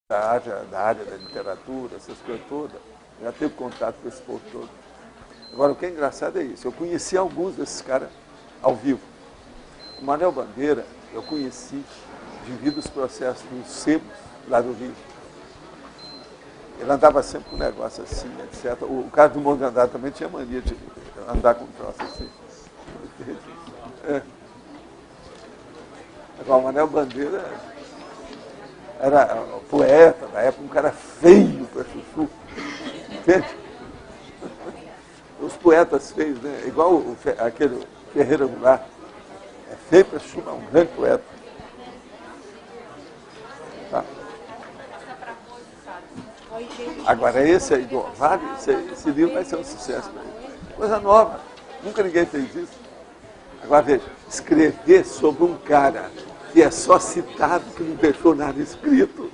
da área da literatura, essas coisas todas, já teve contato com esse povo todo. Agora, o que é engraçado é isso, eu conheci alguns desses caras ao vivo. O Manuel Bandeira, eu conheci devido aos processos dos sebos lá do Rio. Ele andava sempre com um negócio assim, etc. O cara do Monte de Andar também tinha mania de andar com um troço assim. É. Agora, o Manuel Bandeira era poeta da época, um cara feio para chuchu. Entende? Os poetas feios, né? Igual aquele Ferreira Goulart. É feio para chuchu, mas um grande poeta. Tá. Agora, esse aí do Ovário, esse livro vai ser um sucesso para ele. Coisa nova. Nunca ninguém fez isso. Agora, veja, escrever sobre um cara que é só citado, que não deixou nada escrito.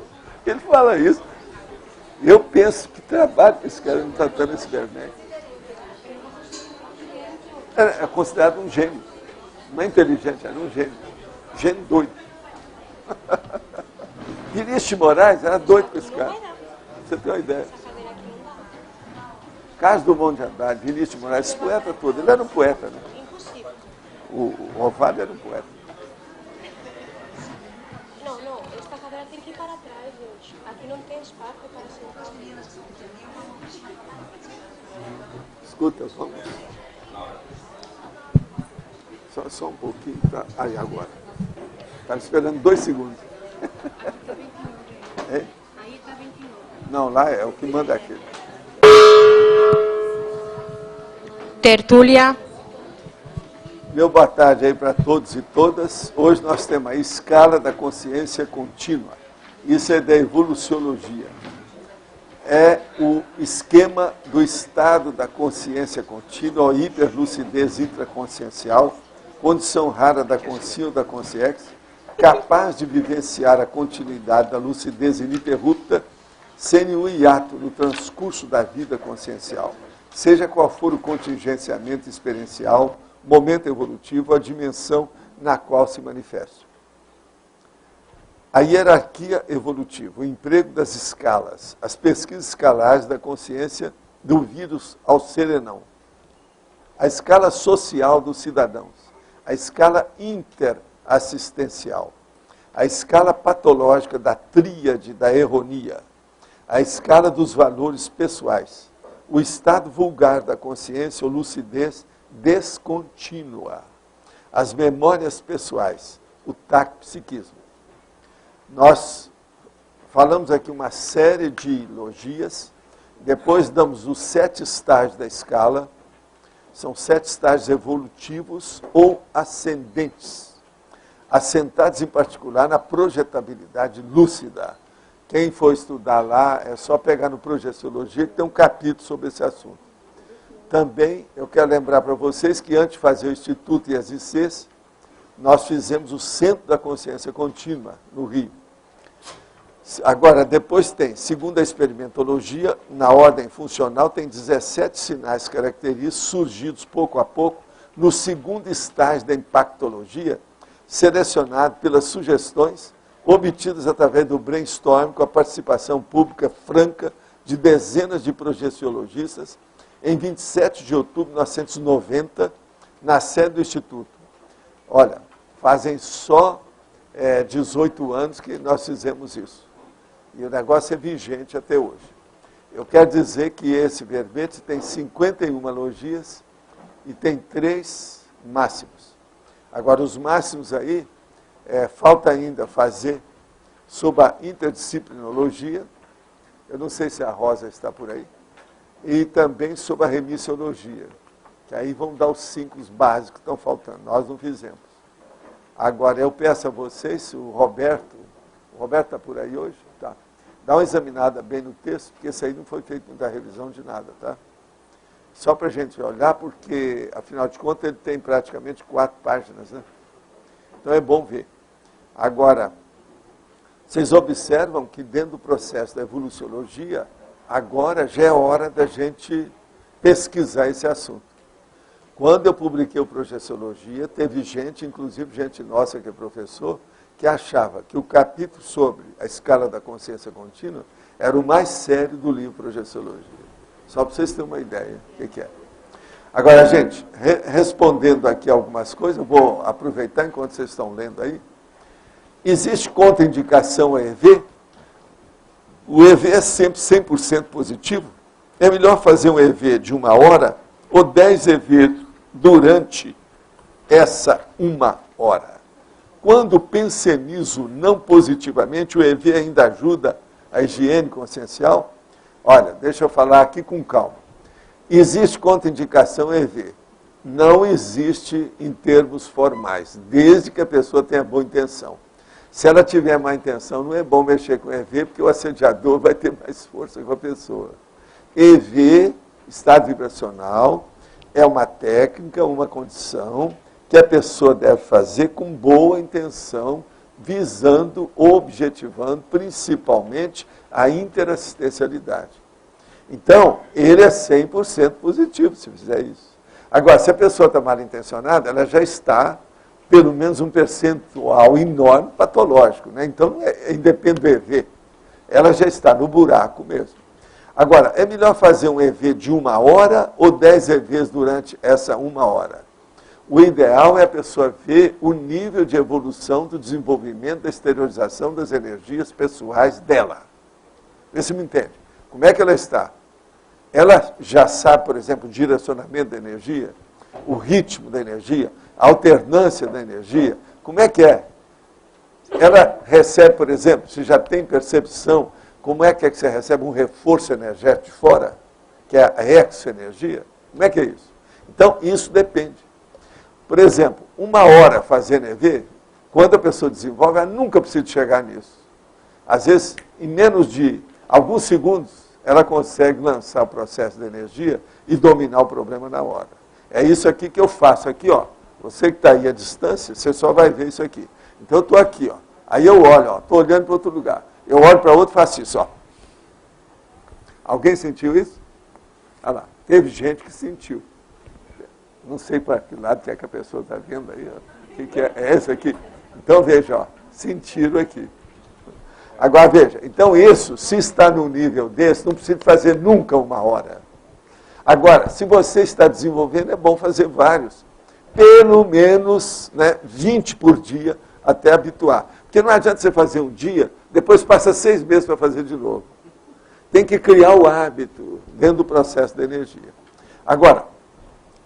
Ele fala isso. Eu penso que trabalho que esse cara não está dando esse vermelho. É considerado um gênio. Não é inteligente, era um gênio. Gênio doido. Vinícius de Moraes era doido com esse cara. Você tem uma ideia. Carlos Drummond de Andrade, Vinícius de Moraes, esse poeta todo. Ele era um poeta, né? O Ovário era um poeta. Não, esta cadeira tem que ir para trás, gente. Aqui não tem espaço para sentar. Escuta, vamos. Só um pouquinho. Tá? Aí, agora. Estava esperando 2 segundos. É? Aí está 29. Não, lá é o que manda aquele. Tertúlia. Meu boa tarde aí para todos e todas. Hoje nós temos a escala da consciência contínua. Isso é da evoluciologia. É o esquema do estado da consciência contínua, ou hiperlucidez intraconsciencial, condição rara da consciência ou da consciência, capaz de vivenciar a continuidade da lucidez ininterrupta, sem nenhum hiato no transcurso da vida consciencial, seja qual for o contingenciamento experiencial, momento evolutivo, a dimensão na qual se manifesta. A hierarquia evolutiva, o emprego das escalas, as pesquisas escalares da consciência do vírus ao serenão, a escala social dos cidadãos, a escala interassistencial, a escala patológica da tríade da erronia, a escala dos valores pessoais, o estado vulgar da consciência ou lucidez descontínua, as memórias pessoais, o tac-psiquismo. Nós falamos aqui uma série de logias, depois damos os 7 estágios da escala, são 7 estágios evolutivos ou ascendentes, assentados em particular na projetabilidade lúcida. Quem for estudar lá, é só pegar no Projeciologia, que tem um capítulo sobre esse assunto. Também, eu quero lembrar para vocês que antes de fazer o Instituto e as ICs, nós fizemos o Centro da Consciência Contínua, no Rio. Agora, depois tem, segundo a experimentologia, na ordem funcional, tem 17 sinais característicos surgidos pouco a pouco no segundo estágio da impactologia, selecionado pelas sugestões obtidas através do brainstorm com a participação pública franca de dezenas de projeciologistas em 27 de outubro de 1990, na sede do Instituto. Olha, fazem só 18 anos que nós fizemos isso. E o negócio é vigente até hoje. Eu quero dizer que esse verbete tem 51 logias e tem 3 máximos. Agora, os máximos aí, falta ainda fazer sobre a interdisciplinologia, eu não sei se a Rosa está por aí, e também sobre a remissiologia, que aí vão dar os 5 básicos que estão faltando. Nós não fizemos. Agora, eu peço a vocês, se o Roberto está por aí hoje? Tá. Dá uma examinada bem no texto, porque esse aí não foi feito muita revisão de nada, tá? Só para a gente olhar, porque, afinal de contas, ele tem praticamente 4 páginas, né? Então é bom ver. Agora, vocês observam que dentro do processo da evoluciologia, agora já é hora da gente pesquisar esse assunto. Quando eu publiquei o Projeciologia, teve gente, inclusive gente nossa que é professor, que achava que o capítulo sobre a escala da consciência contínua era o mais sério do livro Projeciologia. Só para vocês terem uma ideia do que é. Agora, gente, respondendo aqui algumas coisas, eu vou aproveitar enquanto vocês estão lendo aí. Existe contraindicação a EV? O EV é sempre 100% positivo? É melhor fazer um EV de 1 hora ou 10 EV durante essa 1 hora? Quando pensenizo não positivamente, o EV ainda ajuda a higiene consciencial? Olha, deixa eu falar aqui com calma. Existe contraindicação EV. Não existe em termos formais, desde que a pessoa tenha boa intenção. Se ela tiver má intenção, não é bom mexer com EV, porque o assediador vai ter mais força com a pessoa. EV, estado vibracional, é uma técnica, uma condição que a pessoa deve fazer com boa intenção, visando, objetivando, principalmente, a interassistencialidade. Então, ele é 100% positivo se fizer isso. Agora, se a pessoa está mal intencionada, ela já está, pelo menos um percentual enorme patológico, né? Então, independe do EV. Ela já está no buraco mesmo. Agora, é melhor fazer um EV de 1 hora ou 10 EVs durante essa 1 hora? O ideal é a pessoa ver o nível de evolução do desenvolvimento da exteriorização das energias pessoais dela. Vê se me entende. Como é que ela está? Ela já sabe, por exemplo, o direcionamento da energia, o ritmo da energia, a alternância da energia. Como é que é? Ela recebe, por exemplo, se já tem percepção, como é que você recebe um reforço energético de fora, que é a exoenergia? Como é que é isso? Então, isso depende. Por exemplo, 1 hora fazendo EV, quando a pessoa desenvolve, ela nunca precisa chegar nisso. Às vezes, em menos de alguns segundos, ela consegue lançar o processo de energia e dominar o problema na hora. É isso aqui que eu faço. Aqui, ó, você que está aí à distância, você só vai ver isso aqui. Então, eu estou aqui, ó. Aí eu olho, estou olhando para outro lugar. Eu olho para outro e faço isso, ó. Alguém sentiu isso? Olha lá, teve gente que sentiu. Não sei para que lado que é que a pessoa está vendo aí, ó. O que é? É esse aqui. Então, veja, ó, sentiram aqui. Agora, veja, então isso, se está num nível desse, não precisa fazer nunca 1 hora. Agora, se você está desenvolvendo, é bom fazer vários. Pelo menos 20 por dia, até habituar. Porque não adianta você fazer um dia, depois passa 6 meses para fazer de novo. Tem que criar o hábito dentro do processo da energia. Agora,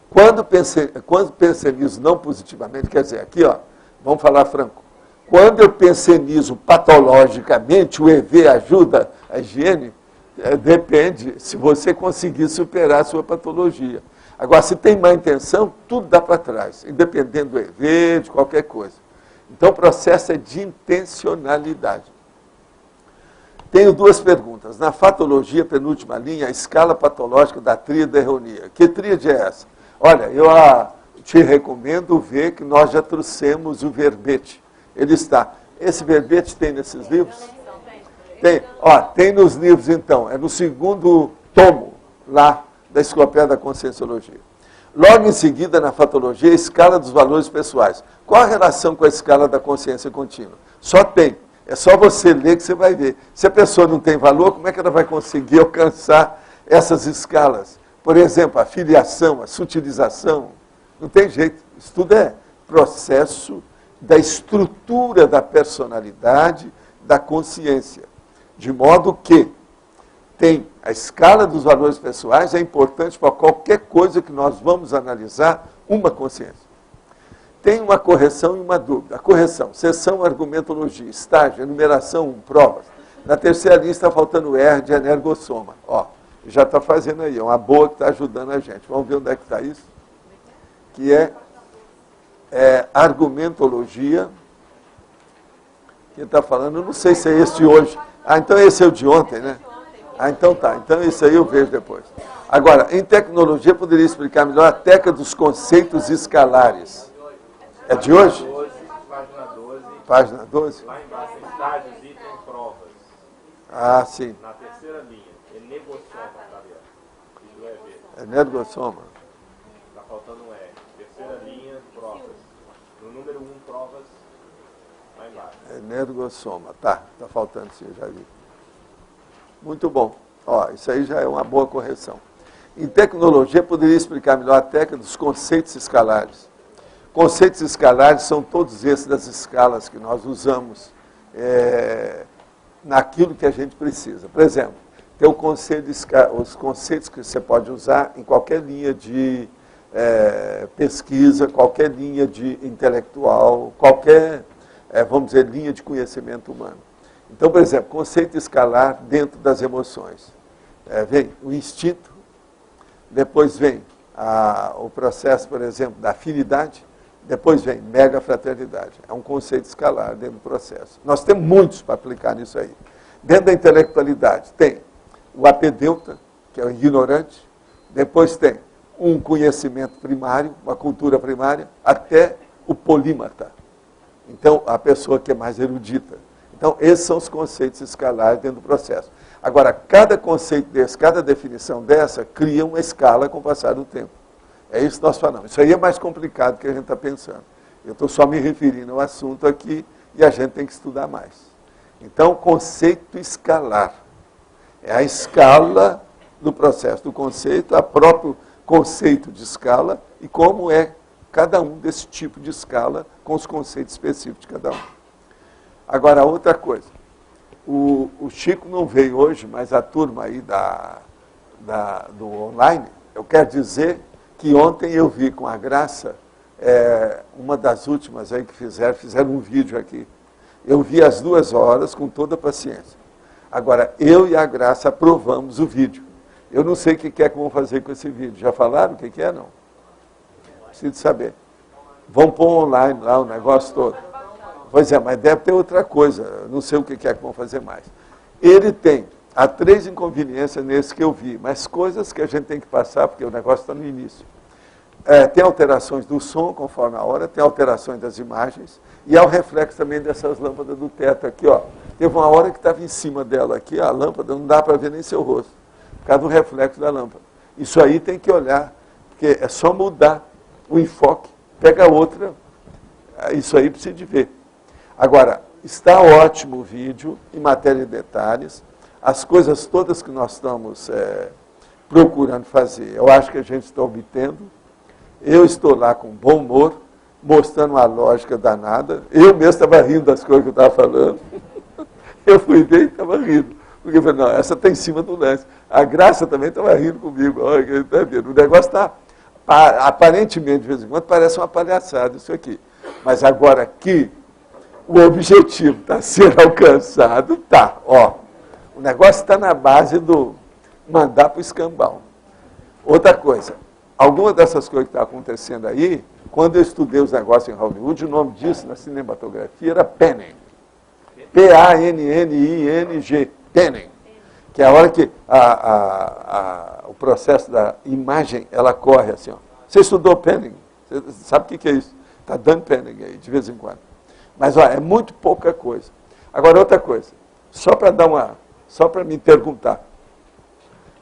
quando pensenizo não positivamente, quer dizer, aqui, ó, vamos falar franco, quando eu pensenizo patologicamente, o EV ajuda a higiene, depende se você conseguir superar a sua patologia. Agora, se tem má intenção, tudo dá para trás, independente do EV, de qualquer coisa. Então, o processo é de intencionalidade. Tenho 2 perguntas. Na fatologia, penúltima linha, a escala patológica da tríade da erronia. Que tríade é essa? Olha, eu te recomendo ver que nós já trouxemos o verbete. Ele está. Esse verbete tem nesses livros? Tem. Ó, tem nos livros, então. É no 2º tomo, lá, da Enciclopédia da Conscienciologia. Logo em seguida, na fatologia, a escala dos valores pessoais. Qual a relação com a escala da consciência contínua? Só tem. É só você ler que você vai ver. Se a pessoa não tem valor, como é que ela vai conseguir alcançar essas escalas? Por exemplo, a filiação, a sutilização. Não tem jeito. Isso tudo é processo da estrutura da personalidade, da consciência. De modo que tem a escala dos valores pessoais, é importante para qualquer coisa que nós vamos analisar, uma consciência. Tem uma correção e uma dúvida. A correção, seção, argumentologia, estágio, enumeração 1, provas. Na terceira linha está faltando o R de energossoma. Ó, já está fazendo aí, é uma boa que está ajudando a gente. Vamos ver onde é que está isso? Que é argumentologia. Quem está falando, eu não sei se é esse de hoje. Ah, então esse é o de ontem, né? Ah, então tá. Então esse aí eu vejo depois. Agora, em tecnologia, poderia explicar melhor a técnica dos conceitos escalares. É de hoje? 12, página 12. Página 12? Lá embaixo, estágios, item, provas. Ah, sim. Na terceira linha, energossoma, tá ali, ó. Isso vai ver. Energossoma. Tá faltando um R. Terceira linha, provas. No número 1, provas. Lá Energossoma. Tá faltando sim, eu já vi. Muito bom. Ó, isso aí já é uma boa correção. Em tecnologia, poderia explicar melhor a técnica dos conceitos escalares. Conceitos escalares são todos esses das escalas que nós usamos naquilo que a gente precisa. Por exemplo, tem os conceitos que você pode usar em qualquer linha de pesquisa, qualquer linha de intelectual, qualquer, vamos dizer, linha de conhecimento humano. Então, por exemplo, conceito escalar dentro das emoções. Vem o instinto, depois vem o processo, por exemplo, da afinidade, depois vem mega fraternidade. É um conceito escalar dentro do processo. Nós temos muitos para aplicar nisso aí. Dentro da intelectualidade tem o apedeuta, que é o ignorante, depois tem um conhecimento primário, uma cultura primária, até o polímata. Então, a pessoa que é mais erudita. Então, esses são os conceitos escalares dentro do processo. Agora, cada conceito desse, cada definição dessa, cria uma escala com o passar do tempo. É isso que nós falamos. Isso aí é mais complicado do que a gente está pensando. Eu estou só me referindo ao assunto aqui e a gente tem que estudar mais. Então, conceito escalar. É a escala do processo do conceito, o próprio conceito de escala e como é cada um desse tipo de escala com os conceitos específicos de cada um. Agora, outra coisa. O Chico não veio hoje, mas a turma aí do online, eu quero dizer que ontem eu vi com a Graça, uma das últimas aí que fizeram um vídeo aqui. Eu vi às 2 horas com toda a paciência. Agora, eu e a Graça aprovamos o vídeo. Eu não sei o que é que vão fazer com esse vídeo. Já falaram o que é, não? Preciso saber. Vão pôr online lá o negócio todo. Pois é, mas deve ter outra coisa. Não sei o que é que vão fazer mais. Há 3 inconveniências nesse que eu vi, mas coisas que a gente tem que passar, porque o negócio está no início. Tem alterações do som, conforme a hora, tem alterações das imagens, e há o reflexo também dessas lâmpadas do teto aqui, ó. Teve uma hora que estava em cima dela aqui, a lâmpada, não dá para ver nem seu rosto, por causa do reflexo da lâmpada. Isso aí tem que olhar, porque é só mudar o enfoque, pega outra, isso aí precisa de ver. Agora, está ótimo o vídeo, em matéria de detalhes, as coisas todas que nós estamos procurando fazer, eu acho que a gente está obtendo. Eu estou lá com bom humor, mostrando uma lógica danada. Eu mesmo estava rindo das coisas que eu estava falando. Eu fui ver e estava rindo. Porque eu falei, não, essa está em cima do lance. A Graça também estava rindo comigo. Olha, tá vendo? O negócio está, aparentemente, de vez em quando, parece uma palhaçada isso aqui. Mas agora que o objetivo está sendo alcançado, tá, ó. O negócio está na base do mandar para o escambau. Outra coisa, alguma dessas coisas que está acontecendo aí, quando eu estudei os negócios em Hollywood, o nome disso na cinematografia era panning. P-A-N-N-I-N-G, panning. Que é a hora que o processo da imagem, ela corre assim, ó. Você estudou panning? Você sabe o que é isso? Está dando panning aí, de vez em quando. Mas, ó, é muito pouca coisa. Agora, outra coisa, só para me perguntar.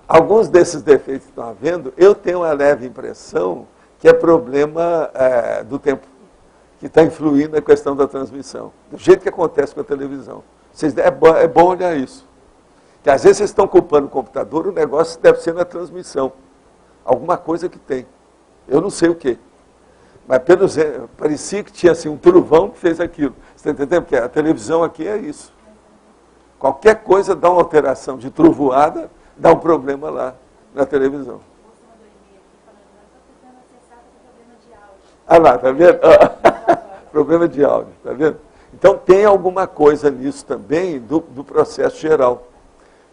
Alguns desses defeitos que estão havendo, eu tenho uma leve impressão que é problema do tempo, que está influindo na questão da transmissão. Do jeito que acontece com a televisão. É bom olhar isso. Que às vezes vocês estão culpando o computador, o negócio deve ser na transmissão. Alguma coisa que tem. Eu não sei o quê. Mas parecia que tinha assim, um trovão que fez aquilo. Você está entendendo? Porque a televisão aqui é isso. Qualquer coisa dá uma alteração de trovoada, dá um problema lá na televisão. Ah lá, tá vendo? Problema de áudio, tá vendo? Então tem alguma coisa nisso também do processo geral.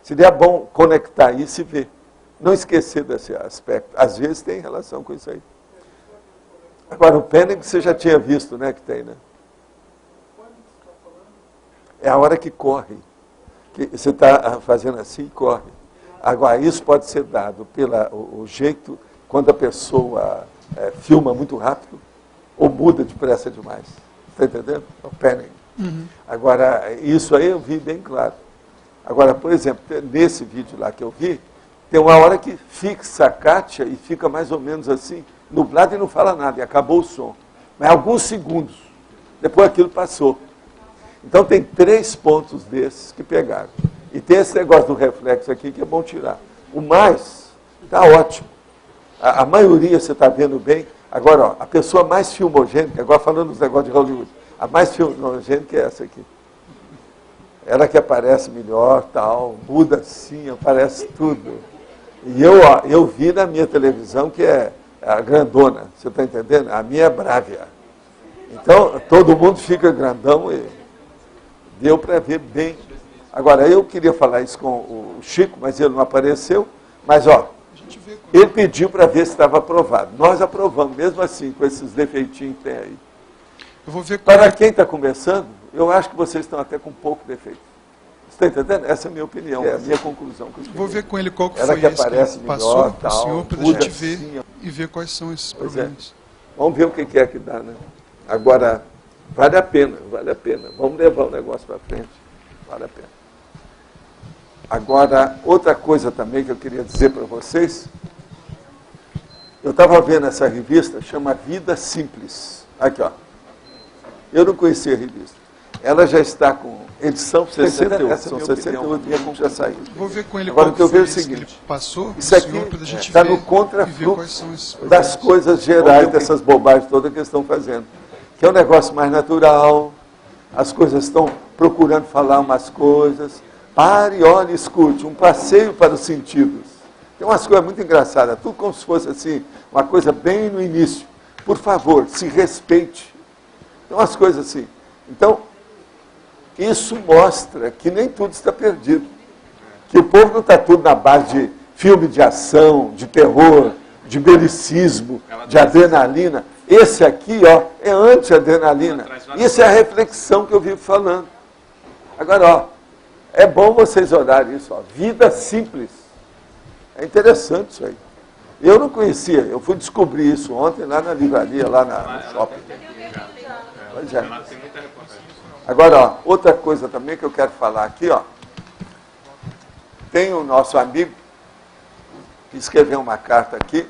Seria bom conectar isso e ver. Não esquecer desse aspecto. Às vezes tem relação com isso aí. Agora, o panning você já tinha visto, né, que tem, né? É a hora que corre. Que você está fazendo assim e corre. Agora, isso pode ser dado pelo jeito, quando a pessoa filma muito rápido, ou muda depressa demais. Está entendendo? É o panning. Uhum. Agora, isso aí eu vi bem claro. Agora, por exemplo, nesse vídeo lá que eu vi, tem uma hora que fixa a Kátia e fica mais ou menos assim, nublado e não fala nada, e acabou o som. Mas alguns segundos, depois aquilo passou. Então tem 3 pontos desses que pegaram. E tem esse negócio do reflexo aqui que é bom tirar. O mais está ótimo. A maioria você está vendo bem. Agora, ó, a pessoa mais filmogênica, agora falando dos negócios de Hollywood, a mais filmogênica é essa aqui. Ela que aparece melhor, tal, muda assim, aparece tudo. E eu vi na minha televisão que é a grandona, você está entendendo? A minha é Bravia. Então, todo mundo fica grandão e deu para ver bem. Agora, eu queria falar isso com o Chico, mas ele não apareceu. Mas, ó, ele pediu para ver se estava aprovado. Nós aprovamos, mesmo assim, com esses defeitinhos que tem aí. Eu vou ver Para quem está começando, eu acho que vocês estão até com pouco defeito. Você está entendendo? Essa é a minha opinião, a minha conclusão. Vou ver com ele qual que Ela foi que esse aparece que passou melhor, para o senhor, para a muda gente ver assim, ó. e ver quais são esses Pois é. problemas. Vamos ver o que é que dá, né? Agora, vale a pena, vale a pena. Vamos levar o negócio para frente. Vale a pena. Agora, outra coisa também que eu queria dizer para vocês. Eu estava vendo essa revista, chama Vida Simples. Aqui, ó. Eu não conhecia a revista. Ela já está com edição 68. São 68 livros que já saíram. Vou ver com ele Agora, qual o que eu foi vejo é o esse que seguinte, ele passou, isso aqui está no e ver quais contrafluxo são esses das problemas. coisas gerais, dessas bobagens todas que eles estão fazendo. Que é um negócio mais natural, as coisas estão procurando falar umas coisas. Pare, olhe, escute, um passeio para os sentidos. Tem umas coisas muito engraçadas, tudo como se fosse assim, uma coisa bem no início. Por favor, se respeite. Tem umas coisas assim. Então, isso mostra que nem tudo está perdido. Que o povo não está tudo na base de filme de ação, de terror, de belicismo, de adrenalina. Esse aqui, ó, é anti-adrenalina. Isso é a reflexão que eu vivo falando. Agora, ó, é bom vocês olharem isso, ó. Vida simples. É interessante isso aí. Eu não conhecia, eu fui descobrir isso ontem lá na livraria, lá no shopping. Pois é. Agora, ó, outra coisa também que eu quero falar aqui, ó. Tem o nosso amigo que escreveu uma carta aqui,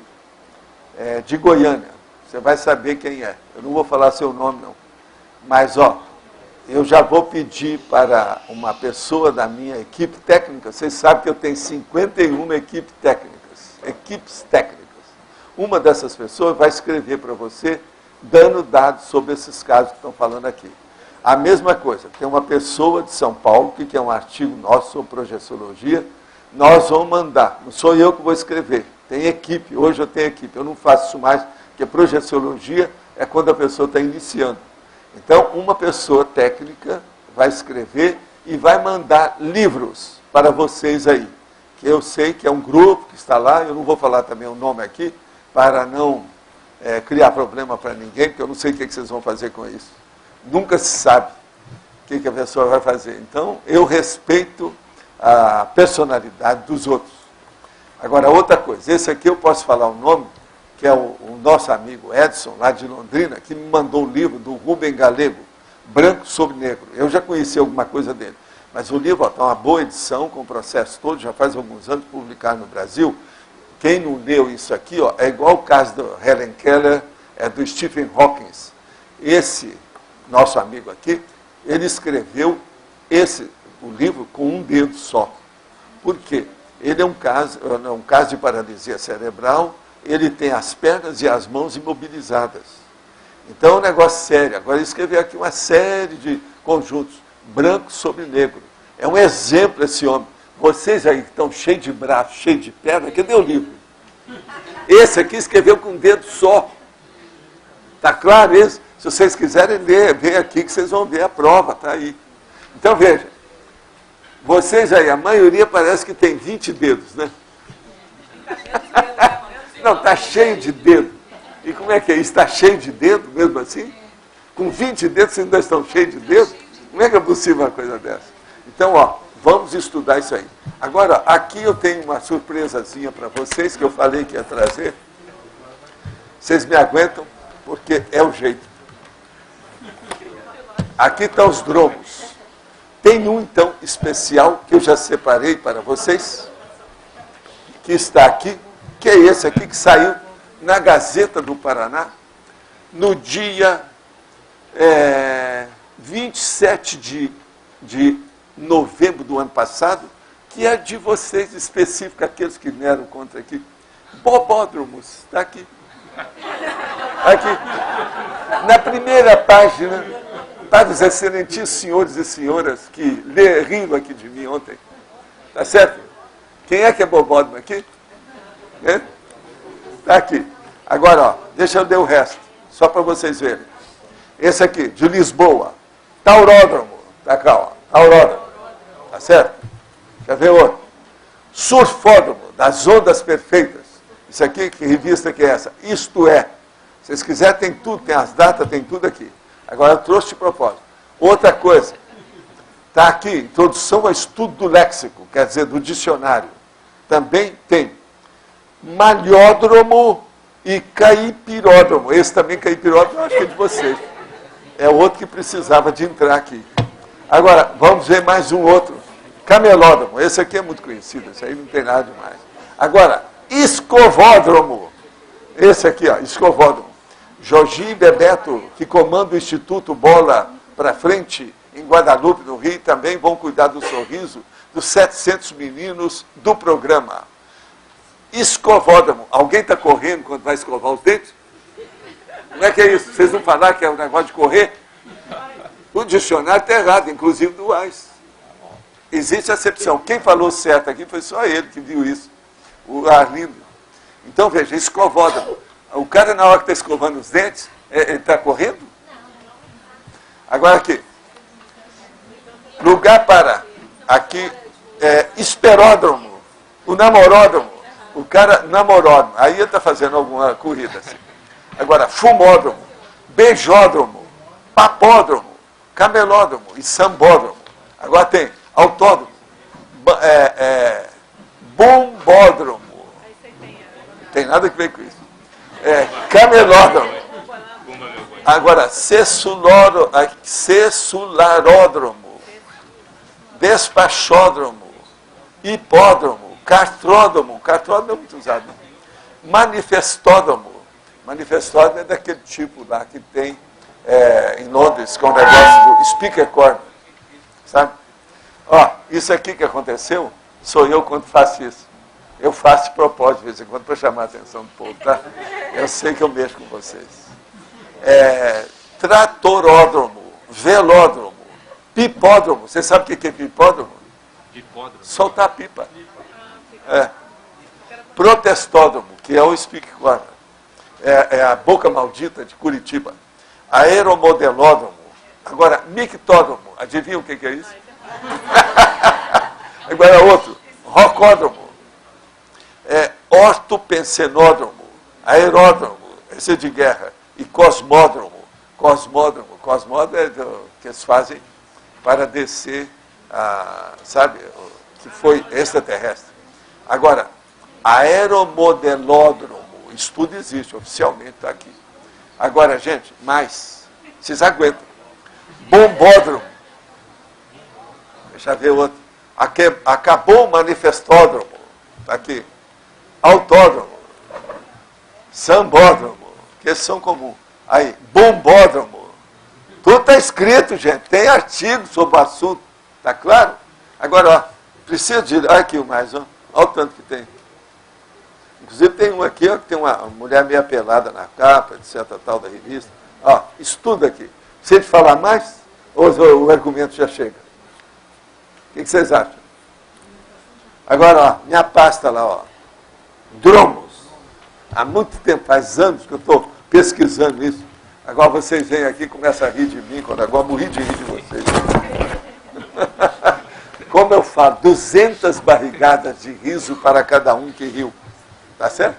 de Goiânia. Você vai saber quem é. Eu não vou falar seu nome, não. Mas, ó, eu já vou pedir para uma pessoa da minha equipe técnica. Vocês sabem que eu tenho 51 equipes técnicas. Uma dessas pessoas vai escrever para você, dando dados sobre esses casos que estão falando aqui. A mesma coisa, tem uma pessoa de São Paulo, que quer um artigo nosso sobre projeciologia, nós vamos mandar. Não sou eu que vou escrever, tem equipe. Hoje eu tenho equipe, eu não faço isso mais, porque projeciologia é quando a pessoa está iniciando. Então, uma pessoa técnica vai escrever e vai mandar livros para vocês aí. Que eu sei que é um grupo que está lá, eu não vou falar também o nome aqui, para não criar problema para ninguém, porque eu não sei o que vocês vão fazer com isso. Nunca se sabe o que a pessoa vai fazer. Então, eu respeito a personalidade dos outros. Agora, outra coisa, esse aqui eu posso falar o nome, que é o nosso amigo Edson, lá de Londrina, que me mandou o livro do Rubem Galego, Branco sobre Negro. Eu já conheci alguma coisa dele, mas o livro está uma boa edição, com o processo todo, já faz alguns anos publicado no Brasil. Quem não leu isso aqui, ó, é igual o caso do Helen Keller, do Stephen Hawking. Esse nosso amigo aqui, ele escreveu o livro com um dedo só. Por quê? Ele é um caso de paralisia cerebral, ele tem as pernas e as mãos imobilizadas. Então é um negócio sério. Agora ele escreveu aqui uma série de conjuntos, branco sobre negro. É um exemplo esse homem. Vocês aí que estão cheios de braço, cheios de perna, cadê o livro? Esse aqui escreveu com um dedo só. Está claro isso? Se vocês quiserem ler, vem aqui que vocês vão ver a prova, está aí. Então veja, vocês aí, a maioria parece que tem 20 dedos, né? Não, está cheio de dedo. E como é que é isso? Está cheio de dedo mesmo assim? Com 20 dedos vocês ainda estão cheios de dedo? Como é que é possível uma coisa dessa? Então, ó, vamos estudar isso aí. Agora, aqui eu tenho uma surpresazinha para vocês, que eu falei que ia trazer. Vocês me aguentam, porque é o jeito. Aqui estão os dromos. Tem um, então, especial, que eu já separei para vocês, que está aqui, que é esse aqui, que saiu na Gazeta do Paraná, no dia 27 de novembro do ano passado, que é de vocês, específico, aqueles que vieram contra aqui. Bobódromos, está aqui. Aqui. Na primeira página, para os excelentíssimos senhores e senhoras que riram aqui de mim ontem. Tá certo? Quem é que é bobódromo aqui? Está aqui. Agora, ó, deixa eu ler o resto, só para vocês verem. Esse aqui, de Lisboa. Tauródromo. Tá cá, ó. Tauródromo. Tá certo? Quer ver outro? Surfódromo, das ondas perfeitas. Isso aqui, que revista que é essa? Isto é. Se vocês quiserem, tem tudo, tem as datas, tem tudo aqui. Agora eu trouxe de propósito. Outra coisa. Está aqui, introdução ao estudo do léxico, quer dizer, do dicionário. Também tem malhódromo e caipiródromo. Esse também, caipiródromo, eu acho que é de vocês. É outro que precisava de entrar aqui. Agora, vamos ver mais um outro. Camelódromo. Esse aqui é muito conhecido, esse aí não tem nada demais. Agora, escovódromo. Esse aqui, ó, escovódromo. Jorginho Bebeto, que comanda o Instituto Bola para Frente, em Guadalupe, no Rio, também vão cuidar do sorriso dos 700 meninos do programa. Escovódromo. Alguém está correndo quando vai escovar os dentes? Como é que é isso? Vocês não falaram que é um negócio de correr? O dicionário está errado, inclusive do AIS. Existe acepção. Quem falou certo aqui foi só ele que viu isso. O Arlindo. Então, veja, escovódromo. O cara, na hora que está escovando os dentes, ele está correndo? Agora aqui. Lugar para. Aqui, esperódromo. O namoródromo. O cara, namoródromo. Aí ele está fazendo alguma corrida assim. Agora, fumódromo. Beijódromo. Papódromo. Camelódromo e sambódromo. Agora tem autódromo. Bombódromo. Tem nada a ver com isso. Camelódromo. Agora, cessularódromo, despachódromo, hipódromo, cartródromo. Cartródromo é muito usado. Manifestódromo. Manifestódromo é daquele tipo lá que tem em Londres, com o negócio do speaker corner. Sabe? Ó, isso aqui que aconteceu, sou eu quando faço isso. Eu faço de propósito, de vez em quando, para chamar a atenção do povo, tá? Eu sei que eu mexo com vocês. Tratoródromo, velódromo, pipódromo. Você sabe o que é pipódromo? Pipódromo. Soltar pipa. Protestódromo, que é o speak corner. É a boca maldita de Curitiba. Aeromodelódromo. Agora, mictódromo. Adivinha o que é isso? Agora outro. Rocódromo. Ortopensenódromo. Aeródromo. Esse é de guerra. E cosmódromo. Cosmódromo. Cosmódromo é do que eles fazem para descer, sabe, que foi extraterrestre. Agora, aeromodelódromo. Isso tudo existe, oficialmente está aqui. Agora, gente, mais. Vocês aguentam. Bombódromo. Deixa eu ver outro. Acabou o manifestódromo. Está aqui. Autódromo. Sambódromo. Que esses são comuns. Aí, bombódromo. Tudo está escrito, gente. Tem artigo sobre o assunto. Está claro? Agora, ó, precisa de... Olha aqui o mais, ó. Olha o tanto que tem. Inclusive tem um aqui, ó, que tem uma mulher meio pelada na capa, etc. tal da revista. Ó, estuda aqui. Precisa de falar mais? Ou o argumento já chega? O que vocês acham? Agora, ó, minha pasta lá, ó. Dromos. Há muito tempo, faz anos que eu estou pesquisando isso. Agora vocês vêm aqui e começam a rir de mim, quando agora morri de rir de vocês. Como eu falo, 200 barrigadas de riso para cada um que riu. Tá certo?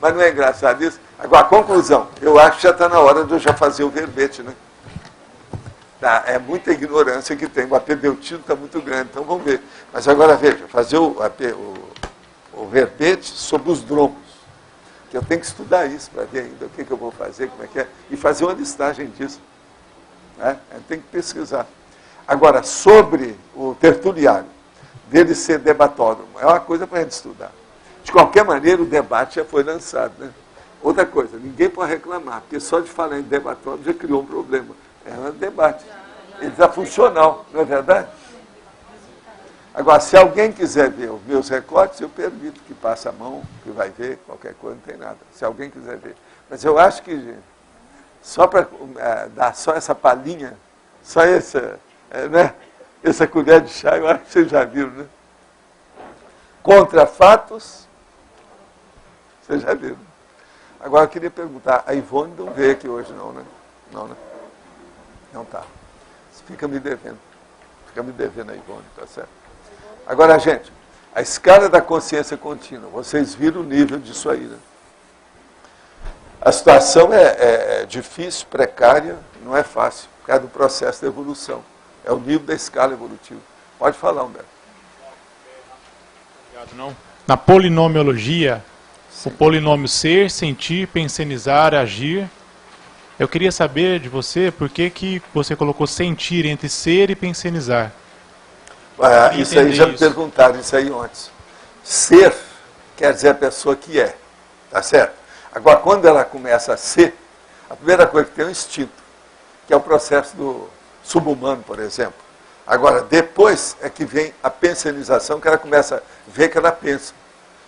Mas não é engraçado isso? Agora, a conclusão. Eu acho que já está na hora de eu já fazer o verbete, né? Tá, é muita ignorância que tem. O apedeutismo está muito grande, então vamos ver. Mas agora veja, fazer o verbete sobre os dromos. Que eu tenho que estudar isso para ver ainda o que eu vou fazer, como é que é, e fazer uma listagem disso. Né? Eu tenho que pesquisar. Agora, sobre o tertuliário, dele ser debatódromo, é uma coisa para a gente estudar. De qualquer maneira, o debate já foi lançado. Né? Outra coisa, ninguém pode reclamar, porque só de falar em debatório já criou um problema. É um debate. Ele está funcional, não é verdade? Agora, se alguém quiser ver os meus recortes, eu permito que passe a mão, que vai ver, qualquer coisa, não tem nada. Se alguém quiser ver. Mas eu acho que, gente, só para dar só essa palhinha, só essa, né, essa colher de chá, eu acho que vocês já viram, né? Contra fatos, vocês já viram. Agora, eu queria perguntar, a Ivone não veio aqui hoje não, né? Não, né? Não tá. Fica me devendo. Fica me devendo a Ivone, tá certo? Agora, gente, a escala da consciência contínua, vocês viram o nível disso aí, né? A situação é difícil, precária, não é fácil, por causa do processo de evolução. É o nível da escala evolutiva. Pode falar, Humberto. Obrigado, não. Na polinomiologia, o polinômio ser, sentir, pensenizar, agir, eu queria saber de você por que você colocou sentir entre ser e pensenizar. Isso aí já me perguntaram isso aí antes. Ser quer dizer a pessoa que é, tá certo? Agora, quando ela começa a ser, a primeira coisa que tem é o instinto, que é o processo do subhumano, por exemplo. Agora, depois é que vem a pensenização, que ela começa a ver que ela pensa.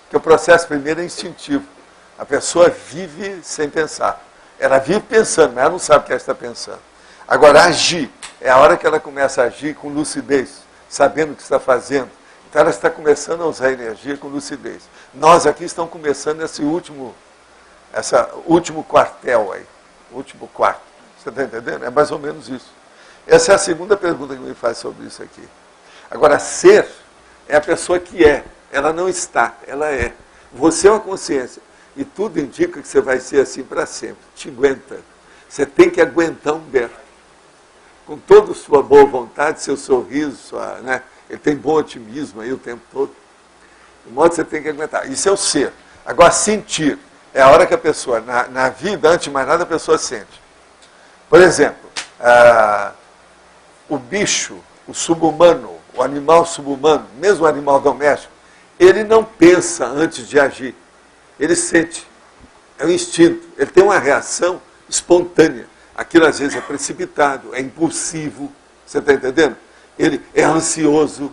Porque o processo primeiro é instintivo. A pessoa vive sem pensar. Ela vive pensando, mas ela não sabe o que ela está pensando. Agora, agir é a hora que ela começa a agir com lucidez, sabendo o que está fazendo. Então, ela está começando a usar a energia com lucidez. Nós aqui estamos começando esse último quartel aí, último quarto. Você está entendendo? É mais ou menos isso. Essa é a segunda pergunta que me faz sobre isso aqui. Agora, ser é a pessoa que é. Ela não está, ela é. Você é uma consciência. E tudo indica que você vai ser assim para sempre. Te aguenta. Você tem que aguentar Humberto. Com toda a sua boa vontade, seu sorriso, né? Ele tem bom otimismo aí o tempo todo. De modo que você tem que aguentar. Isso é o ser. Agora, sentir. É a hora que a pessoa, na vida, antes de mais nada, a pessoa sente. Por exemplo, o bicho, o subhumano, o animal subhumano, mesmo o animal doméstico, ele não pensa antes de agir. Ele sente. É um instinto. Ele tem uma reação espontânea. Aquilo às vezes é precipitado, é impulsivo. Você está entendendo? Ele é ansioso.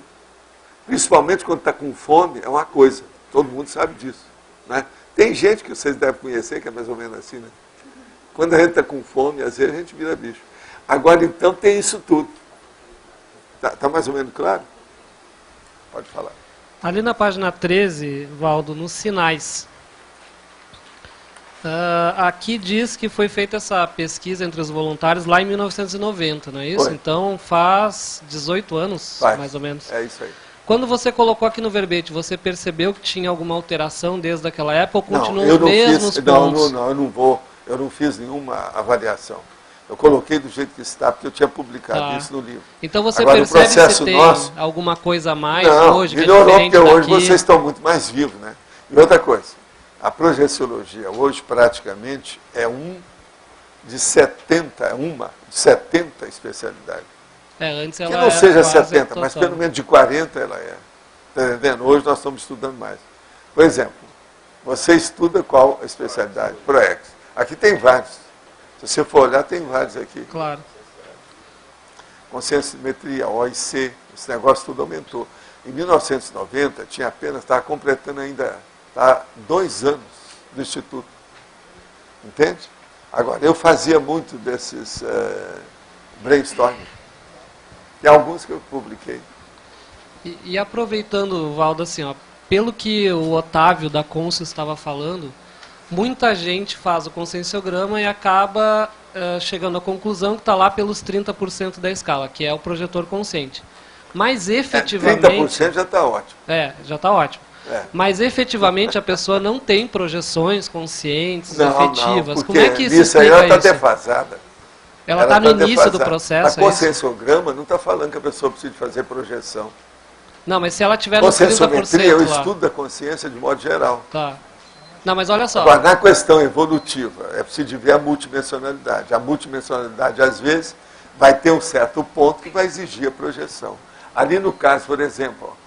Principalmente quando está com fome, é uma coisa. Todo mundo sabe disso. Né? Tem gente que vocês devem conhecer, que é mais ou menos assim, né? Quando a gente está com fome, às vezes a gente vira bicho. Agora, então, tem isso tudo. Tá mais ou menos claro? Pode falar. Ali na página 13, Valdo, nos sinais, aqui diz que foi feita essa pesquisa entre os voluntários lá em 1990, não é isso? Foi. Então faz 18 anos, mais ou menos. É isso aí. Quando você colocou aqui no verbete, você percebeu que tinha alguma alteração desde aquela época ou continuam os não mesmos fiz, pontos? Não, eu não fiz nenhuma avaliação. Eu coloquei do jeito que está, porque eu tinha publicado isso no livro. Então você agora, percebe se tem alguma coisa a mais hoje que é melhorou, diferente porque daqui? hoje vocês estão muito mais vivos, né? E outra coisa, a projeciologia hoje praticamente é uma de 70 especialidades. Antes ela que não seja quase 70, mas pelo menos de 40 ela é. Está entendendo? Hoje nós estamos estudando mais. Por exemplo, você estuda qual especialidade? ProEx. Aqui tem vários. Se você for olhar, tem vários aqui. Claro. Consciência, simetria, OIC, esse negócio tudo aumentou. Em 1990, tinha apenas, estava completando ainda 2 anos do Instituto. Entende? Agora, eu fazia muito desses brainstorming. Tem alguns que eu publiquei. E aproveitando, Valdo, assim, ó, pelo que o Otávio da Consciência estava falando, muita gente faz o conscienciograma e acaba chegando à conclusão que está lá pelos 30% da escala, que é o projetor consciente. Mas efetivamente... 30% já está ótimo. Já está ótimo. Mas efetivamente a pessoa não tem projeções conscientes, efetivas. Não, como é que isso isso aí explica ela está isso? defasada. Ela está no início do processo, A conscienciograma não está falando que a pessoa precisa fazer projeção. Não, mas se ela tiver nos 30% é o lá... estudo da consciência de modo geral. Tá. Não, mas olha só. Agora, na questão evolutiva, é preciso ver a multidimensionalidade. A multidimensionalidade, às vezes, vai ter um certo ponto que vai exigir a projeção. Ali no caso, por exemplo,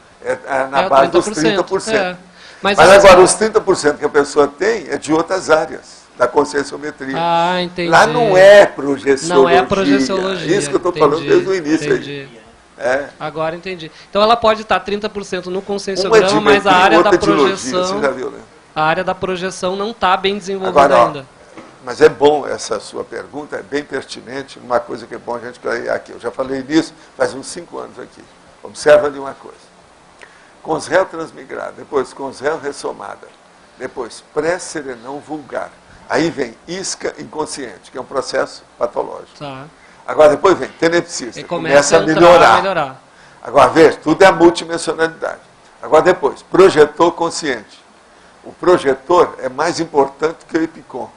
na base 30%, dos 30%. Mas agora, os 30% que a pessoa tem é de outras áreas. da conscienciometria. Ah, entendi. Lá não é projeciologia. Não é projeciologia. Isso que eu estou falando desde o início. Entendi. Aí. É. Agora entendi. Então ela pode estar 30% no Uma conscienciograma, de mas a área da outra de logia, projeção, você já viu, né? a área da projeção não está bem desenvolvida Agora, ó, ainda. mas é bom essa sua pergunta, é bem pertinente, uma coisa que é bom a gente clarear aqui. Eu já falei nisso faz uns 5 anos aqui. Observa ali uma coisa. Consréu transmigrado, depois consréu ressomada, depois pré-serenão vulgar. Aí vem isca inconsciente, que é um processo patológico. Tá. Agora depois vem tenepsista, E começa a entrar, melhorar. Agora veja, tudo é a multidimensionalidade. Agora depois, projetor consciente. O projetor é mais importante que o epicom,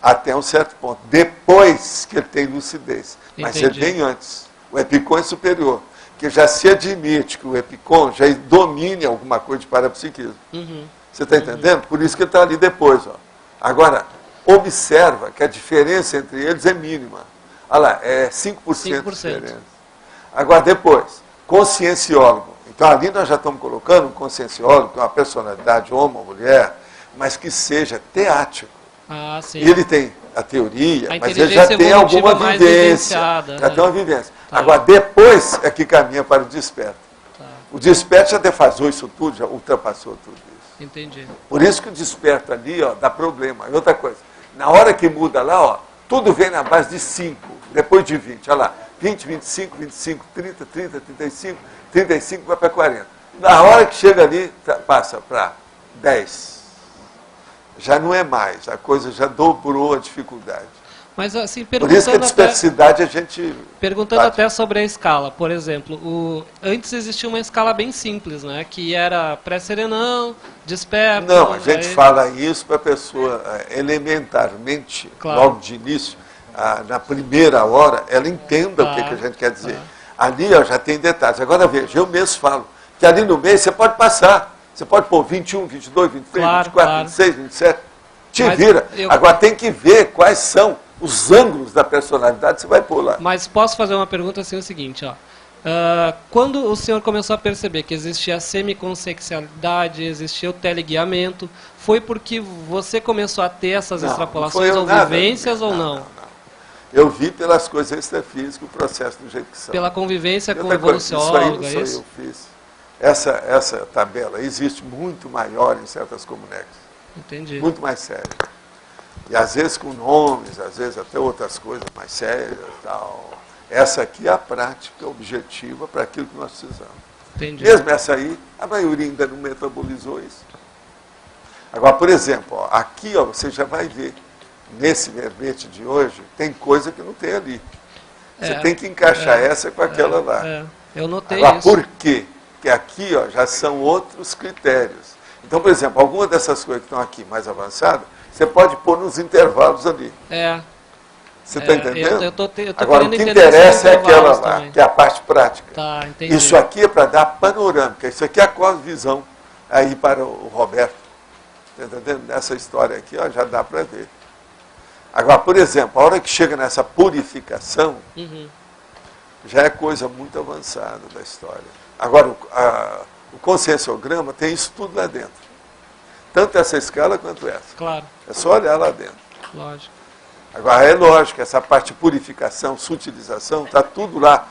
até um certo ponto. Depois que ele tem lucidez. Mas Entendi. ele vem antes. O epicom é superior. Porque já se admite que o epicom já domine alguma coisa de parapsiquismo. Uhum. Você está entendendo? Por isso que ele está ali depois. Ó. Observa que a diferença entre eles é mínima. Olha lá, é 5% de diferença. Agora, depois, conscienciólogo. Então, ali nós já estamos colocando um conscienciólogo, que é uma personalidade, homem ou mulher, mas que seja teático. Ah, sim. E ele tem a teoria, A mas ele já inteligência tem alguma evolutiva mais vivência. vivenciada, Já né? tem uma vivência. Tá. Agora, depois é que caminha para o desperto. Tá. O desperto já defasou isso tudo, já ultrapassou tudo isso. Entendi. Por isso que o desperto ali, ó, dá problema. E outra coisa, na hora que muda lá, ó, tudo vem na base de 5, depois de 20. Olha lá, 20, 25, 25, 30, 30, 35, 35 vai para 40. Na hora que chega ali, passa para 10. Já não é mais, a coisa já dobrou a dificuldade. Mas assim, Por isso que a perguntando dispersidade a gente... Perguntando bate. até sobre a escala, por exemplo, antes existia uma escala bem simples, né? Que era pré-serenão, desperto... Não, a gente aí... fala isso para a pessoa elementarmente, Claro. logo de início, na primeira hora, ela entenda o que a gente quer dizer. Ali ó, já tem detalhes. Agora veja, eu mesmo falo que ali no meio você pode passar. Você pode pôr 21, 22, 23, Claro, 24, claro. 26, 27. Te Mas vira. eu- Agora tem que ver quais são os ângulos da personalidade que você vai pôr lá. Mas posso fazer uma pergunta assim, o seguinte, ó. Quando o senhor começou a perceber que existia a semiconsciencialidade, existia o teleguiamento, foi porque você começou a ter essas Não, não extrapolações foi eu ou nada. vivências ou não? Eu vi pelas coisas extrafísicas o processo do jeito que são. Pela convivência E com o outra coisa, evoluciólogo, é isso aí isso? eu fiz. Essa tabela existe muito maior em certas comunidades. Entendi. Muito mais séria. E às vezes com nomes, às vezes até outras coisas mais sérias e tal. Essa aqui é a prática objetiva para aquilo que nós precisamos. Entendi. Mesmo essa aí, a maioria ainda não metabolizou isso. Agora, por exemplo, ó, aqui ó, você já vai ver, nesse verbete de hoje, tem coisa que não tem ali. Você tem que encaixar essa com aquela lá. Eu notei Agora, isso. por quê? Porque aqui ó, já são outros critérios. Então, por exemplo, alguma dessas coisas que estão aqui mais avançadas, você pode pôr nos intervalos ali. Você está entendendo? Eu tô Agora, o querendo que entender interessa é esses aquela intervalos lá, também. que é a parte prática. Tá, entendi. Isso aqui é para dar panorâmica, isso aqui é a cosvisão aí para o Roberto. Está entendendo? Nessa história aqui, ó, já dá para ver. Agora, por exemplo, a hora que chega nessa purificação, já é coisa muito avançada da história. Agora, o conscienciograma tem isso tudo lá dentro. Tanto essa escala quanto essa. Claro, É só olhar lá dentro. lógico. Agora, é lógico, essa parte de purificação, sutilização, está tudo lá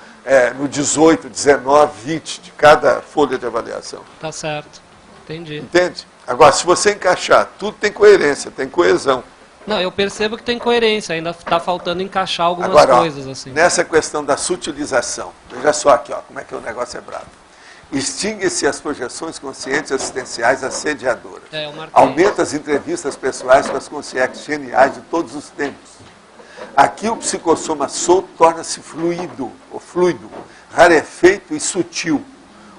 no 18, 19, 20 de cada folha de avaliação. Tá certo. Entendi. Entende? Agora, se você encaixar, tudo tem coerência, tem coesão. Não, eu percebo que tem coerência, ainda está faltando encaixar algumas Agora, ó, coisas assim. nessa questão da sutilização, veja só aqui, ó, como é que o negócio é bravo. Extingue-se as projeções conscientes assistenciais assediadoras. Eu marquei. Aumenta as entrevistas pessoais com as consciências geniais de todos os tempos. Aqui o psicossoma solto torna-se fluido, rarefeito e sutil.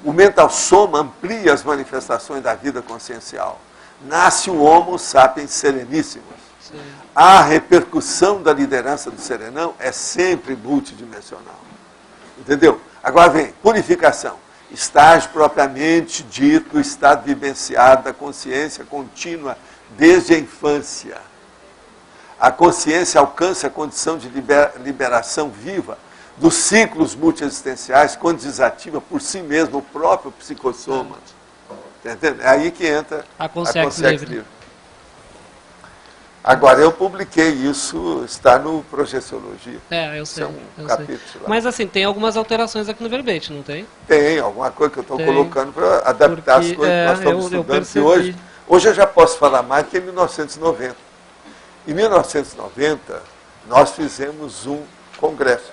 O mental soma amplia as manifestações da vida consciencial. Nasce o Homo sapiens sereníssimos. Sim. A repercussão da liderança do serenão é sempre multidimensional. Entendeu? Agora vem, purificação. Estágio propriamente dito do estado vivenciado da consciência contínua desde a infância. A consciência alcança a condição de liberação viva dos ciclos multiexistenciais quando desativa por si mesmo o próprio psicossoma. Tá entendendo? É aí que entra A consciência livre. Agora, eu publiquei isso, está no Projeciologia. Eu Isso sei. é um eu capítulo sei. lá. Mas assim, tem algumas alterações aqui no verbete, não tem? Tem alguma coisa que eu estou Tem. colocando para adaptar Porque, as coisas que nós estamos eu estudando. Que percebi. hoje eu já posso falar mais que em 1990. Em 1990, nós fizemos um congresso.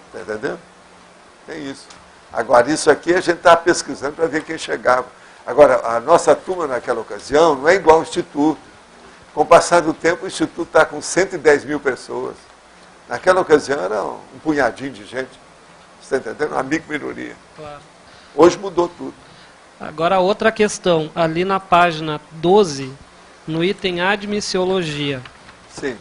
Está entendendo? É isso. Agora, isso aqui a gente está pesquisando para ver quem chegava. Agora, a nossa turma naquela ocasião não é igual ao Instituto. Com o passar do tempo, o Instituto está com 110 mil pessoas. Naquela ocasião era um punhadinho de gente. Você está entendendo? Uma micro-minoria. Claro. Hoje mudou tudo. Agora, outra questão. Ali na página 12, no item Admissiologia. Sim.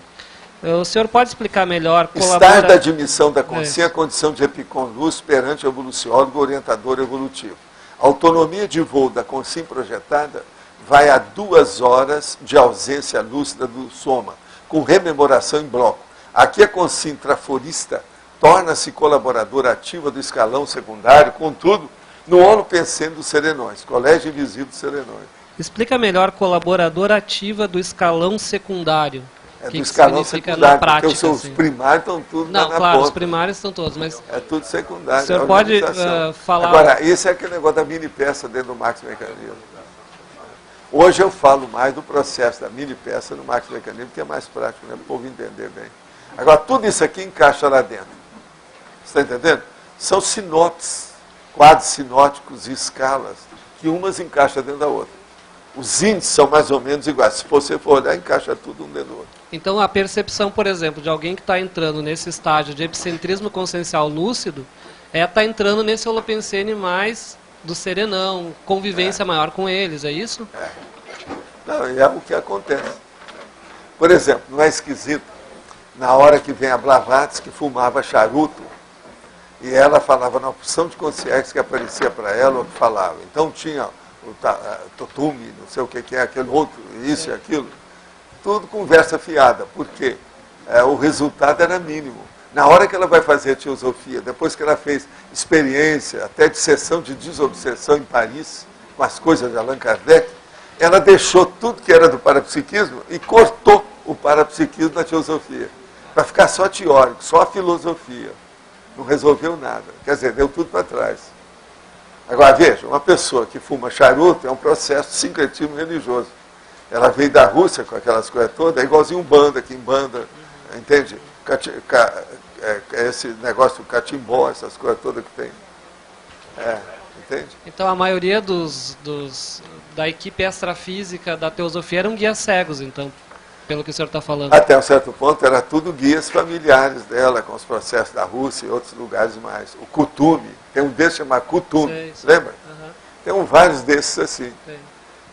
O senhor pode explicar melhor? Estar da admissão da consciência é a condição de epicon-luz perante o evoluciólogo orientador evolutivo. A autonomia de voo da consciência projetada vai a 2 horas de ausência lúcida do soma, com rememoração em bloco. Aqui a consciência intraforista torna-se colaboradora ativa do escalão secundário, contudo, no ono pensando dos serenões, colégio invisível dos serenões. Explica melhor colaboradora ativa do escalão secundário. É que do escalão significa secundário, na prática, porque os seus assim? primários estão tudo Não, na claro, ponta. os primários estão todos, mas É tudo secundário. o senhor é pode organização. falar... Agora, esse é aquele negócio da mini peça dentro do Max Mecanismo. Hoje eu falo mais do processo da mini peça no Max Mecanismo, que é mais prático, né, para o povo entender bem. Agora, tudo isso aqui encaixa lá dentro. Você está entendendo? São sinopses, quadros sinóticos e escalas, que umas encaixam dentro da outra. Os índices são mais ou menos iguais. Se você for olhar, encaixa tudo um dentro do outro. Então, a percepção, por exemplo, de alguém que está entrando nesse estágio de epicentrismo consciencial lúcido é estar entrando nesse holopensene mais do serenão, convivência maior com eles, é isso? Não, é o que acontece. Por exemplo, não é esquisito, na hora que vem a Blavatsky, que fumava charuto, e ela falava na opção de consciência que aparecia para ela, o que falava. Então tinha o Totumi, não sei o que é, aquele outro, isso e aquilo. Tudo conversa fiada, porque o resultado era mínimo. Na hora que ela vai fazer a teosofia, depois que ela fez experiência, até de sessão de desobsessão em Paris, com as coisas de Allan Kardec, ela deixou tudo que era do parapsiquismo e cortou o parapsiquismo na teosofia, para ficar só teórico, só a filosofia. Não resolveu nada. Quer dizer, deu tudo para trás. Agora, veja, uma pessoa que fuma charuto é um processo de sincretismo religioso. Ela veio da Rússia com aquelas coisas todas, é igualzinho Umbanda, que Umbanda, entende? Esse negócio do catimbó, essas coisas todas que tem. Entende? Então, a maioria da equipe extrafísica da teosofia eram guias cegos, então, pelo que o senhor está falando. Até um certo ponto, era tudo guias familiares dela, com os processos da Rússia e outros lugares mais. O Kutumi, tem um desses chamado Kutumi, lembra? Tem vários desses assim. Sei.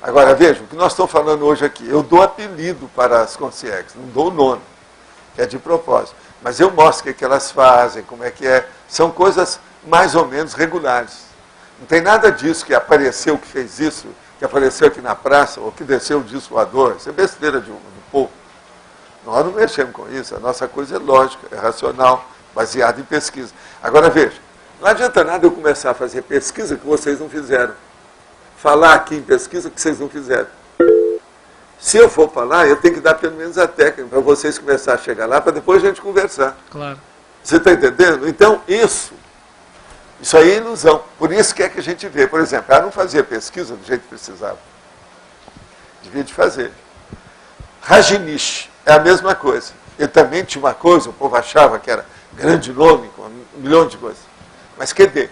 Agora, veja, o que nós estamos falando hoje aqui, eu dou apelido para as consciências, não dou o nome, que é de propósito. Mas eu mostro o que elas fazem, como é que é. São coisas mais ou menos regulares. Não tem nada disso que apareceu, que fez isso, que apareceu aqui na praça, ou que desceu o disco voador. Isso é besteira do povo. Nós não mexemos com isso. A nossa coisa é lógica, é racional, baseada em pesquisa. Agora, veja, não adianta nada eu começar a fazer pesquisa que vocês não fizeram. Falar aqui em pesquisa que vocês não fizeram. Se eu for falar, eu tenho que dar pelo menos a técnica para vocês começarem a chegar lá, para depois a gente conversar. Claro. Você está entendendo? Então, isso aí é ilusão. Por isso que é que a gente vê. Por exemplo, ela não fazia pesquisa do jeito que precisava. Devia de fazer. Rajneesh é a mesma coisa. Ele também tinha uma coisa, o povo achava que era grande nome, com 1 milhão de coisas. Mas cadê?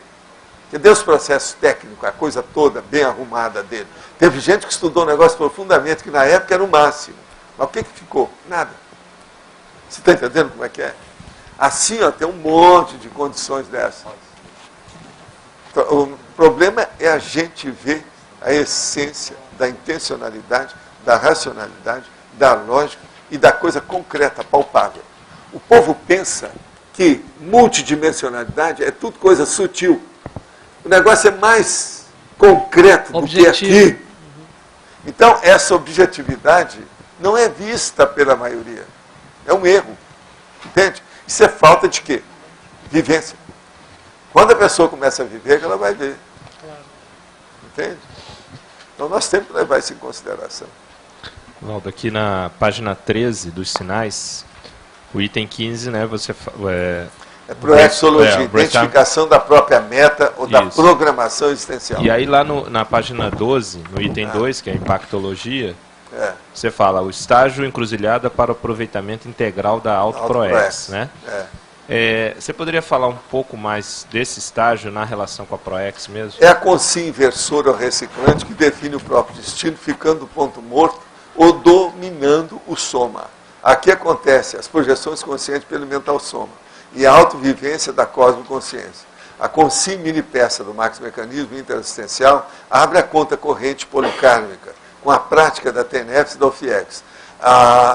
Cadê os processos técnicos, a coisa toda bem arrumada dele? Teve gente que estudou o negócio profundamente, que na época era o máximo. Mas o que ficou? Nada. Você está entendendo como é que é? Assim, ó, tem um monte de condições dessas. Então, o problema é a gente ver a essência da intencionalidade, da racionalidade, da lógica e da coisa concreta, palpável. O povo pensa que multidimensionalidade é tudo coisa sutil. O negócio é mais concreto do que aqui. Então, essa objetividade não é vista pela maioria. É um erro. Entende? Isso é falta de quê? Vivência. Quando a pessoa começa a viver, ela vai ver. Entende? Então, nós temos que levar isso em consideração. Valdo, aqui na página 13 dos sinais, o item 15, né, você... Proexologia, identificação da própria meta ou da Isso. programação existencial. E aí lá na página 12, no item 2, que é a impactologia, você fala o estágio encruzilhada para o aproveitamento integral da AutoProex, né? Você poderia falar um pouco mais desse estágio na relação com a Proex mesmo? É a consciência inversora ou reciclante que define o próprio destino, ficando o ponto morto ou dominando o soma. Aqui acontece as projeções conscientes pelo mental soma e a autovivência da cosmoconsciência. A consciência mini-peça do Max Mecanismo interassistencial abre a conta corrente policármica com a prática da TENEPS e da OFIEX,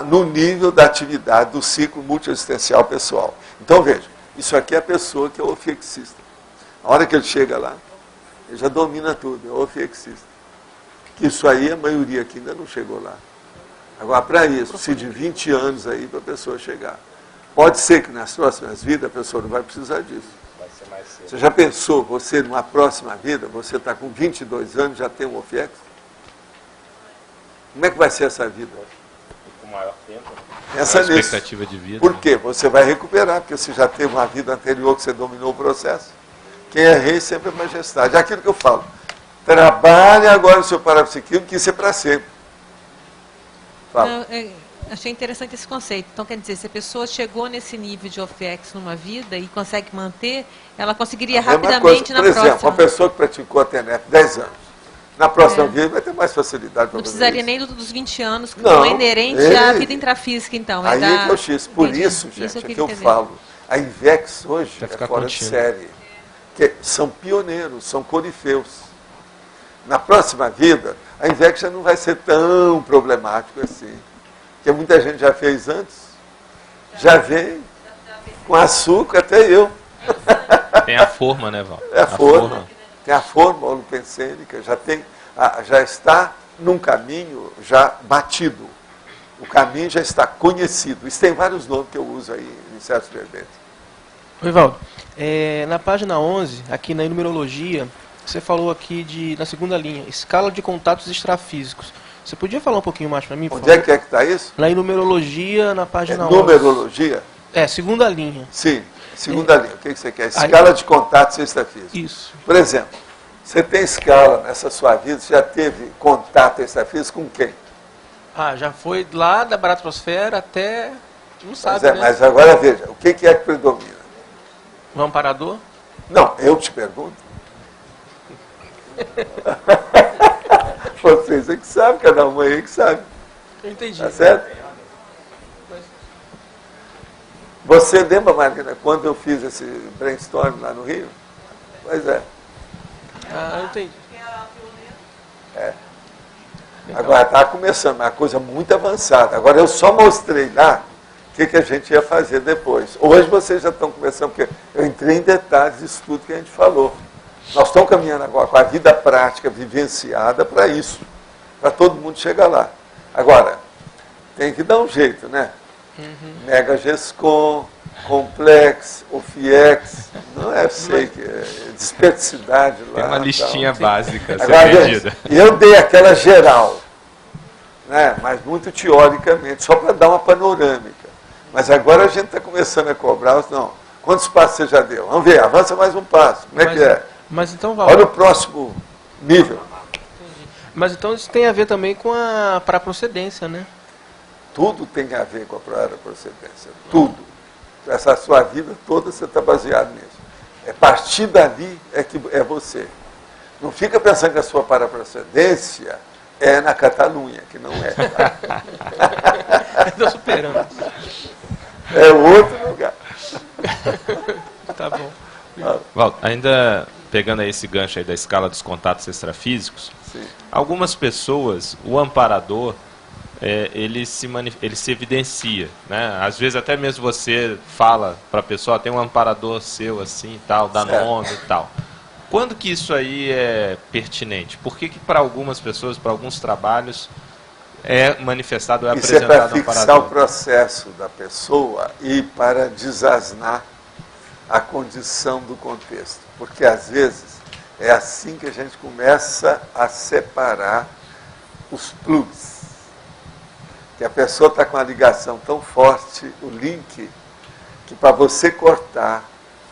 no nível da atividade do ciclo multiexistencial pessoal. Então veja, isso aqui é a pessoa que é ofiexista. A hora que ele chega lá, ele já domina tudo, é ofiexista. Que isso aí a maioria aqui ainda não chegou lá. Agora, para isso, precisa de 20 anos aí para a pessoa chegar. Pode ser que nas próximas vidas a pessoa não vai precisar disso. Vai ser mais cedo. Você já pensou, você numa próxima vida, você está com 22 anos, já tem um OFIEX? Como é que vai ser essa vida? Com maior tempo, Essa maior expectativa de vida. Por quê? Você vai recuperar, porque você já teve uma vida anterior que você dominou o processo. Quem é rei sempre é majestade. É aquilo que eu falo. Trabalhe agora o seu parapsiquismo, que isso é para sempre. Fala. Achei interessante esse conceito. Então, quer dizer, se a pessoa chegou nesse nível de OFIEX numa vida e consegue manter, ela conseguiria rapidamente na próxima. Por exemplo, uma pessoa que praticou a TENEP 10 anos, na próxima vida vai ter mais facilidade para Não fazer precisaria isso. nem dos 20 anos, que Não, não é inerente à vida intrafísica, então. Aí é que eu X. Por Entendi. isso, gente, é que eu entender. falo. A INVEX hoje Vai é ficar fora contínuo. de série. Que são pioneiros, são corifeus. Na próxima vida, a INVEX já não vai ser tão problemático assim. Porque muita gente já fez antes. Já vem com açúcar, até eu. Tem a forma, né, Val? É a forma. Tem a forma holopensênica, já está num caminho já batido. O caminho já está conhecido. Isso tem vários nomes que eu uso aí em certos verbetes. Oi, Valdo. Na página 11, aqui na numerologia, você falou aqui na segunda linha, escala de contatos extrafísicos. Você podia falar um pouquinho mais para mim, por Onde favor? é que está isso? Lá em numerologia, na página 11. Numerologia? Segunda linha. Sim, segunda linha. O que você quer? Escala de contatos extrafísicos. Isso. Por exemplo, você tem escala nessa sua vida, você já teve contato extrafísico com quem? Já foi lá da baratrosfera até... Não sabe, né? Mas agora veja, o que é que predomina? O amparador? Não, eu te pergunto. Vocês é que sabem, cada um aí que sabe. Eu entendi. Tá certo? Você lembra, Marina, quando eu fiz esse brainstorm lá no Rio? Pois é. Eu entendi. Agora está começando, uma coisa muito avançada. Agora eu só mostrei lá o que a gente ia fazer depois. Hoje vocês já estão começando, porque eu entrei em detalhes disso tudo que a gente falou. Nós estamos caminhando agora com a vida prática vivenciada para isso, para todo mundo chegar lá. Agora, tem que dar um jeito, né? Mega GESCOM, Complex, OFIEX, não é, sei que é desperticidade lá. Tem uma listinha básica a ser Agora, pedida. gente, eu dei aquela geral, né? Mas muito teoricamente, só para dar uma panorâmica. Mas agora a gente está começando a cobrar, não, quantos passos você já deu? Vamos ver, avança mais um passo, como é que é? Mas então, Valdo, Olha o próximo nível. mas então isso tem a ver também com a paraprocedência, né? Tudo tem a ver com a paraprocedência, tudo. Essa sua vida toda você está baseado nisso. A partir dali é que é você. Não fica pensando que a sua paraprocedência é na Catalunha, que não é. Estou superando. É outro lugar. Tá bom. Valdo, ainda pegando aí esse gancho aí da escala dos contatos extrafísicos, Sim. algumas pessoas, o amparador, ele se evidencia, né? Às vezes até mesmo você fala para a pessoa, tem um amparador seu assim, tal, dá Certo. nome e tal. Quando que isso aí é pertinente? Por que para algumas pessoas, para alguns trabalhos, é manifestado, é Isso é para apresentado um fixar o amparador? processo da pessoa e para desasnar a condição do contexto. Porque, às vezes, é assim que a gente começa a separar os plugs. Que a pessoa está com uma ligação tão forte, o link, que para você cortar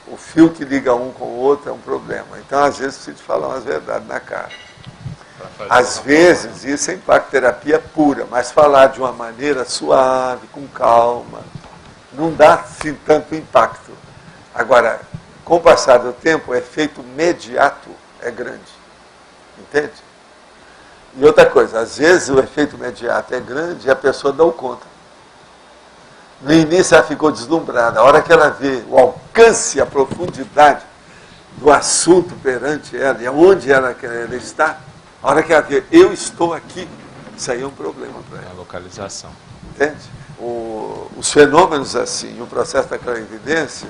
o fio que liga um com o outro é um problema. Então, às vezes, preciso te falar umas verdades na cara. Às vezes, isso é impactoterapia pura, mas falar de uma maneira suave, com calma, não dá assim, tanto impacto. Agora, com o passar do tempo, o efeito imediato é grande. Entende? E outra coisa, às vezes o efeito imediato é grande e a pessoa dá conta. No início ela ficou deslumbrada. A hora que ela vê o alcance e a profundidade do assunto perante ela e aonde ela está, a hora que ela vê, eu estou aqui, isso aí é um problema para ela. A localização. Entende? Os fenômenos assim, o processo da clarividência,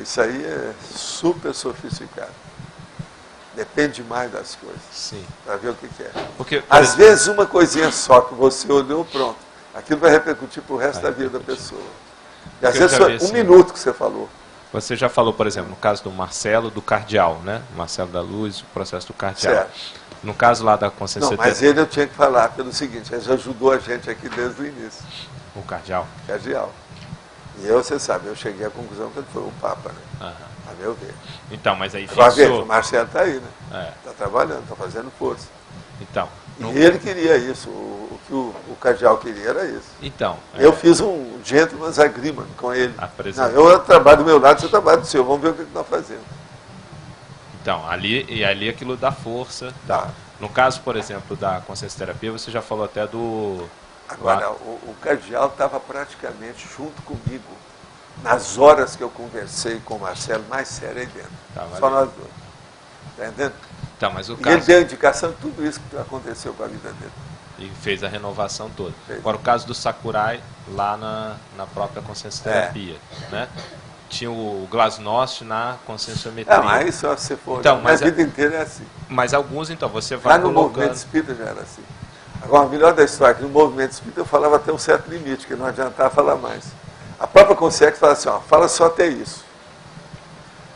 isso aí é super sofisticado. Depende mais das coisas. Sim. Para ver o que é. Porque, às vezes uma coisinha só que você olhou, pronto. Aquilo vai repercutir para o resto da vida da pessoa. E às vezes foi um minuto que você falou. Você já falou, por exemplo, no caso do Marcelo, do cardeal, né? Marcelo da Luz, o processo do cardeal. Certo. No caso lá da consciência... Não, mas ele eu tinha que falar pelo seguinte, ele já ajudou a gente aqui desde o início. O cardeal? Cardeal. E eu, você sabe, eu cheguei à conclusão que ele foi o Papa, né? Aham. A meu ver. Então, mas aí Agora, fixou... o Marcelo está aí, né? Está trabalhando, está fazendo força. Então... E ele queria isso, o que o cardeal queria era isso. Então... Eu fiz um gentleman's agreement com ele. Não, eu trabalho do meu lado, você trabalha do seu, vamos ver o que nós fazemos. Então, ali aquilo dá força. Dá. No caso, por exemplo, da consciência terapia, você já falou até do... Agora, o cardeal estava praticamente junto comigo nas horas que eu conversei com o Marcelo, mais sério aí dentro. Só nós dois. Está entendendo? Então, mas o e caso... ele deu indicação de tudo isso que aconteceu com a vida dele. E fez a renovação toda. Fez. Agora, o caso do Sakurai, lá na própria consciência terapia, né? Tinha o Glasnost na conscienciometria. Não, aí só se for. Então, mas a vida inteira é assim. Mas alguns, então, você vai lá no colocando... movimento espírita já era assim. Agora, o melhor da história é que no movimento espírita eu falava até um certo limite, que não adiantava falar mais. A própria consciência fala assim, ó, fala só até isso.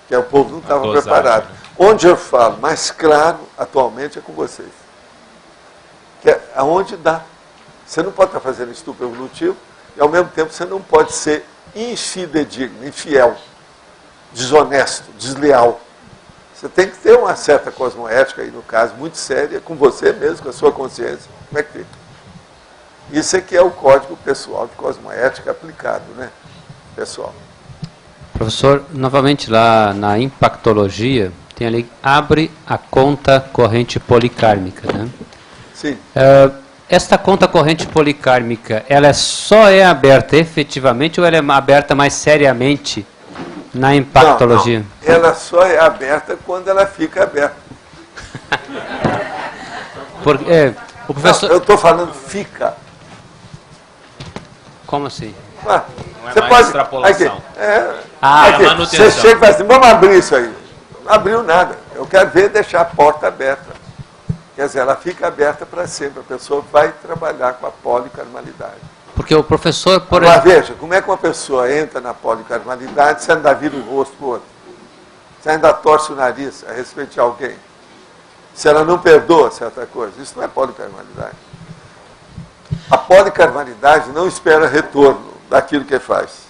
Que o povo não estava preparado. Né? Onde eu falo mais claro, atualmente, é com vocês. Que é aonde dá. Você não pode estar fazendo estupro evolutivo e, ao mesmo tempo, você não pode ser infidedigno, infiel, desonesto, desleal. Você tem que ter uma certa cosmoética aí, no caso, muito séria, com você mesmo, com a sua consciência. Como é que fica? Isso é que é o código pessoal de cosmoética aplicado, né? Pessoal. Professor, novamente lá na impactologia, tem ali, abre a conta corrente policármica, né? Sim. Esta conta corrente policármica, ela só é aberta efetivamente ou ela é aberta mais seriamente na impactologia? Não. Ela só é aberta quando ela fica aberta. O professor... Não, eu estou falando fica. Como assim? Não é mais extrapolação. Aqui, você chega e fala assim, vamos abrir isso aí. Não abriu nada. Eu quero ver deixar a porta aberta. Quer dizer, ela fica aberta para sempre. A pessoa vai trabalhar com a policarmalidade. Porque o professor, por exemplo... Mas veja, como é que uma pessoa entra na policarmalidade se ainda vira o rosto para o outro? Se ainda torce o nariz a respeito de alguém? Se ela não perdoa certa coisa? Isso não é policarmalidade. A policarmalidade não espera retorno daquilo que faz.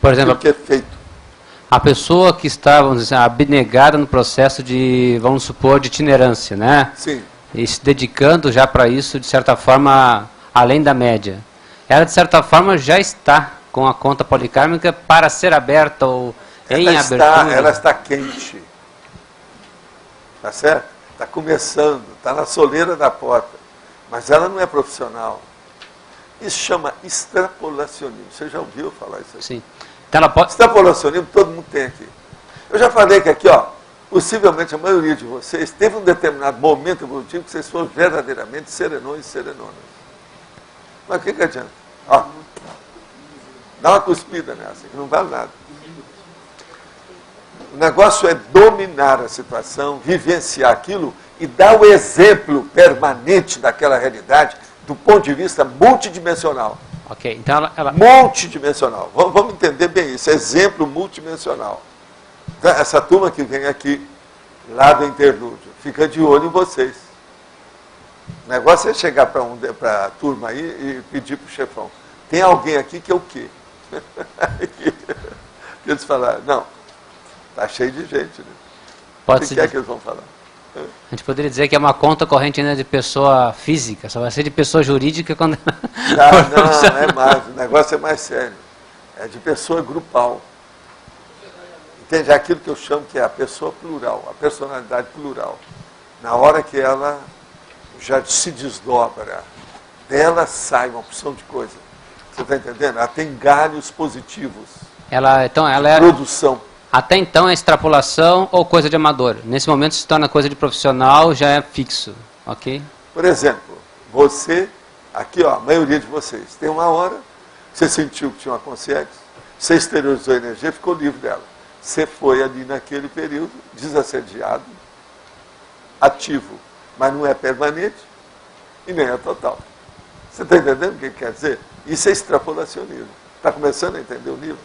Por exemplo, aquilo que é feito. A pessoa que está, vamos dizer, abnegada no processo de, vamos supor, de itinerância, né? Sim. E se dedicando já para isso, de certa forma, além da média. Ela, de certa forma, já está com a conta policármica para ser aberta ou em abertura. Ela está quente. Tá certo? Está começando, está na soleira da porta. Mas ela não é profissional. Isso chama extrapolacionismo. Você já ouviu falar isso aqui? Sim. Então ela pode... Extrapolacionismo todo mundo tem aqui. Eu já falei que aqui, ó, possivelmente a maioria de vocês teve um determinado momento evolutivo que vocês foram verdadeiramente serenões e serenonas. Mas o que adianta? Ó, dá uma cuspida nessa, que não vale nada. O negócio é dominar a situação, vivenciar aquilo e dar o exemplo permanente daquela realidade do ponto de vista multidimensional. Ok, então ela... Multidimensional. Vamos entender bem isso, exemplo multidimensional. Então, essa turma que vem aqui, lá do interlúdio, fica de olho em vocês. O negócio é chegar para a turma aí e pedir para o chefão, tem alguém aqui que é o quê? Eles falaram, não, está cheio de gente. Né? O que é que eles vão falar? A gente poderia dizer que é uma conta corrente, né, de pessoa física, só vai ser de pessoa jurídica quando... Não, é mais, o negócio é mais sério. É de pessoa grupal. Entende? Aquilo que eu chamo que é a pessoa plural, a personalidade plural. Na hora que ela já se desdobra, dela sai uma opção de coisa. Você está entendendo? Ela tem galhos positivos. Então, ela é... Produção. Até então é extrapolação ou coisa de amador. Nesse momento se torna coisa de profissional, já é fixo, ok? Por exemplo, você, aqui ó, a maioria de vocês, tem uma hora, você sentiu que tinha uma consciência, você exteriorizou a energia, ficou livre dela. Você foi ali naquele período, desassediado, ativo, mas não é permanente e nem é total. Você está entendendo o que quer dizer? Isso é extrapolacionismo. Está começando a entender o livro?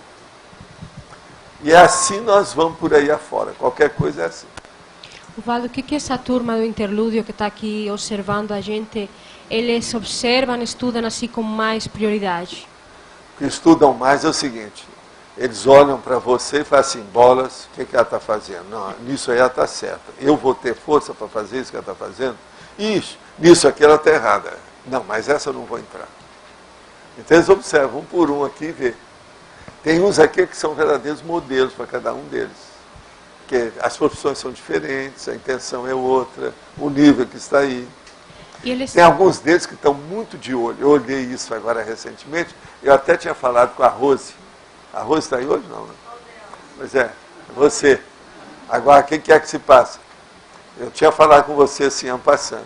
E é assim nós vamos por aí afora. Qualquer coisa é assim. Valdo, o que é essa turma do interlúdio que está aqui observando a gente? Eles observam, estudam assim com mais prioridade? O que estudam mais é o seguinte. Eles olham para você e falam assim, Bolas, o que ela está fazendo? Não, nisso aí ela está certa. Eu vou ter força para fazer isso que ela está fazendo? Isso, nisso aqui ela está errada. Não, mas essa eu não vou entrar. Então eles observam um por um aqui e vê. Tem uns aqui que são verdadeiros modelos para cada um deles. Porque as profissões são diferentes, a intenção é outra, o nível que está aí. Tem alguns deles que estão muito de olho. Eu olhei isso agora recentemente, eu até tinha falado com a Rose. A Rose está aí hoje? Não, né? Pois é, você. Agora, o que é que se passa? Eu tinha falado com você assim, en passant,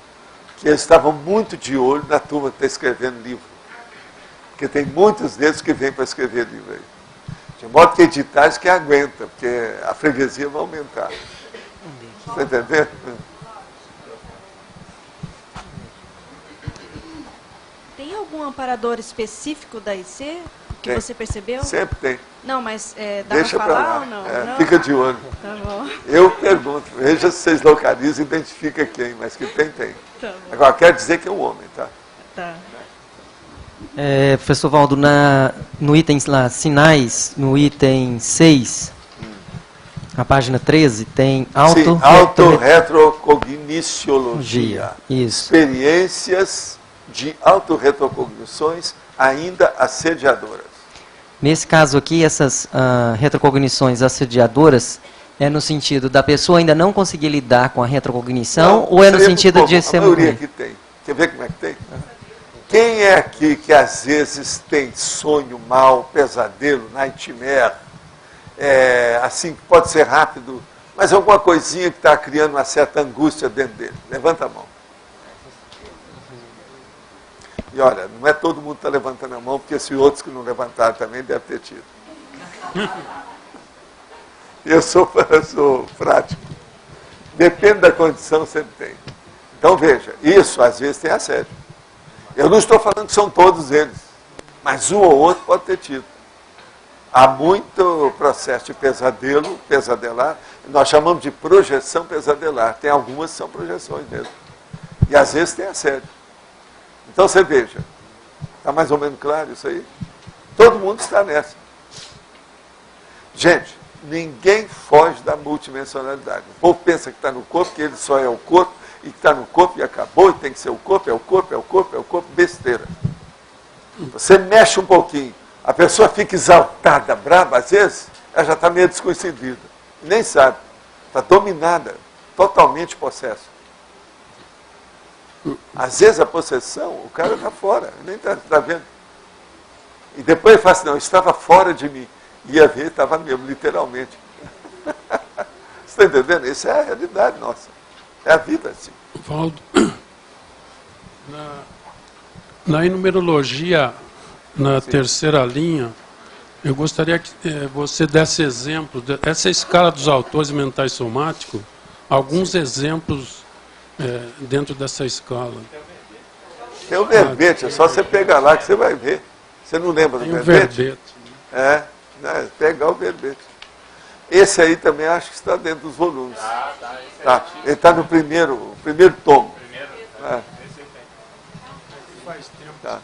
que eles estavam muito de olho na turma que está escrevendo livro. Porque tem muitos deles que vêm para escrever livro aí. De modo que editais que aguenta, porque a freguesia vai aumentar. Está entendendo? Tem algum amparador específico da IC que tem. Você percebeu? Sempre tem. Não, mas dá Deixa para falar ou não? É, não? Fica de olho. Tá bom. Eu pergunto, veja se vocês localizam e identificam quem, mas que tem. Tá bom. Agora, quero dizer que é um homem, tá? Tá. Professor Valdo, no item lá, sinais, no item 6, na página 13, tem autorretrocogniciologia. Isso. Experiências de autorretrocognições ainda assediadoras. Nesse caso aqui, essas retrocognições assediadoras é no sentido da pessoa ainda não conseguir lidar com a retrocognição, ou é no sentido de ser... A maioria que tem. Quer ver como é que tem? Quem é aqui que às vezes tem sonho mau, pesadelo, nightmare, assim, que pode ser rápido, mas alguma coisinha que está criando uma certa angústia dentro dele? Levanta a mão. E olha, não é todo mundo que está levantando a mão, porque se outros que não levantaram também devem ter tido. Eu sou prático. Depende da condição, sempre tem. Então veja, isso às vezes tem assédio. Eu não estou falando que são todos eles, mas um ou outro pode ter tido. Há muito processo de pesadelo, pesadelar, nós chamamos de projeção pesadelar. Tem algumas que são projeções mesmo. E às vezes tem assédio. Então você veja, está mais ou menos claro isso aí? Todo mundo está nessa. Gente, ninguém foge da multidimensionalidade. O povo pensa que está no corpo, que ele só é o corpo, e que está no corpo e acabou, e tem que ser o corpo, é o corpo, é o corpo, é o corpo, besteira. Você mexe um pouquinho, a pessoa fica exaltada, brava, às vezes, ela já está meio descoincidida. Nem sabe. Está dominada, totalmente possessa. Às vezes a possessão, o cara está fora, nem está vendo. E depois ele fala assim, não, estava fora de mim. Ia ver, estava mesmo, literalmente. Você está entendendo? Isso é a realidade nossa. É a vida assim. Valdo, na numerologia, na terceira linha, eu gostaria que você desse exemplo, essa escala dos autores mentais somáticos, alguns exemplos dentro dessa escala. Tem o verbete, é só você pegar lá que você vai ver. Você não lembra do verbete? Pegar o verbete. Esse aí também acho que está dentro dos volumes. Tá. Ele está no primeiro tomo. Tá.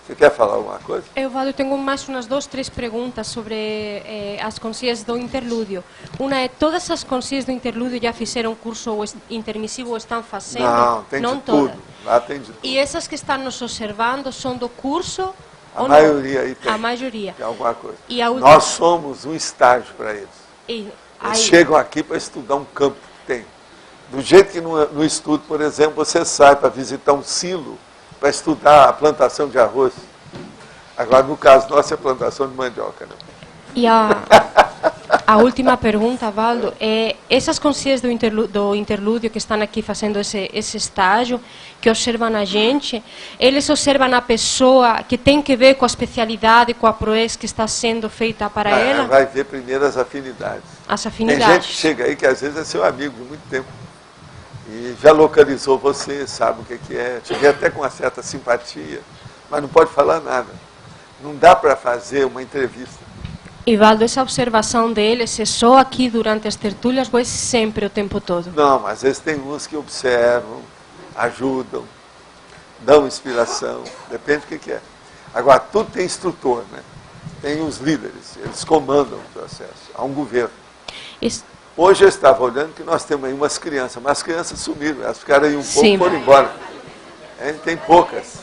Você quer falar alguma coisa? Eu tenho mais umas 2, 3 perguntas sobre as consciências do interlúdio. Uma é, todas as consciências do interlúdio já fizeram curso intermissivo ou estão fazendo? Não, tem não de todas. tudo. Lá tem de tudo. E essas que estão nos observando são do curso? A maioria aí tem. A maioria. Tem alguma coisa. E a Nós somos um estágio para eles. Eles chegam aqui para estudar um campo que tem. Do jeito que no estudo, por exemplo, você sai para visitar um silo, para estudar a plantação de arroz. Agora, no caso nosso, é plantação de mandioca. Né? E a última pergunta, Valdo, é essas consciências do interlúdio que estão aqui fazendo esse estágio, que observam a gente, eles observam a pessoa que tem que ver com a especialidade, com a proez que está sendo feita para ela? Vai ver primeiro as afinidades. As afinidades. Tem gente que chega aí que às vezes é seu amigo de muito tempo. E já localizou você, sabe o que é, te vê até com uma certa simpatia, mas não pode falar nada. Não dá para fazer uma entrevista. E Valdo, essa observação deles é só aqui durante as tertúlias ou é sempre o tempo todo? Não, mas às vezes tem uns que observam, ajudam, dão inspiração, depende do que é. Agora, tudo tem instrutor, né? Tem os líderes, eles comandam o processo, há um governo. Hoje eu estava olhando que nós temos aí umas crianças, mas as crianças sumiram, elas ficaram aí um pouco e foram embora. Tem poucas.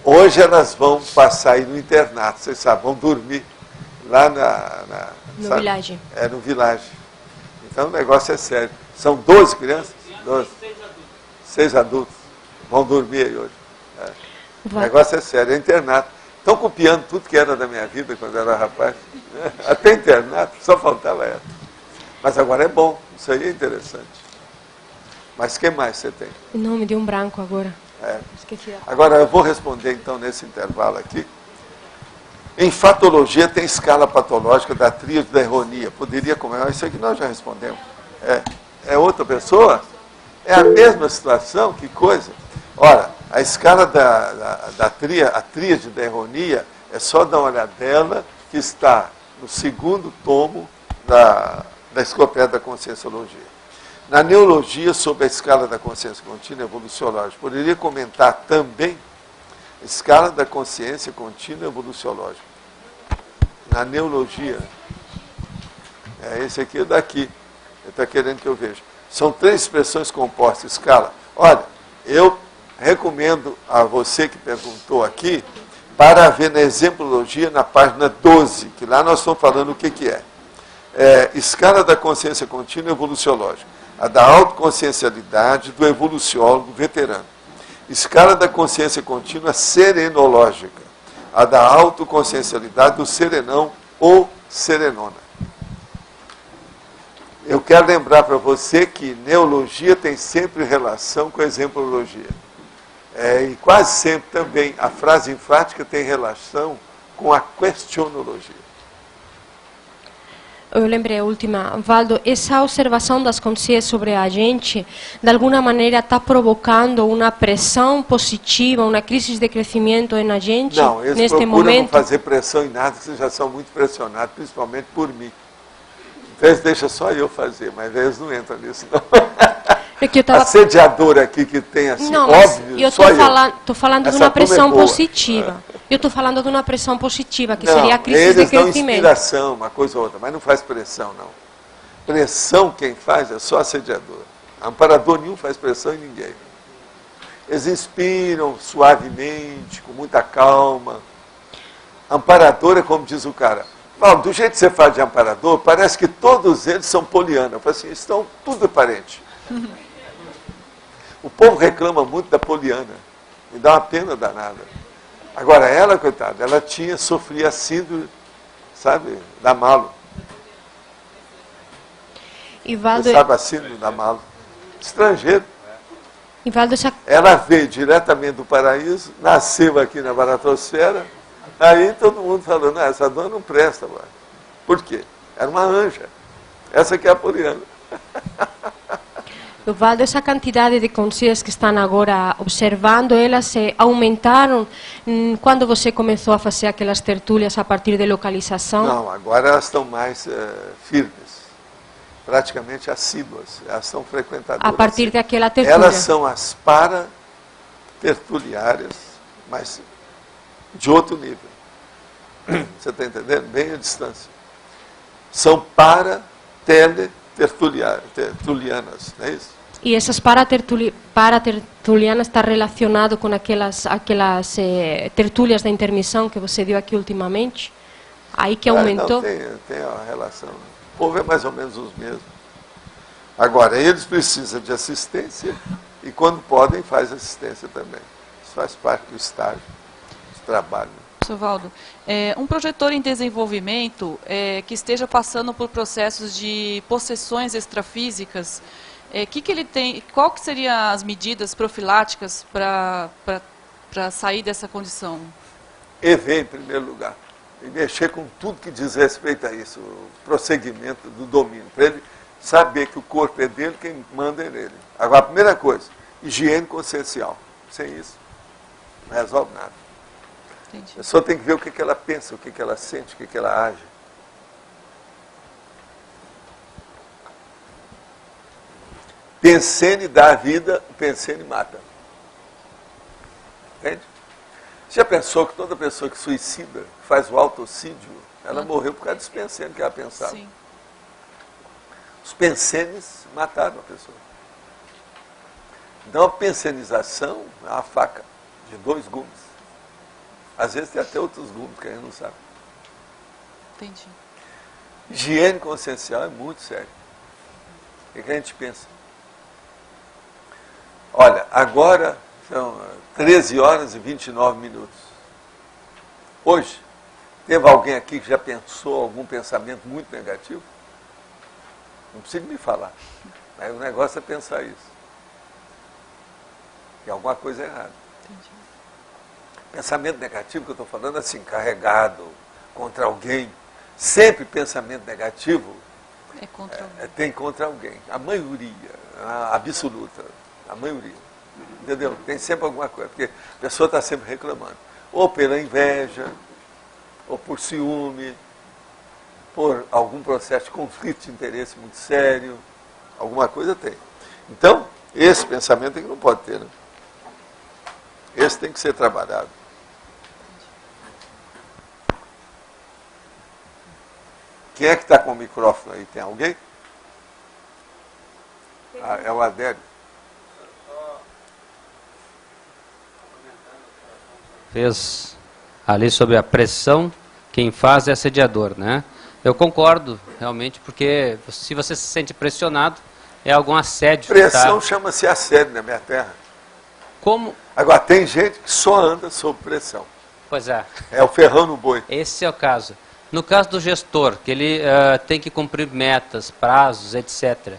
Hoje elas vão passar aí no internato, vocês sabem, vão dormir lá no Village. No Village. Então o negócio é sério. São 12 crianças? 12. 6 adultos. Vão dormir aí hoje. O negócio é sério, é internato. Estão copiando tudo que era da minha vida quando eu era rapaz. Até internato, só faltava ela. Mas agora é bom, isso aí é interessante. Mas o que mais você tem? Não, me deu um branco agora. Esqueci. Agora eu vou responder então nesse intervalo aqui. Em fatologia tem escala patológica da tríade da erronia. Poderia comentar? Isso aqui nós já respondemos. É outra pessoa? É a mesma situação? Que coisa? Ora, a escala da tríade da erronia é só dar uma olhadela que está no segundo tomo da Enciclopédia da Conscienciologia. Na neurologia, sobre a escala da consciência contínua evoluciológica, poderia comentar também a escala da consciência contínua evoluciológica. Na neurologia, esse aqui é daqui, ele está querendo que eu veja. São 3 expressões compostas, escala. Olha, eu recomendo a você que perguntou aqui, para ver na exemplologia, na página 12, que lá nós estamos falando o que é. Escala da consciência contínua evoluciológica. A da autoconsciencialidade do evoluciólogo veterano. Escala da consciência contínua serenológica. A da autoconsciencialidade do serenão ou serenona. Eu quero lembrar para você que neologia tem sempre relação com a exemplologia. E quase sempre também a frase enfática tem relação com a questionologia. Eu lembrei a última, Valdo, essa observação das consciências sobre a gente, de alguma maneira está provocando uma pressão positiva, uma crise de crescimento na gente? Não, eles neste procuram momento? Não fazer pressão em nada, que vocês já são muito pressionados, principalmente por mim. Então eles deixam só eu fazer, mas eles não entram nisso, não. É que eu tava... Assediador aqui que tem assim, não, óbvio, eu estou falando de uma pressão positiva. Eu estou falando de uma pressão positiva, que seria a crise de crescimento. Eles dão inspiração, uma coisa ou outra, mas não faz pressão, não. Pressão quem faz é só assediador. Amparador nenhum faz pressão em ninguém. Eles inspiram suavemente, com muita calma. Amparador é como diz o cara. Paulo, do jeito que você faz de amparador, parece que todos eles são poliana. Eu falo assim, estão tudo parente. O povo reclama muito da poliana. Me dá uma pena danada. Agora, ela, coitada, ela sofria a síndrome, sabe, da Malo. Você sabe a síndrome da Malo? Estrangeiro. Ela veio diretamente do paraíso, nasceu aqui na baratosfera, aí todo mundo falando, essa dona não presta, mano. Por quê? Era uma anja. Essa aqui é a poliana. Valdo, essa quantidade de consciências que estão agora observando, elas aumentaram quando você começou a fazer aquelas tertúlias a partir de localização? Não, agora elas estão mais firmes, praticamente assíduas, elas são frequentadoras. A partir daquela tertúlia? Elas são as paratertuliárias, mas de outro nível. Você está entendendo? Bem à distância. São paratertulianas, não é isso? E essas paratertulianas está relacionado com aquelas tertúlias da intermissão que você deu aqui ultimamente? Aí que aumentou? Não, tem a relação. O povo é mais ou menos os mesmos. Agora, eles precisam de assistência e quando podem, faz assistência também. Isso faz parte do estágio, do trabalho. Professor Valdo, um projetor em desenvolvimento que esteja passando por processos de possessões extrafísicas, que ele tem, qual que seriam as medidas profiláticas para sair dessa condição? EV em primeiro lugar. E mexer com tudo que diz respeito a isso, o prosseguimento do domínio, para ele saber que o corpo é dele, quem manda é nele. Agora, a primeira coisa, higiene consciencial. Sem isso, não resolve nada. Entendi. A pessoa tem que ver o que ela pensa, o que ela sente, o que ela age. Pensene dá a vida, o pensene mata. Entende? Você já pensou que toda pessoa que suicida, que faz o autocídio, ela morreu por causa dos pensenes que ela pensava? Sim. Os pensenes mataram a pessoa. Então a pensenização é uma faca de 2 gumes. Às vezes tem até outros gumes que a gente não sabe. Entendi. Higiene consciencial é muito sério. O que a gente pensa? Olha, agora são 13 horas e 29 minutos. Hoje, teve alguém aqui que já pensou algum pensamento muito negativo? Não precisa me falar. Mas o negócio é pensar isso. Tem alguma coisa errada. Entendi. Pensamento negativo que eu estou falando, assim, carregado contra alguém. Sempre pensamento negativo tem contra alguém. A maioria, a absoluta, a maioria. Entendeu? Tem sempre alguma coisa, porque a pessoa está sempre reclamando. Ou pela inveja, ou por ciúme, por algum processo de conflito de interesse muito sério. Alguma coisa tem. Então, esse pensamento é que não pode ter, né? Esse tem que ser trabalhado. Quem é que está com o microfone aí? Tem alguém? É o Adélio. Fez ali sobre a pressão, quem faz é assediador, né? Eu concordo, realmente, porque se você se sente pressionado, é algum assédio. Pressão chama-se assédio na minha terra. Como? Agora, tem gente que só anda sob pressão. Pois é. É o ferrão no boi. Esse é o caso. No caso do gestor, que ele tem que cumprir metas, prazos, etc.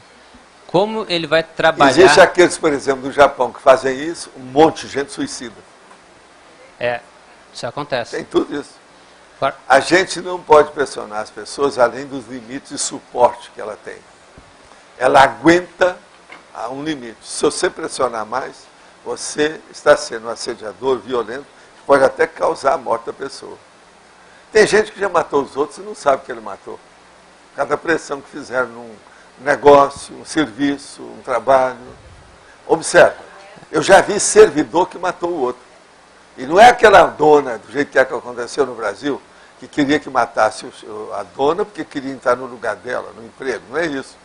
Como ele vai trabalhar... Existem aqueles, por exemplo, do Japão, que fazem isso, um monte de gente suicida. Isso acontece. Tem tudo isso. A gente não pode pressionar as pessoas além dos limites de suporte que ela tem. Ela aguenta a um limite. Se você pressionar mais, você está sendo um assediador violento, que pode até causar a morte da pessoa. Tem gente que já matou os outros e não sabe que ele matou. Cada pressão que fizeram num negócio, um serviço, um trabalho. Observa, eu já vi servidor que matou o outro. E não é aquela dona, do jeito que aconteceu no Brasil, que queria que matasse a dona porque queria entrar no lugar dela, no emprego. Não é isso.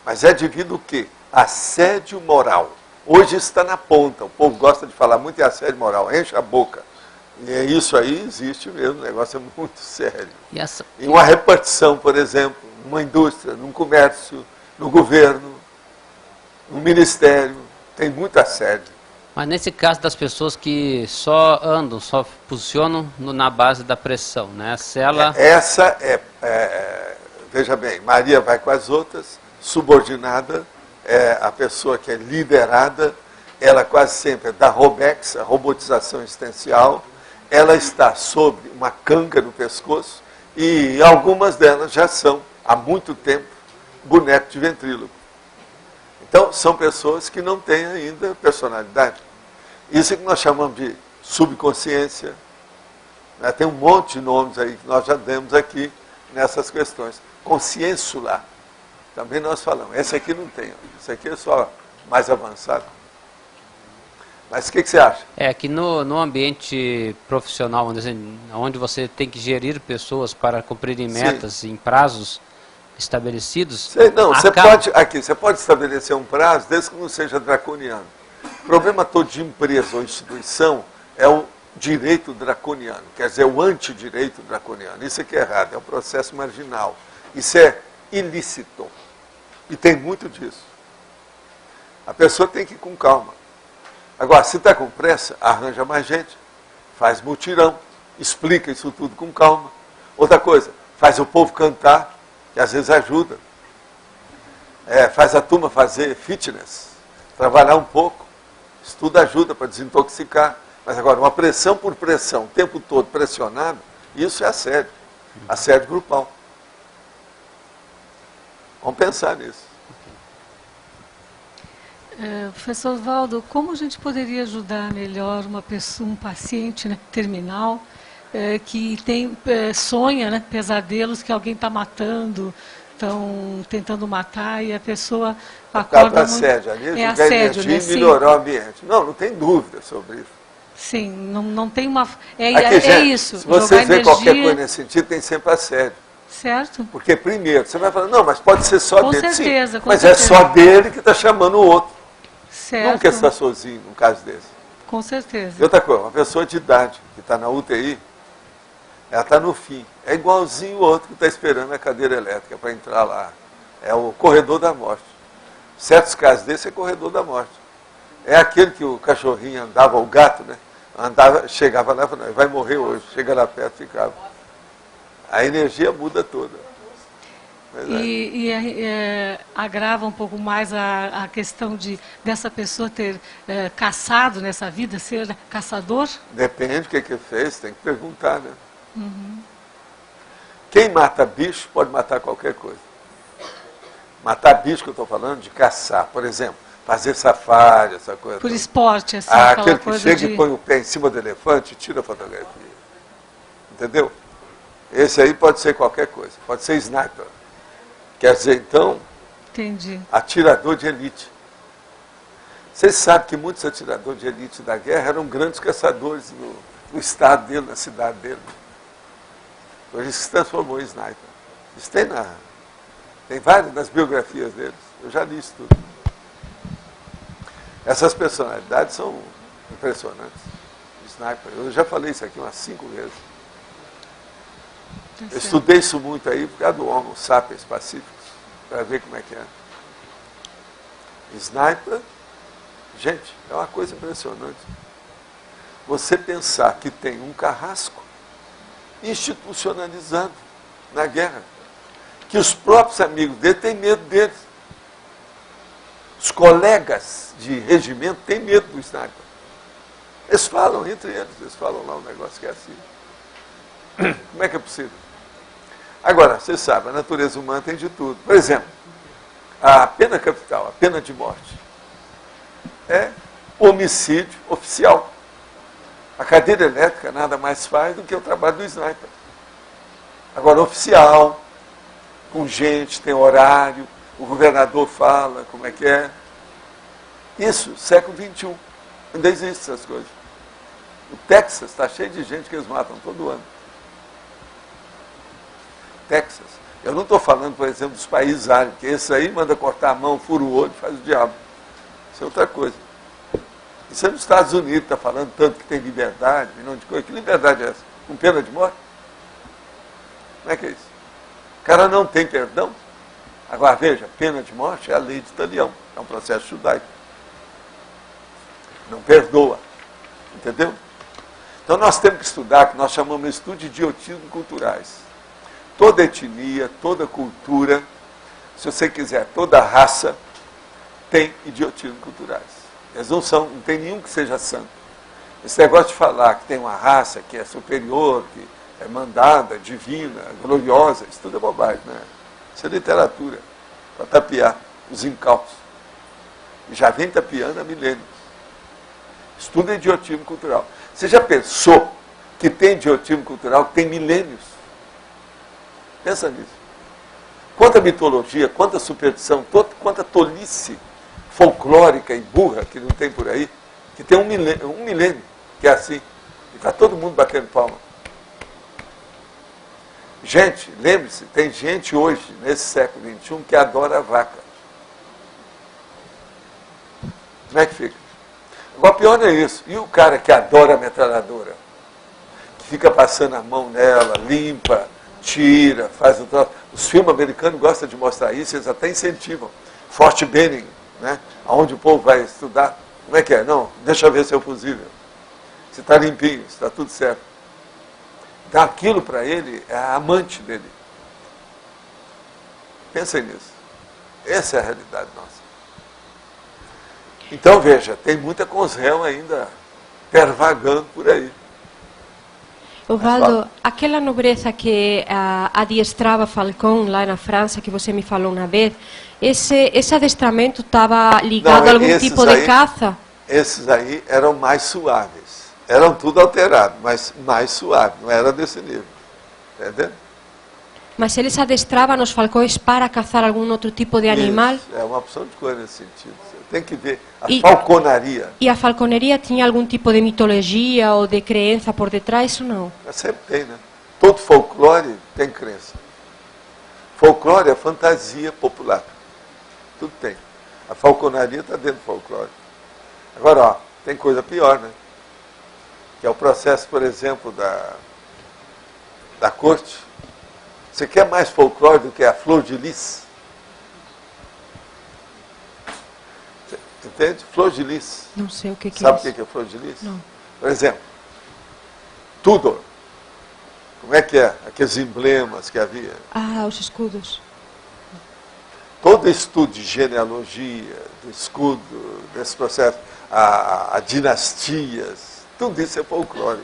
Mas é devido ao quê? Assédio moral. Hoje isso está na ponta. O povo gosta de falar muito em assédio moral. Enche a boca. E isso aí existe mesmo. O negócio é muito sério. E uma repartição, por exemplo, numa indústria, num comércio, no governo, no ministério, tem muito assédio. Mas nesse caso das pessoas que só andam, só funcionam na base da pressão, né? Se ela... Veja bem, Maria vai com as outras, subordinada, a pessoa que é liderada, ela quase sempre é da ROBEX, a robotização existencial, ela está sobre uma canga no pescoço e algumas delas já são, há muito tempo, boneco de ventríloco. Então, são pessoas que não têm ainda personalidade. Isso é que nós chamamos de subconsciência. Né? Tem um monte de nomes aí que nós já demos aqui nessas questões. Consciência, também nós falamos. Esse aqui não tem. Esse aqui é só mais avançado. Mas o que você acha? É que no ambiente profissional, onde você tem que gerir pessoas para cumprirem metas em prazos estabelecidos... Você pode estabelecer um prazo desde que não seja draconiano. O problema todo de empresa ou instituição é o direito draconiano, quer dizer, o antidireito draconiano. Isso aqui é errado, é um processo marginal. Isso é ilícito. E tem muito disso. A pessoa tem que ir com calma. Agora, se está com pressa, arranja mais gente, faz mutirão, explica isso tudo com calma. Outra coisa, faz o povo cantar, que às vezes ajuda. Faz a turma fazer fitness, trabalhar um pouco. Isso tudo ajuda para desintoxicar. Mas agora, uma pressão por pressão, o tempo todo pressionado, isso é assédio. Assédio grupal. Vamos pensar nisso. Professor Valdo, como a gente poderia ajudar melhor uma pessoa, um paciente, né, terminal, que sonha, né, pesadelos que alguém está matando, estão tentando matar e a pessoa acorda assédio ali, assédio, né? Melhorar o ambiente. Não tem dúvida sobre isso. Sim, não tem uma... Gente, isso. Se você vê qualquer coisa nesse sentido, tem sempre assédio. Certo. Porque primeiro, você vai falar, não, mas pode ser só dele. Certeza, sim, mas certeza. É só dele que está chamando o outro. Certo. Nunca está sozinho num caso desse. Com certeza. E outra coisa, uma pessoa de idade que está na UTI, ela está no fim. É igualzinho o outro que está esperando a cadeira elétrica para entrar lá. É o corredor da morte. Certos casos desses é corredor da morte. É aquele que o cachorrinho andava, o gato, né? Chegava lá e falava, vai morrer hoje. Chega lá perto e ficava. A energia muda toda. Agrava um pouco mais a questão dessa pessoa ter caçado nessa vida, ser caçador? Depende do que fez, tem que perguntar, né? Uhum. Quem mata bicho pode matar qualquer coisa. Matar bicho que eu estou falando de caçar, por exemplo, fazer safari, essa coisa. Por esporte, assim, aquele que chega e põe o pé em cima do elefante e tira a fotografia. Entendeu? Esse aí pode ser qualquer coisa, pode ser sniper. Quer dizer, então, entendi. Atirador de elite. Vocês sabem que muitos atiradores de elite da guerra eram grandes caçadores no estado dele, na cidade dele. Hoje se transformou em sniper. Isso tem várias nas biografias deles. Eu já li isso tudo. Essas personalidades são impressionantes. Sniper. Eu já falei isso aqui umas 5 vezes. Eu estudei isso muito aí por causa do Homo sapiens pacíficos, para ver como é que é. Sniper, gente, é uma coisa impressionante. Você pensar que tem um carrasco institucionalizado na guerra, que os próprios amigos dele têm medo deles. Os colegas de regimento têm medo do sniper. Eles falam entre eles falam lá um negócio que é assim. Como é que é possível? Agora, você sabe, a natureza humana tem de tudo. Por exemplo, a pena capital, a pena de morte, é homicídio oficial. A cadeira elétrica nada mais faz do que o trabalho do sniper. Agora, oficial, com gente, tem horário, o governador fala como é que é. Isso, século XXI. Ainda existem essas coisas. O Texas está cheio de gente que eles matam todo ano. Texas. Eu não estou falando, por exemplo, dos países árabes, que esse aí manda cortar a mão, fura o olho, faz o diabo. Isso é outra coisa. Isso é nos Estados Unidos, está falando tanto que tem liberdade, milhão de coisas. Que liberdade é essa? Com pena de morte? Como é que é isso? O cara não tem perdão? Agora, veja, pena de morte é a lei de Italião. É um processo judaico. Não perdoa. Entendeu? Então, nós temos que estudar, que nós chamamos de estudo de idiotismos culturais. Toda etnia, toda cultura, se você quiser, toda raça, tem idiotismos culturais. Eles não tem nenhum que seja santo. Esse negócio de falar que tem uma raça que é superior, que é mandada, divina, gloriosa, isso tudo é bobagem, né? Isso é literatura, para tapear os incautos. E já vem tapeando há milênios. Estudo é idiotismo cultural. Você já pensou que tem idiotismo cultural que tem milênios? Pensa nisso. Quanta mitologia, quanta superstição, quanta tolice folclórica e burra que não tem por aí. que tem um milênio que é assim. E está todo mundo batendo palma. Gente, lembre-se, tem gente hoje, nesse século XXI, que adora a vaca. Como é que fica? Agora, pior não é isso. E o cara que adora a metralhadora? Que fica passando a mão nela, limpa, tira, faz o troço. Os filmes americanos gostam de mostrar isso, eles até incentivam. Fort Benning, né? Onde o povo vai estudar. Como é que é? Não, deixa eu ver se é possível. Se está limpinho, se está tudo certo. Então aquilo para ele é a amante dele. Pensem nisso. Essa é a realidade nossa. Então veja, tem muita consréu ainda pervagando por aí. Osvaldo, aquela nobreza que adiestrava Falcão lá na França, que você me falou uma vez, esse adestramento estava ligado a algum tipo de caça? Esses aí eram mais suaves. Eram tudo alterado, mas mais suave, não era desse nível. Entendeu? Mas eles adestravam os falcões para caçar algum outro tipo de animal? Isso, é uma opção de coisa nesse sentido. Você tem que ver a falconaria. E a falconeria tinha algum tipo de mitologia ou de crença por detrás ou não? Sempre tem, né? Todo folclore tem crença. Folclore é fantasia popular. Tudo tem. A falconaria está dentro do folclore. Agora, ó, tem coisa pior, né? Que é o processo, por exemplo, da corte. Você quer mais folclore do que a flor de lis? Entende? Flor de lis. Não sei o que é isso. Sabe o que é flor de lis? Não. Por exemplo, Tudor. Como é que é? Aqueles emblemas que havia. Ah, os escudos. Todo estudo de genealogia, do escudo, desse processo, a dinastias, tudo isso é folclore.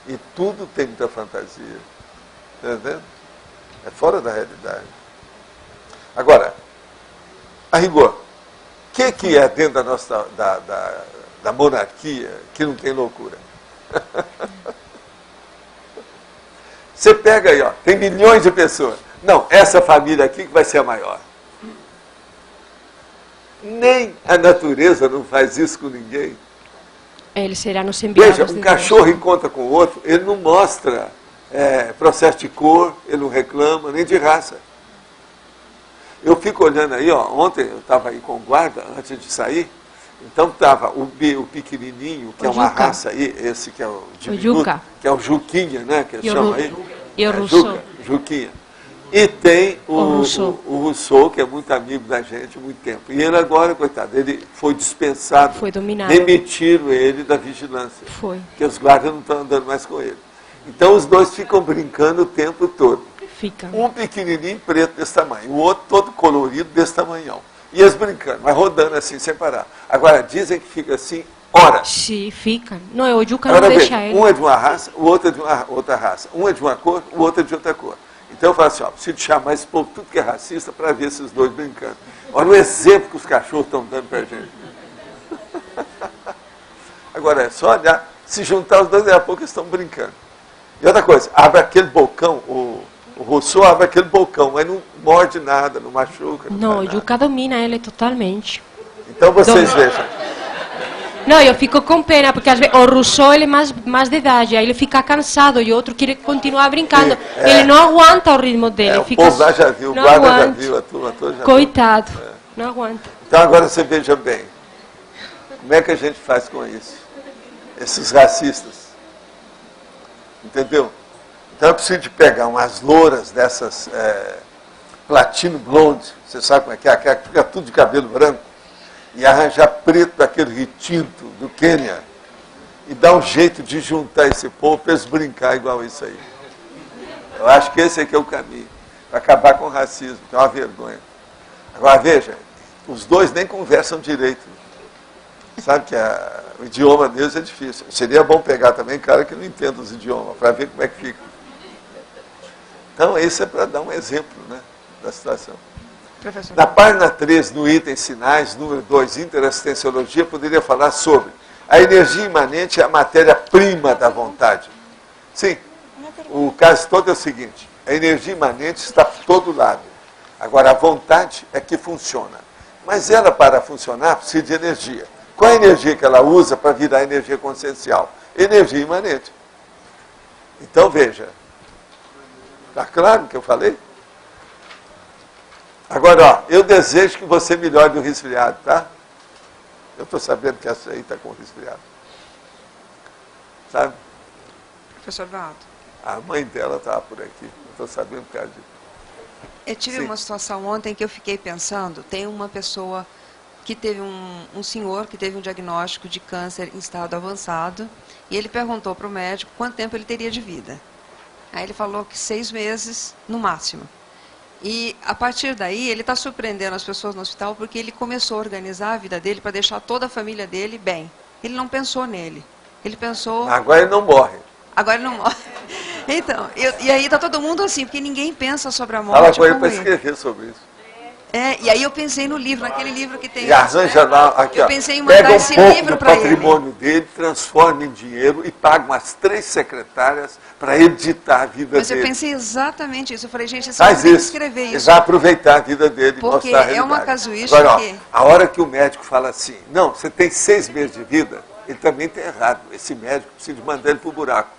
E tudo tem muita fantasia. Está entendendo? É fora da realidade. Agora, a rigor, o que é dentro da nossa da monarquia que não tem loucura? Você pega aí, ó, tem milhões de pessoas. Não, essa família aqui que vai ser a maior. Nem a natureza não faz isso com ninguém. Eles serão os enviados. Veja, um cachorro encontra com o outro, ele não mostra processo de cor, ele não reclama, nem de raça. Eu fico olhando aí, ó, ontem eu estava aí com o guarda, antes de sair, então estava o pequenininho, que é uma raça aí, esse que é o diminuto, que é o Juquinha, né, que eles chamam aí. E o Rousseau. Juquinha. E tem o Rousseau, que é muito amigo da gente há muito tempo. E ele agora, coitado, ele foi dispensado. Foi dominado. Demitiram ele da vigilância. Foi. Porque os guardas não estão andando mais com ele. Então os dois ficam brincando o tempo todo. Fica. Um pequenininho preto desse tamanho, o outro todo colorido desse tamanhão. E eles brincando, mas rodando assim, sem parar. Agora, dizem que fica assim horas. Sim, fica. Não, o Juca não deixa ele. Um é de uma raça, o outro é de uma outra raça. Um é de uma cor, o outro é de outra cor. Então eu falo assim, ó, preciso chamar esse povo, tudo que é racista, para ver esses dois brincando. Olha o exemplo que os cachorros estão dando para a gente. Agora, é só olhar, se juntar os dois, daqui a pouco eles estão brincando. E outra coisa, abre aquele bocão, o Rousseau abre aquele bocão, mas não morde nada, não machuca. Não, o Juca domina ele totalmente. Então vocês vejam. Não, eu fico com pena, porque às vezes o Rousseau ele é mais de idade, aí ele fica cansado e o outro quer continuar brincando. Ele não aguanta o ritmo dele. O povo lá já viu, o guarda já viu, a turma toda já viu. Coitado, não aguenta. Então agora você veja bem, como é que a gente faz com isso? Esses racistas. Entendeu? Então eu preciso de pegar umas louras dessas platino blonde, você sabe como é que é? Que fica tudo de cabelo branco, e arranjar preto daquele retinto do Quênia, e dar um jeito de juntar esse povo para eles brincar igual isso aí. Eu acho que esse aqui é o caminho, para acabar com o racismo, que é uma vergonha. Agora veja, os dois nem conversam direito. Sabe que o idioma deles é difícil. Seria bom pegar também cara que não entende os idiomas, para ver como é que fica. Então, isso é para dar um exemplo, né, da situação. Professor. Na página 3, no item sinais, número 2, interassistenciologia, poderia falar sobre a energia imanente é a matéria-prima da vontade. Sim, o caso todo é o seguinte, a energia imanente está por todo lado. Agora, a vontade é que funciona. Mas ela, para funcionar, precisa de energia. Qual é a energia que ela usa para virar energia consciencial? Energia imanente. Então, veja. Está claro o que eu falei? Agora, ó, eu desejo que você melhore do resfriado, tá? Eu estou sabendo que essa aí está com resfriado. Sabe? Professor Valdo. A mãe dela estava por aqui. Não estou sabendo por causa disso. Eu tive uma situação ontem que eu fiquei pensando, tem uma pessoa que teve um senhor que teve um diagnóstico de câncer em estado avançado, e ele perguntou para o médico quanto tempo ele teria de vida. Aí ele falou que 6 meses no máximo. E a partir daí ele está surpreendendo as pessoas no hospital porque ele começou a organizar a vida dele para deixar toda a família dele bem. Ele não pensou nele. Ele pensou... Agora ele não morre. Agora ele não morre. Então, e aí está todo mundo assim, porque ninguém pensa sobre a morte. Fala com ele para escrever sobre isso. E aí eu pensei no livro, naquele livro que tem... E arranja lá, aqui, eu pensei em mandar esse livro para ele. Pega um pouco do patrimônio dele, transforma em dinheiro e paga umas 3 secretárias para editar a vida Mas dele. Eu pensei exatamente isso. Eu falei, gente, você tem que escrever isso. Ele vai aproveitar a vida dele e mostrar a realidade. Porque é uma casuística. Agora, ó, a hora que o médico fala assim, não, você tem 6 meses de vida, ele também está errado. Esse médico precisa de mandar ele para o buraco.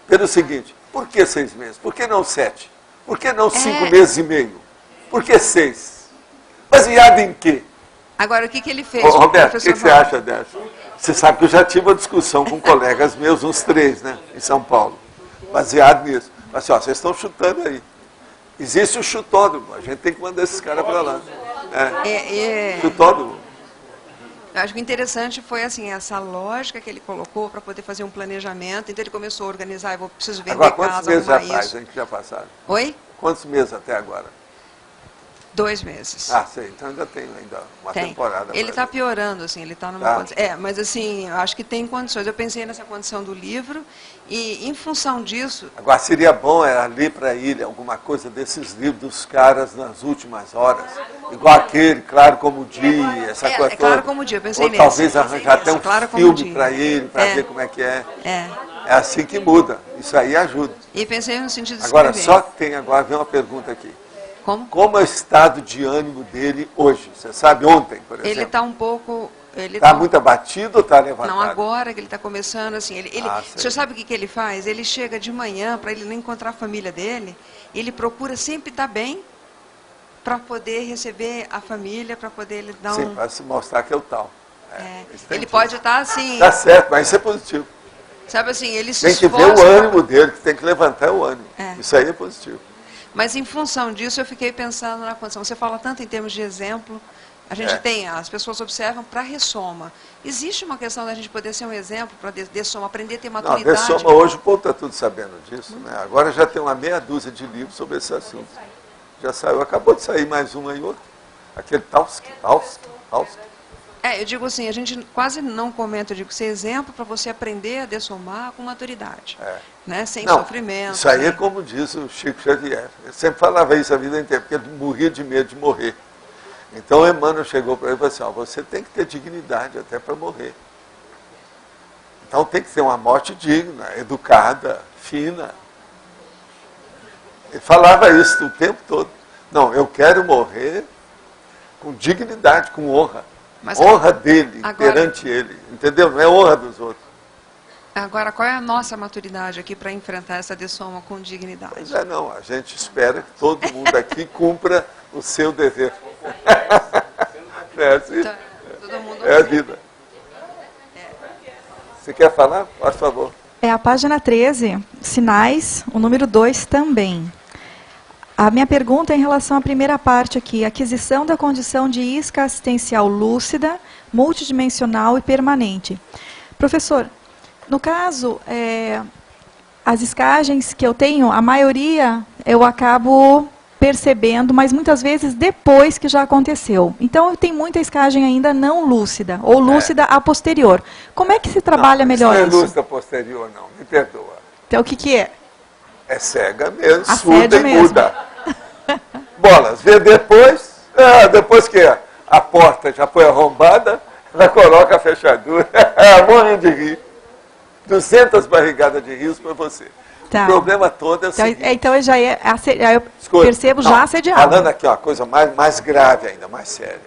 Pelo seguinte, por que 6 meses? Por que não 7? Por que não 5 meses e meio? Por que 6? Baseado em quê? Agora, o que ele fez? Roberto, o que você acha dessa? Você sabe que eu já tive uma discussão com colegas meus, uns 3, né, em São Paulo, baseado nisso. Mas assim, ó, vocês estão chutando aí. Existe o chutódromo, a gente tem que mandar esses caras para lá. Chutódromo. Eu acho que o interessante foi assim, essa lógica que ele colocou para poder fazer um planejamento. Então ele começou a organizar, eu preciso vender agora, casa, quantos meses já faz, isso. a gente já passaram? Oi? Quantos meses até agora? 2 meses. Ah, sei. Então ainda tem uma temporada. Ele está piorando, assim, ele está numa condição... mas assim, eu acho que tem condições. Eu pensei nessa condição do livro e, em função disso... Agora, seria bom ler para ele alguma coisa desses livros dos caras nas últimas horas. Igual aquele, Claro Como o Dia, essa coisa toda. Claro Como o Dia, eu pensei Ou nesse. talvez arranjar até um filme para ele, para ver como é que é. É assim que muda. Isso aí ajuda. E pensei no sentido de agora, escrever. só tem agora, vem uma pergunta aqui. Como é o estado de ânimo dele hoje? Você sabe, ontem, por exemplo? Ele está um pouco... Está muito abatido ou está levantado? Não, agora que ele está começando, assim, o senhor sabe o que ele faz? Ele chega de manhã, para ele não encontrar a família dele, ele procura sempre estar bem, para poder receber a família, para poder ele dar Sim, para se mostrar que é o tal. Ele pode estar assim... Está certo, mas isso é positivo. Sabe assim, ele se tem que ver o ânimo dele, que tem que levantar o ânimo. Isso aí é positivo. Mas em função disso eu fiquei pensando na condição. Você fala tanto em termos de exemplo, a gente tem, as pessoas observam para ressoma. Existe uma questão da gente poder ser um exemplo para dessoma, aprender a ter maturidade? Não, dessoma hoje o povo está tudo sabendo disso, né? Agora já tem uma meia dúzia de livros sobre esse assunto. Já saiu, acabou de sair mais um aí outro. Aquele Tausk. Eu digo assim, a gente quase não comenta, eu digo, ser exemplo para você aprender a dessomar com maturidade, né? Sem sofrimento. Isso aí é como diz o Chico Xavier. Ele sempre falava isso a vida inteira, porque ele morria de medo de morrer. Então o Emmanuel chegou para ele e falou assim, você tem que ter dignidade até para morrer. Então tem que ter uma morte digna, educada, fina. Ele falava isso o tempo todo. Não, eu quero morrer com dignidade, com honra. Mas honra dele, perante ele, entendeu? Não é honra dos outros. Agora, qual é a nossa maturidade aqui para enfrentar essa dessoma com dignidade? Pois não, a gente espera que todo mundo aqui cumpra o seu dever. Assim? Então, todo mundo a vida. Você quer falar? Por favor. É a página 13, sinais, o número 2 também. A minha pergunta é em relação à primeira parte aqui, aquisição da condição de isca assistencial lúcida, multidimensional e permanente. Professor, no caso, as escagens que eu tenho, a maioria eu acabo percebendo, mas muitas vezes depois que já aconteceu. Então, eu tenho muita escagem ainda não lúcida, ou lúcida a posterior. Como é que se trabalha melhor isso? Não é lúcida posterior, não, me perdoa. Então, o que é? É cega mesmo, a surda e mesmo. muda. Bolas, vê depois, depois que a porta já foi arrombada, ela coloca a fechadura, morrendo de rir. 200 barrigadas de rios para você. Tá. O problema todo é o seguinte. Então eu percebo já assediado. Falando aqui, uma coisa mais grave ainda, mais séria.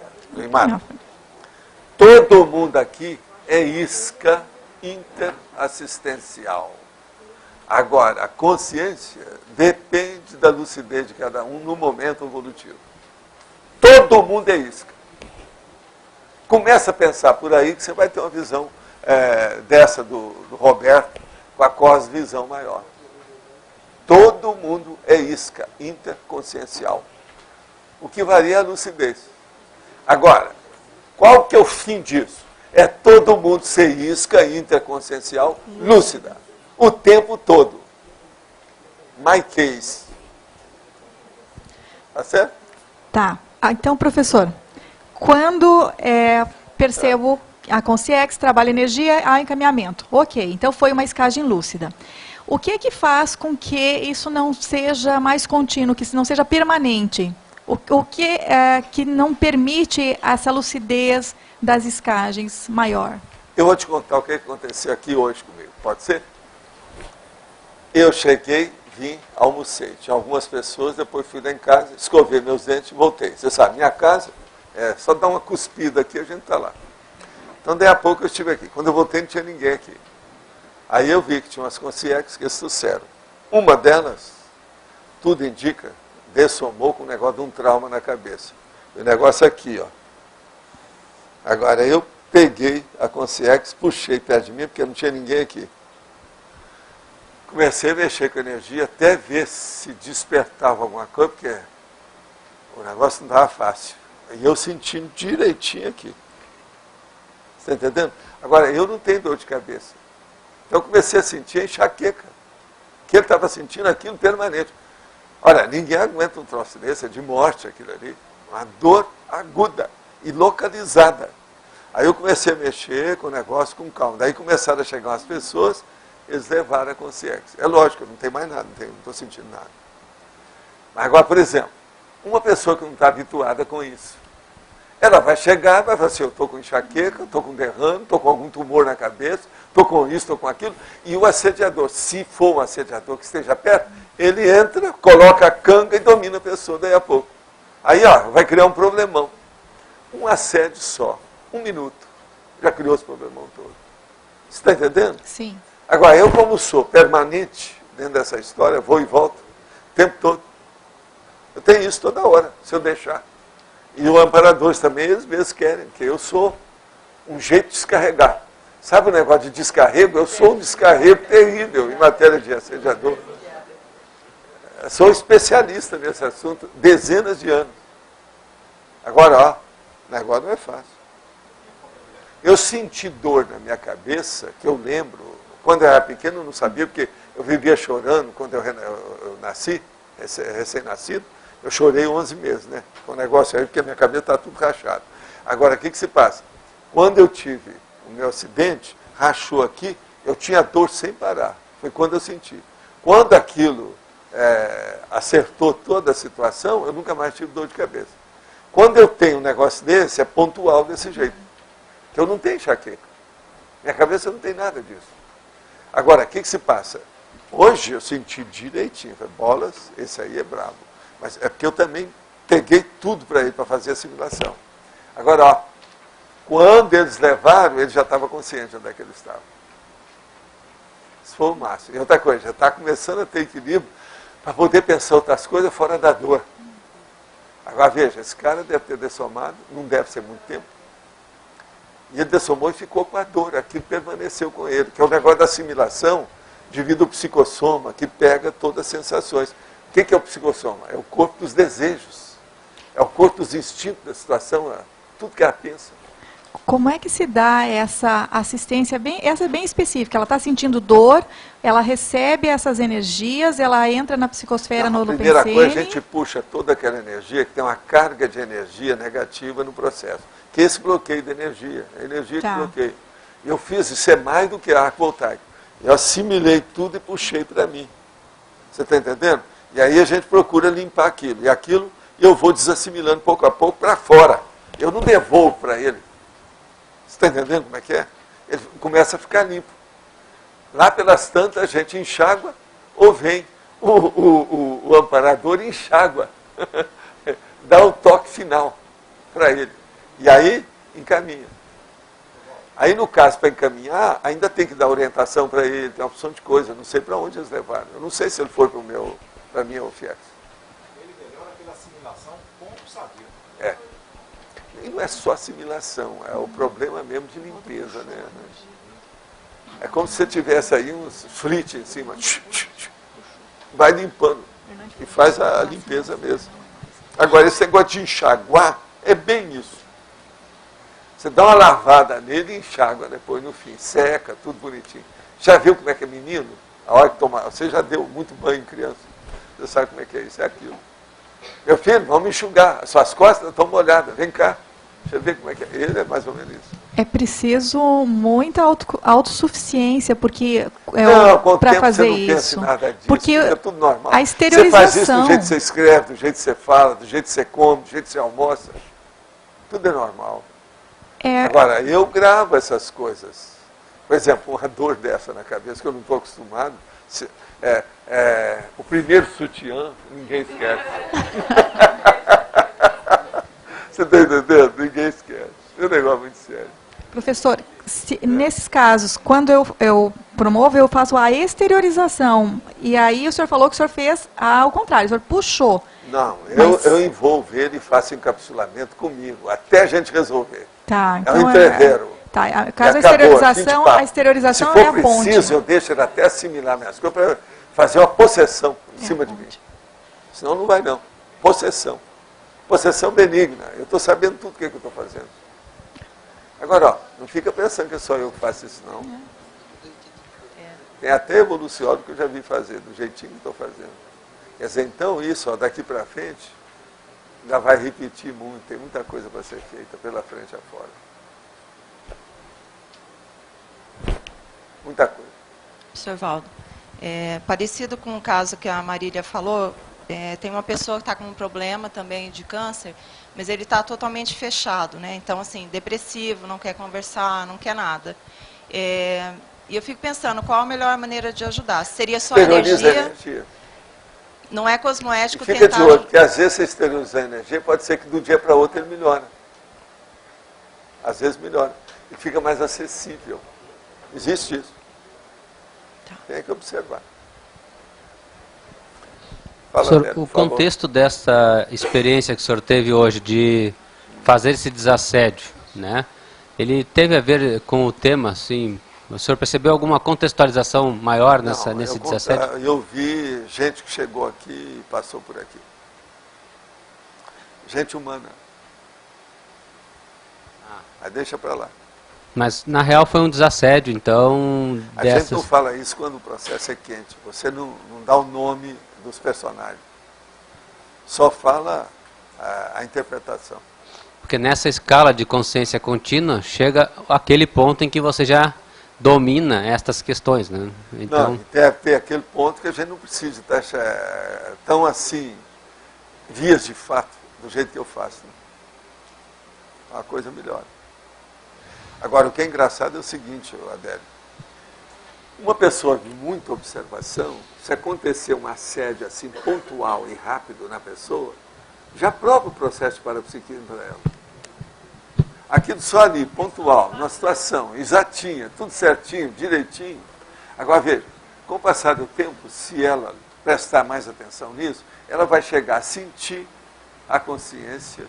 Todo mundo aqui é isca interassistencial. Agora, a consciência depende da lucidez de cada um no momento evolutivo. Todo mundo é isca. Começa a pensar por aí que você vai ter uma visão dessa do Roberto, com a cosvisão maior. Todo mundo é isca interconsciencial. O que varia é a lucidez. Agora, qual que é o fim disso? É todo mundo ser isca interconsciencial lúcida. O tempo todo. My case. Tá certo? Tá. Então, professor, quando percebo a Consciex, trabalha energia, há encaminhamento. Ok, então foi uma escagem lúcida. O que é que faz com que isso não seja mais contínuo, que isso não seja permanente? O que é que não permite essa lucidez das escagens maior? Eu vou te contar o que aconteceu aqui hoje comigo. Pode ser? Eu cheguei, vim, almocei. Tinha algumas pessoas, depois fui lá em casa, escovei meus dentes e voltei. Você sabe, minha casa, só dar uma cuspida aqui, a gente está lá. Então, daí a pouco eu estive aqui. Quando eu voltei, não tinha ninguém aqui. Aí eu vi que tinha umas consciências que trouxeram. Uma delas, tudo indica, dessomou com um negócio de um trauma na cabeça. O negócio aqui, ó. Agora, eu peguei a consciência, puxei perto de mim, porque não tinha ninguém aqui. Comecei a mexer com a energia, até ver se despertava alguma coisa, porque o negócio não estava fácil. E eu sentindo direitinho aqui. Você está entendendo? Agora, eu não tenho dor de cabeça. Então, eu comecei a sentir a enxaqueca. Que ele estava sentindo aquilo permanente. Olha, ninguém aguenta um troço desse, é de morte aquilo ali. Uma dor aguda e localizada. Aí eu comecei a mexer com o negócio com calma. Daí começaram a chegar umas pessoas, eles levaram a consciência. É lógico, não tem mais nada, não estou sentindo nada. Mas agora, por exemplo, uma pessoa que não está habituada com isso, ela vai chegar e vai falar assim, eu estou com enxaqueca, estou com derrame, estou com algum tumor na cabeça, estou com isso, estou com aquilo. E o assediador, se for um assediador que esteja perto, ele entra, coloca a canga e domina a pessoa daí a pouco. Aí, ó, vai criar um problemão. Um assédio só, 1 minuto, já criou esse problemão todo. Você está entendendo? Sim. Agora, eu como sou permanente dentro dessa história, vou e volto, o tempo todo. Eu tenho isso toda hora, se eu deixar. E os amparadores também, eles mesmos querem, que eu sou um jeito de descarregar. Sabe o negócio de descarrego? Eu sou um descarrego terrível em matéria de assediador. Eu sou especialista nesse assunto, dezenas de anos. Agora, ó, o negócio não é fácil. Eu senti dor na minha cabeça, que eu lembro, quando eu era pequeno eu não sabia, porque eu vivia chorando quando eu nasci, recém-nascido. Eu chorei 11 meses, né? Com o negócio aí, porque a minha cabeça está tudo rachada. Agora, o que se passa? Quando eu tive o meu acidente, rachou aqui, eu tinha dor sem parar. Foi quando eu senti. Quando aquilo acertou toda a situação, eu nunca mais tive dor de cabeça. Quando eu tenho um negócio desse, é pontual desse jeito. Que eu não tenho enxaqueca. Minha cabeça não tem nada disso. Agora, o que se passa? Hoje eu senti direitinho. Falei, bolas, esse aí é bravo. Mas é porque eu também peguei tudo para ele, para fazer a simulação. Agora, ó, quando eles levaram, ele já estava consciente de onde é que ele estava. Isso foi o máximo. E outra coisa, já está começando a ter equilíbrio para poder pensar outras coisas fora da dor. Agora, veja, esse cara deve ter dessomado, não deve ser muito tempo. E ele dessomou e ficou com a dor, aquilo permaneceu com ele, que é o negócio da assimilação devido ao psicossoma, que pega todas as sensações. O que é o psicossoma? É o corpo dos desejos, é o corpo dos instintos da situação, tudo que ela pensa. Como é que se dá essa assistência essa bem específica? Ela está sentindo dor, ela recebe essas energias, ela entra na psicosfera no HoloPensene. A primeira coisa, a gente puxa toda aquela energia, que tem uma carga de energia negativa no processo. Que é esse bloqueio de energia, a energia que bloqueia. Eu fiz, isso é mais do que arco voltaico. Eu assimilei tudo e puxei para mim. Você está entendendo? E aí a gente procura limpar aquilo. E aquilo eu vou desassimilando pouco a pouco para fora. Eu não devolvo para ele. Você está entendendo como é que é? Ele começa a ficar limpo. Lá pelas tantas a gente enxágua ou vem o amparador e enxágua. Dá o toque final para ele. E aí encaminha. Aí, no caso, para encaminhar, ainda tem que dar orientação para ele, tem uma opção de coisa, eu não sei para onde eles levaram. Eu não sei se ele foi para a minha UFIEX. Ele melhora pela assimilação com o saber. É. E não é só assimilação, é o problema mesmo de limpeza, né? É como se você tivesse aí uns flit em cima, vai limpando e faz a limpeza mesmo. Agora, esse negócio de enxaguar é bem isso. Você dá uma lavada nele e enxágua depois no fim, seca, tudo bonitinho. Já viu como é que é menino? A hora que tomar, você já deu muito banho em criança. Você sabe como é que é isso, é aquilo. Meu filho, vamos enxugar, as suas costas estão molhadas, vem cá. Deixa eu ver como é que é. Ele é mais ou menos isso. É preciso muita autossuficiência, porque para fazer você não isso. Pensa nada disso, porque é tudo normal. A exteriorização. Você faz isso do jeito que você escreve, do jeito que você fala, do jeito que você come, do jeito que você almoça. Tudo é normal. Agora, eu gravo essas coisas. Por exemplo, uma dor dessa na cabeça, que eu não estou acostumado. O primeiro sutiã, ninguém esquece. Você está entendendo? Ninguém esquece. É um negócio muito sério. Professor, nesses casos, quando eu promovo, eu faço a exteriorização. E aí o senhor falou que o senhor fez ao contrário, o senhor puxou. Não, eu envolvo ele e faço encapsulamento comigo, até a gente resolver. Tá, então é um entrevero. Tá, caso a exteriorização é a ponte. Se for preciso, eu deixo ele até assimilar minhas coisas para fazer uma possessão em cima de mim. Senão não vai não. Possessão. Possessão benigna. Eu estou sabendo tudo o que eu estou fazendo. Agora, ó, não fica pensando que é só eu que faço isso, não. Tem até evoluciólogo que eu já vi fazer, do jeitinho que estou fazendo. Quer dizer, então isso, ó, daqui para frente, ainda vai repetir muito, tem muita coisa para ser feita pela frente afora. Muita coisa. Professor Valdo, parecido com o caso que a Marília falou, tem uma pessoa que está com um problema também de câncer, mas ele está totalmente fechado, né? Então, assim, depressivo, não quer conversar, não quer nada. E eu fico pensando, qual a melhor maneira de ajudar? Seria só energia? Não é cosmoético tentar... Fica de olho, porque às vezes você esterilizar a energia, pode ser que do dia para outro ele melhora. Às vezes melhora. E fica mais acessível. Existe isso. Tá. Tem que observar. Fala, senhor, Neto, o contexto dessa experiência que o senhor teve hoje de fazer esse desassédio, né? Ele teve a ver com o tema, assim... O senhor percebeu alguma contextualização maior nesse desassédio? Eu vi gente que chegou aqui e passou por aqui. Gente humana. Mas deixa para lá. Mas, na real, foi um desassédio, então... A gente não fala isso quando o processo é quente. Você não dá o nome dos personagens. Só fala a interpretação. Porque nessa escala de consciência contínua, chega aquele ponto em que você já domina estas questões, né? Então... Não, deve ter aquele ponto que a gente não precisa estar tão assim, vias de fato, do jeito que eu faço. Né? Uma coisa melhor. Agora, o que é engraçado é o seguinte, Adélio. Uma pessoa de muita observação, se acontecer um assédio assim pontual e rápido na pessoa, já prova o processo de parapsiquismo para ela. Aquilo só ali, pontual, numa situação exatinha, tudo certinho, direitinho. Agora veja, com o passar do tempo, se ela prestar mais atenção nisso, ela vai chegar a sentir a consciência,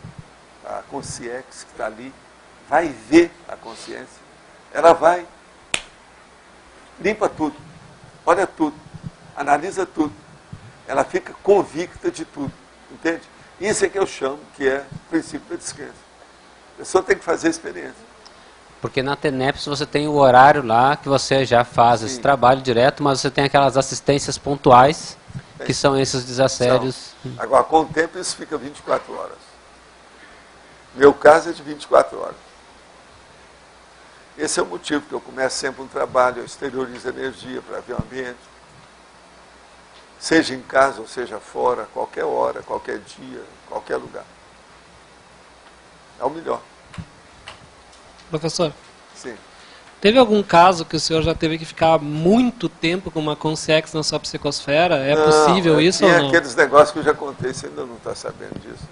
a consciex que está ali, vai ver a consciência, ela vai, limpa tudo, olha tudo, analisa tudo, ela fica convicta de tudo, entende? Isso é que eu chamo que é o princípio da descrença. A pessoa tem que fazer a experiência. Porque na TENEPS você tem o horário lá que você já faz esse trabalho direto, mas você tem aquelas assistências pontuais, que são esses desassédios. Agora, com o tempo, isso fica 24 horas. Meu caso é de 24 horas. Esse é o motivo que eu começo sempre um trabalho, eu exteriorizo energia para ver o ambiente. Seja em casa ou seja fora, qualquer hora, qualquer dia, qualquer lugar. É o melhor. Professor? Sim. Teve algum caso que o senhor já teve que ficar muito tempo com uma consciex na sua psicosfera? É possível isso ou não? Aqueles negócios que eu já contei, você ainda não está sabendo disso.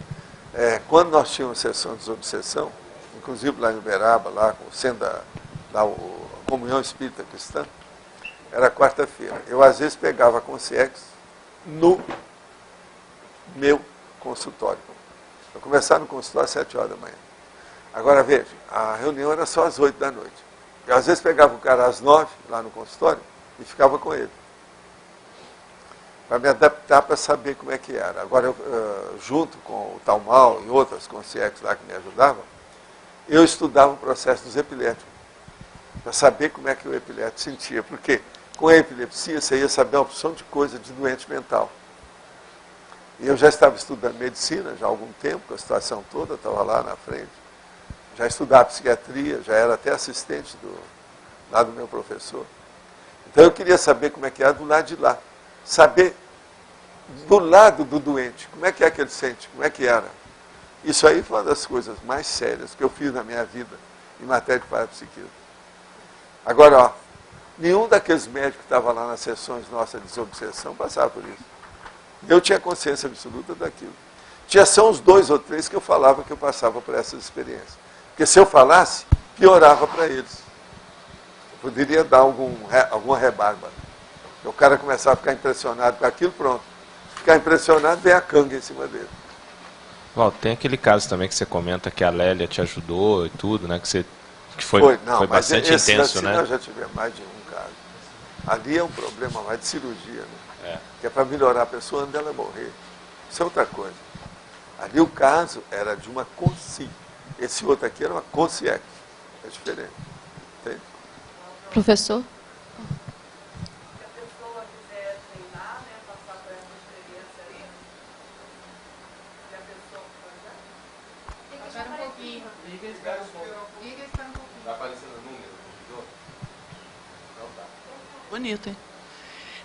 Quando nós tínhamos sessão de desobsessão, inclusive lá em Uberaba, lá sendo da Comunhão Espírita Cristã, era quarta-feira. Eu, às vezes, pegava a consciência no meu consultório. Eu começava no consultório às 7 horas da manhã. Agora, veja, a reunião era só às 8 da noite. Eu, às vezes, pegava o cara às 9, lá no consultório, e ficava com ele. Para me adaptar, para saber como é que era. Agora, eu, junto com o Talmal e outras consciências lá que me ajudavam, eu estudava o processo dos epiléticos, para saber como é que o epilético sentia. Porque com a epilepsia, você ia saber uma opção de coisa de doente mental. E eu já estava estudando medicina já há algum tempo, com a situação toda, estava lá na frente. Já estudava psiquiatria, já era até assistente lá do meu professor. Então eu queria saber como é que era do lado de lá. Saber do lado do doente, como é que ele sente, como é que era. Isso aí foi uma das coisas mais sérias que eu fiz na minha vida em matéria de parapsiquismo. Agora, ó, nenhum daqueles médicos que estavam lá nas sessões nossas de desobsessão passava por isso. Eu tinha consciência absoluta daquilo. Tinha só uns 2 ou 3 que eu falava que eu passava por essas experiências. Porque se eu falasse, piorava para eles. Eu poderia dar alguma rebarba. O cara começava a ficar impressionado com aquilo, pronto. Ficar impressionado, vem a canga em cima dele. Valdo, tem aquele caso também que você comenta que a Lélia te ajudou e tudo, né? Que foi bastante intenso, né? Nós já tivemos mais de um caso. Ali é um problema mais de cirurgia, né? Que é para melhorar a pessoa antes dela morrer. Isso é outra coisa. Ali o caso era de uma consciência. Esse outro aqui era uma consciência. É diferente. Entende? Professor? Bonito, hein?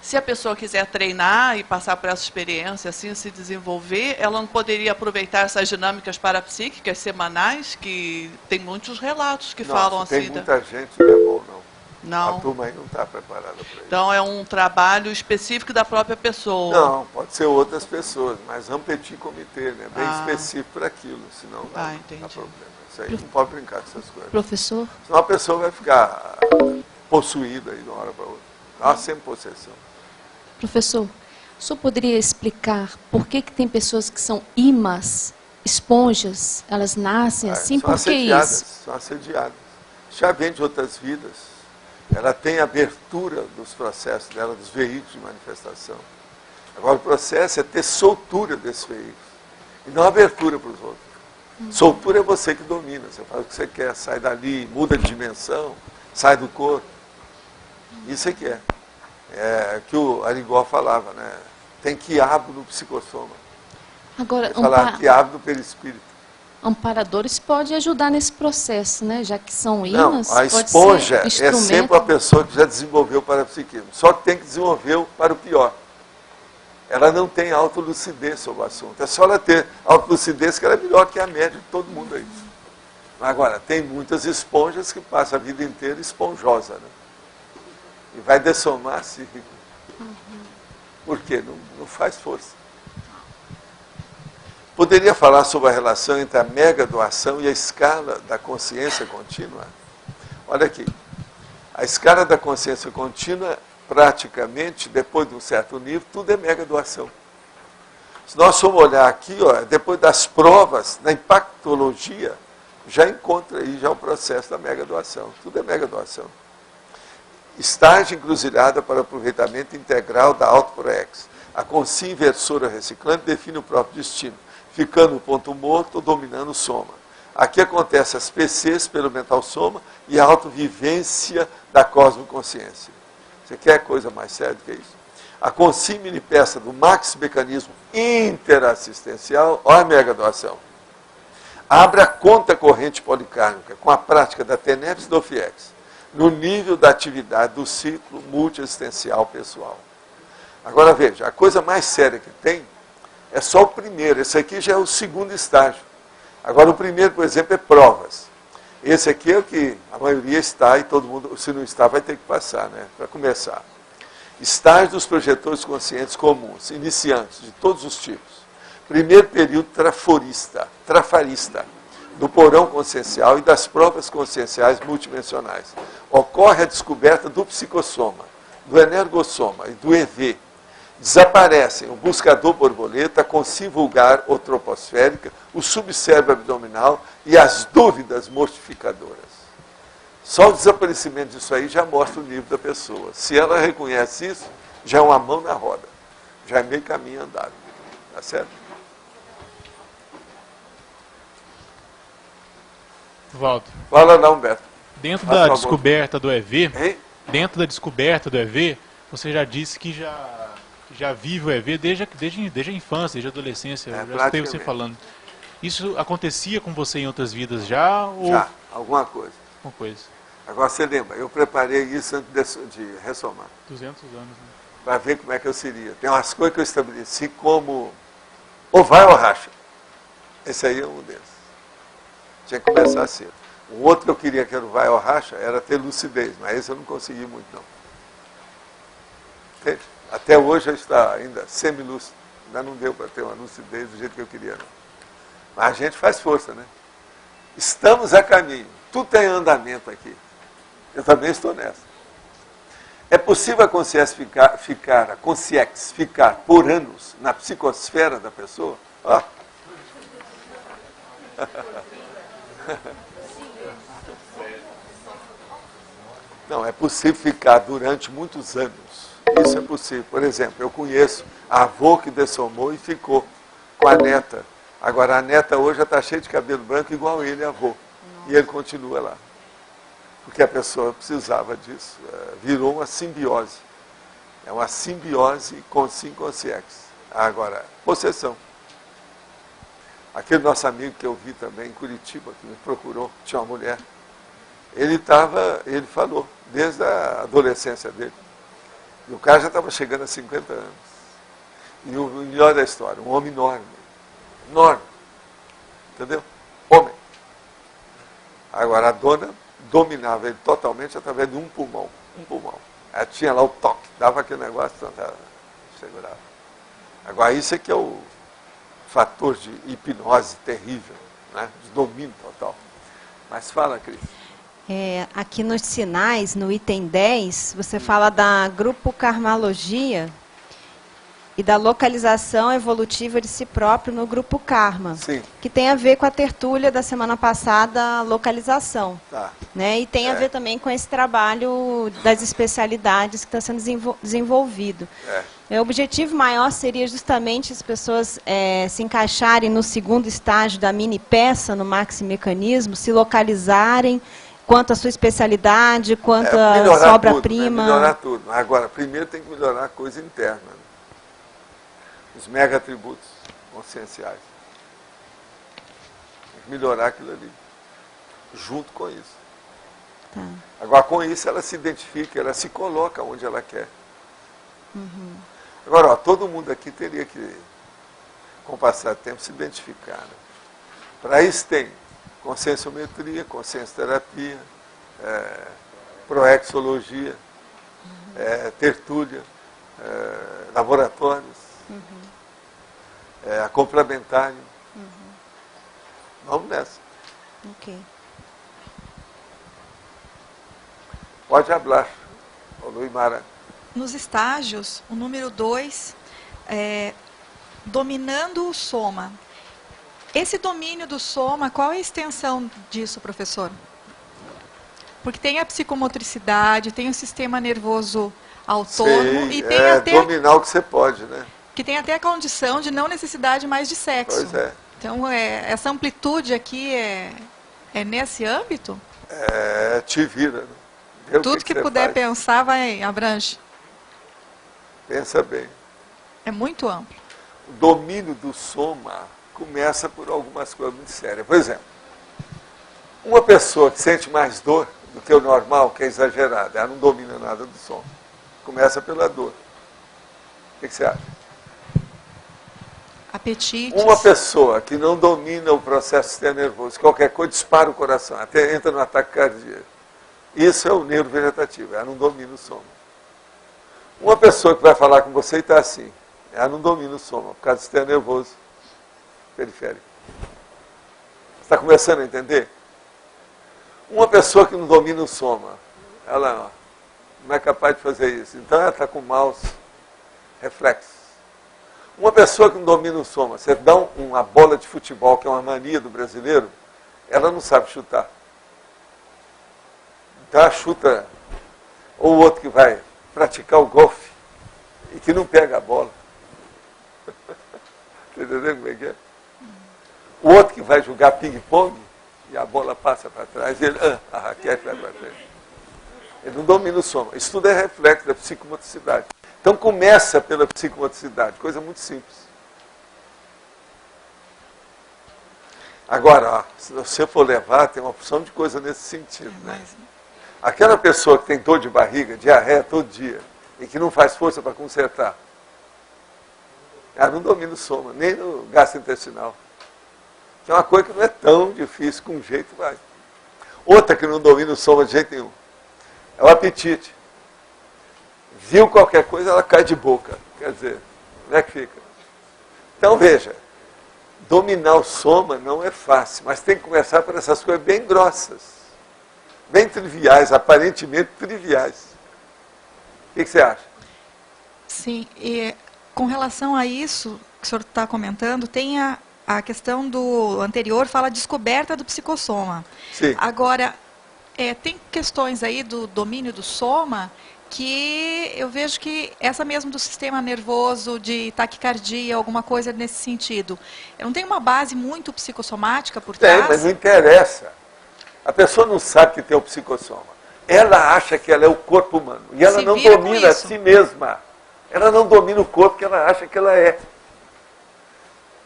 Se a pessoa quiser treinar e passar por essa experiência, assim, se desenvolver, ela não poderia aproveitar essas dinâmicas parapsíquicas semanais, que tem muitos relatos que falam assim. Tem muita gente, não é bom, não. Não. A turma aí não está preparada para isso. Então é um trabalho específico da própria pessoa. Não, pode ser outras pessoas, mas um petit comitê, né? Bem específico para aquilo, senão não dá problema. Isso aí não pode brincar com essas coisas. Professor? Senão a pessoa vai ficar possuída aí de uma hora para outra. Há sempre possessão. Professor, o senhor poderia explicar por que tem pessoas que são imãs, esponjas, elas nascem assim? Por que isso? São assediadas. Já vem de outras vidas. Ela tem abertura dos processos dela, dos veículos de manifestação. Agora o processo é ter soltura desses veículos. E não abertura para os outros. Soltura é você que domina. Você faz o que você quer, sai dali, muda de dimensão, sai do corpo. Isso é que é. É que o Arigó falava, né? Tem quiabo no psicossoma. Agora, falar quiabo no perispírito. Amparadores podem ajudar nesse processo, né? Já que são imãs. Não, a esponja é sempre a pessoa que já desenvolveu o parapsiquismo. Só que tem que desenvolver para o pior. Ela não tem autolucidez sobre o assunto. É só ela ter autolucidez que ela é melhor que a média de todo mundo aí. Agora, tem muitas esponjas que passam a vida inteira esponjosa, né? E vai dessomar-se. Por quê? Não faz força. Poderia falar sobre a relação entre a mega doação e a escala da consciência contínua? Olha aqui. A escala da consciência contínua, praticamente, depois de um certo nível, tudo é mega doação. Se nós formos olhar aqui, ó, depois das provas, na impactologia, já encontra aí já o processo da mega doação. Tudo é mega doação. Estágio encruzilhada para aproveitamento integral da autoproex. A consciência inversora reciclante define o próprio destino, ficando o ponto morto ou dominando o soma. Aqui acontece as PCs pelo mental soma e a autovivência da cosmoconsciência. Você quer coisa mais séria do que isso? A consciência mini-peça do maxi mecanismo interassistencial, olha a mega doação. Abre a conta corrente policármica com a prática da TENEPS e do FIEX, no nível da atividade do ciclo multiexistencial pessoal. Agora veja, a coisa mais séria que tem é só o primeiro. Esse aqui já é o segundo estágio. Agora o primeiro, por exemplo, é provas. Esse aqui é o que a maioria está e todo mundo, se não está, vai ter que passar, né? Para começar. Estágio dos projetores conscientes comuns, iniciantes, de todos os tipos. Primeiro período trafarista, do porão consciencial e das provas conscienciais multidimensionais. ocorre a descoberta do psicossoma, do energossoma e do EV. Desaparecem o buscador borboleta, a consciência vulgar ou troposférica, o subcérebro abdominal e as dúvidas mortificadoras. Só o desaparecimento disso aí já mostra o nível da pessoa. Se ela reconhece isso, já é uma mão na roda. Já é meio caminho andado. Tá certo? Valdo. Fala lá, Humberto. Dentro da descoberta do EV, dentro da descoberta do EV, você já disse que já vive o EV desde a infância, desde a adolescência. Eu já escutei você falando. Isso acontecia com você em outras vidas já? Ou... Já, alguma coisa. Alguma coisa. Agora você lembra, eu preparei isso antes de ressomar. 200 anos, né? Para ver como é que eu seria. Tem umas coisas que eu estabeleci como ou vai ou racha. Esse aí é um deles. Tinha que começar cedo. O outro que eu queria que era o vai ou racha era ter lucidez, mas esse eu não consegui muito não. Entende? Até hoje eu estou ainda semi-lúcido. Ainda não deu para ter uma lucidez do jeito que eu queria não. Mas a gente faz força, né? Estamos a caminho. Tudo tem andamento aqui. Eu também estou nessa. É possível a consciência ficar por anos na psicosfera da pessoa? Ó. Não, é possível ficar durante muitos anos. Isso é possível. Por exemplo, eu conheço avô que dessomou e ficou com a neta. Agora, a neta hoje já está cheia de cabelo branco, igual ele, avô. E ele continua lá. Porque a pessoa precisava disso. Virou uma simbiose. É uma simbiose com consciex. Agora, possessão. Aquele nosso amigo que eu vi também em Curitiba, que me procurou, tinha uma mulher. Ele falou, desde a adolescência dele. E o cara já estava chegando a 50 anos. E o melhor da história, um homem enorme. Enorme. Entendeu? Homem. Agora, a dona dominava ele totalmente através de um pulmão. Um pulmão. Ela tinha lá o toque, dava aquele negócio, tanto ela segurava. Agora, isso é que é o fator de hipnose terrível, né? De domínio total. Mas fala, Cris. Aqui nos sinais, no item 10, você fala da grupo karmalogia e da localização evolutiva de si próprio no grupo karma. Sim. Que tem a ver com a tertúlia da semana passada, localização. Tá. Né? E tem a ver também com esse trabalho das especialidades que está sendo desenvolvido. O objetivo maior seria justamente as pessoas se encaixarem no segundo estágio da mini peça, no maximecanismo, se localizarem quanto à sua especialidade, quanto à sua obra-prima. Melhorar tudo. Agora, primeiro tem que melhorar a coisa interna. Né? Os mega atributos conscienciais. Tem que melhorar aquilo ali. Junto com isso. Tá. Agora, com isso, ela se identifica, ela se coloca onde ela quer. Uhum. Agora, todo mundo aqui teria que, com o passar do tempo, se identificar. Né? Para isso tem conscienciometria, consciência-terapia, proexologia, tertúlia, laboratórios, a complementário. Vamos nessa. Ok. Pode falar, Luimara. Nos estágios, o número 2, dominando o soma. Esse domínio do soma, qual é a extensão disso, professor? Porque tem a psicomotricidade, tem o sistema nervoso autônomo e tem até... dominar o que você pode, né? Que tem até a condição de não necessidade mais de sexo. Pois é. Então, essa amplitude aqui é nesse âmbito? Te vira, né? Tudo que puder pensar abrange. Pensa bem. É muito amplo. O domínio do soma começa por algumas coisas muito sérias. Por exemplo, uma pessoa que sente mais dor do que o normal, que é exagerada, ela não domina nada do soma. Começa pela dor. O que você acha? Apetite. Uma pessoa que não domina o processo sistema nervoso, qualquer coisa dispara o coração, até entra no ataque cardíaco. Isso é o neuro vegetativo, ela não domina o soma. Uma pessoa que vai falar com você e está assim, ela não domina o soma, por causa do sistema nervoso periférico. Você está começando a entender? Uma pessoa que não domina o soma, Ela não é capaz de fazer isso. Então ela está com maus reflexos. Uma pessoa que não domina o soma, você dá uma bola de futebol, que é uma mania do brasileiro, ela não sabe chutar. Então ela chuta, ou o outro que vai praticar o golfe e que não pega a bola. Você entendeu como é que é? O outro que vai jogar ping-pong e a bola passa para trás, e ele, a raquete vai para frente. Ele não domina o soma. Isso tudo é reflexo da psicomotricidade. Então começa pela psicomotricidade, coisa muito simples. Agora, ó, se você for levar, tem uma opção de coisa nesse sentido. Né? Aquela pessoa que tem dor de barriga, diarreia todo dia, e que não faz força para consertar, ela não domina o soma, nem no gastrointestinal. Que é uma coisa que não é tão difícil, com jeito vai. Outra que não domina o soma de jeito nenhum é o apetite. Viu qualquer coisa, ela cai de boca. Quer dizer, como é que fica? Então veja, dominar o soma não é fácil, mas tem que começar por essas coisas bem grossas, bem triviais, aparentemente triviais. O que você acha? Sim, e com relação a isso que o senhor está comentando, tem a questão do anterior, fala descoberta do psicossoma. Sim. Agora, tem questões aí do domínio do soma que eu vejo que essa mesmo do sistema nervoso, de taquicardia, alguma coisa nesse sentido. Não tem uma base muito psicossomática por trás? Tem, mas não interessa. A pessoa não sabe que tem o psicossoma. Ela acha que ela é o corpo humano. E ela não domina a si mesma. Ela não domina o corpo que ela acha que ela é.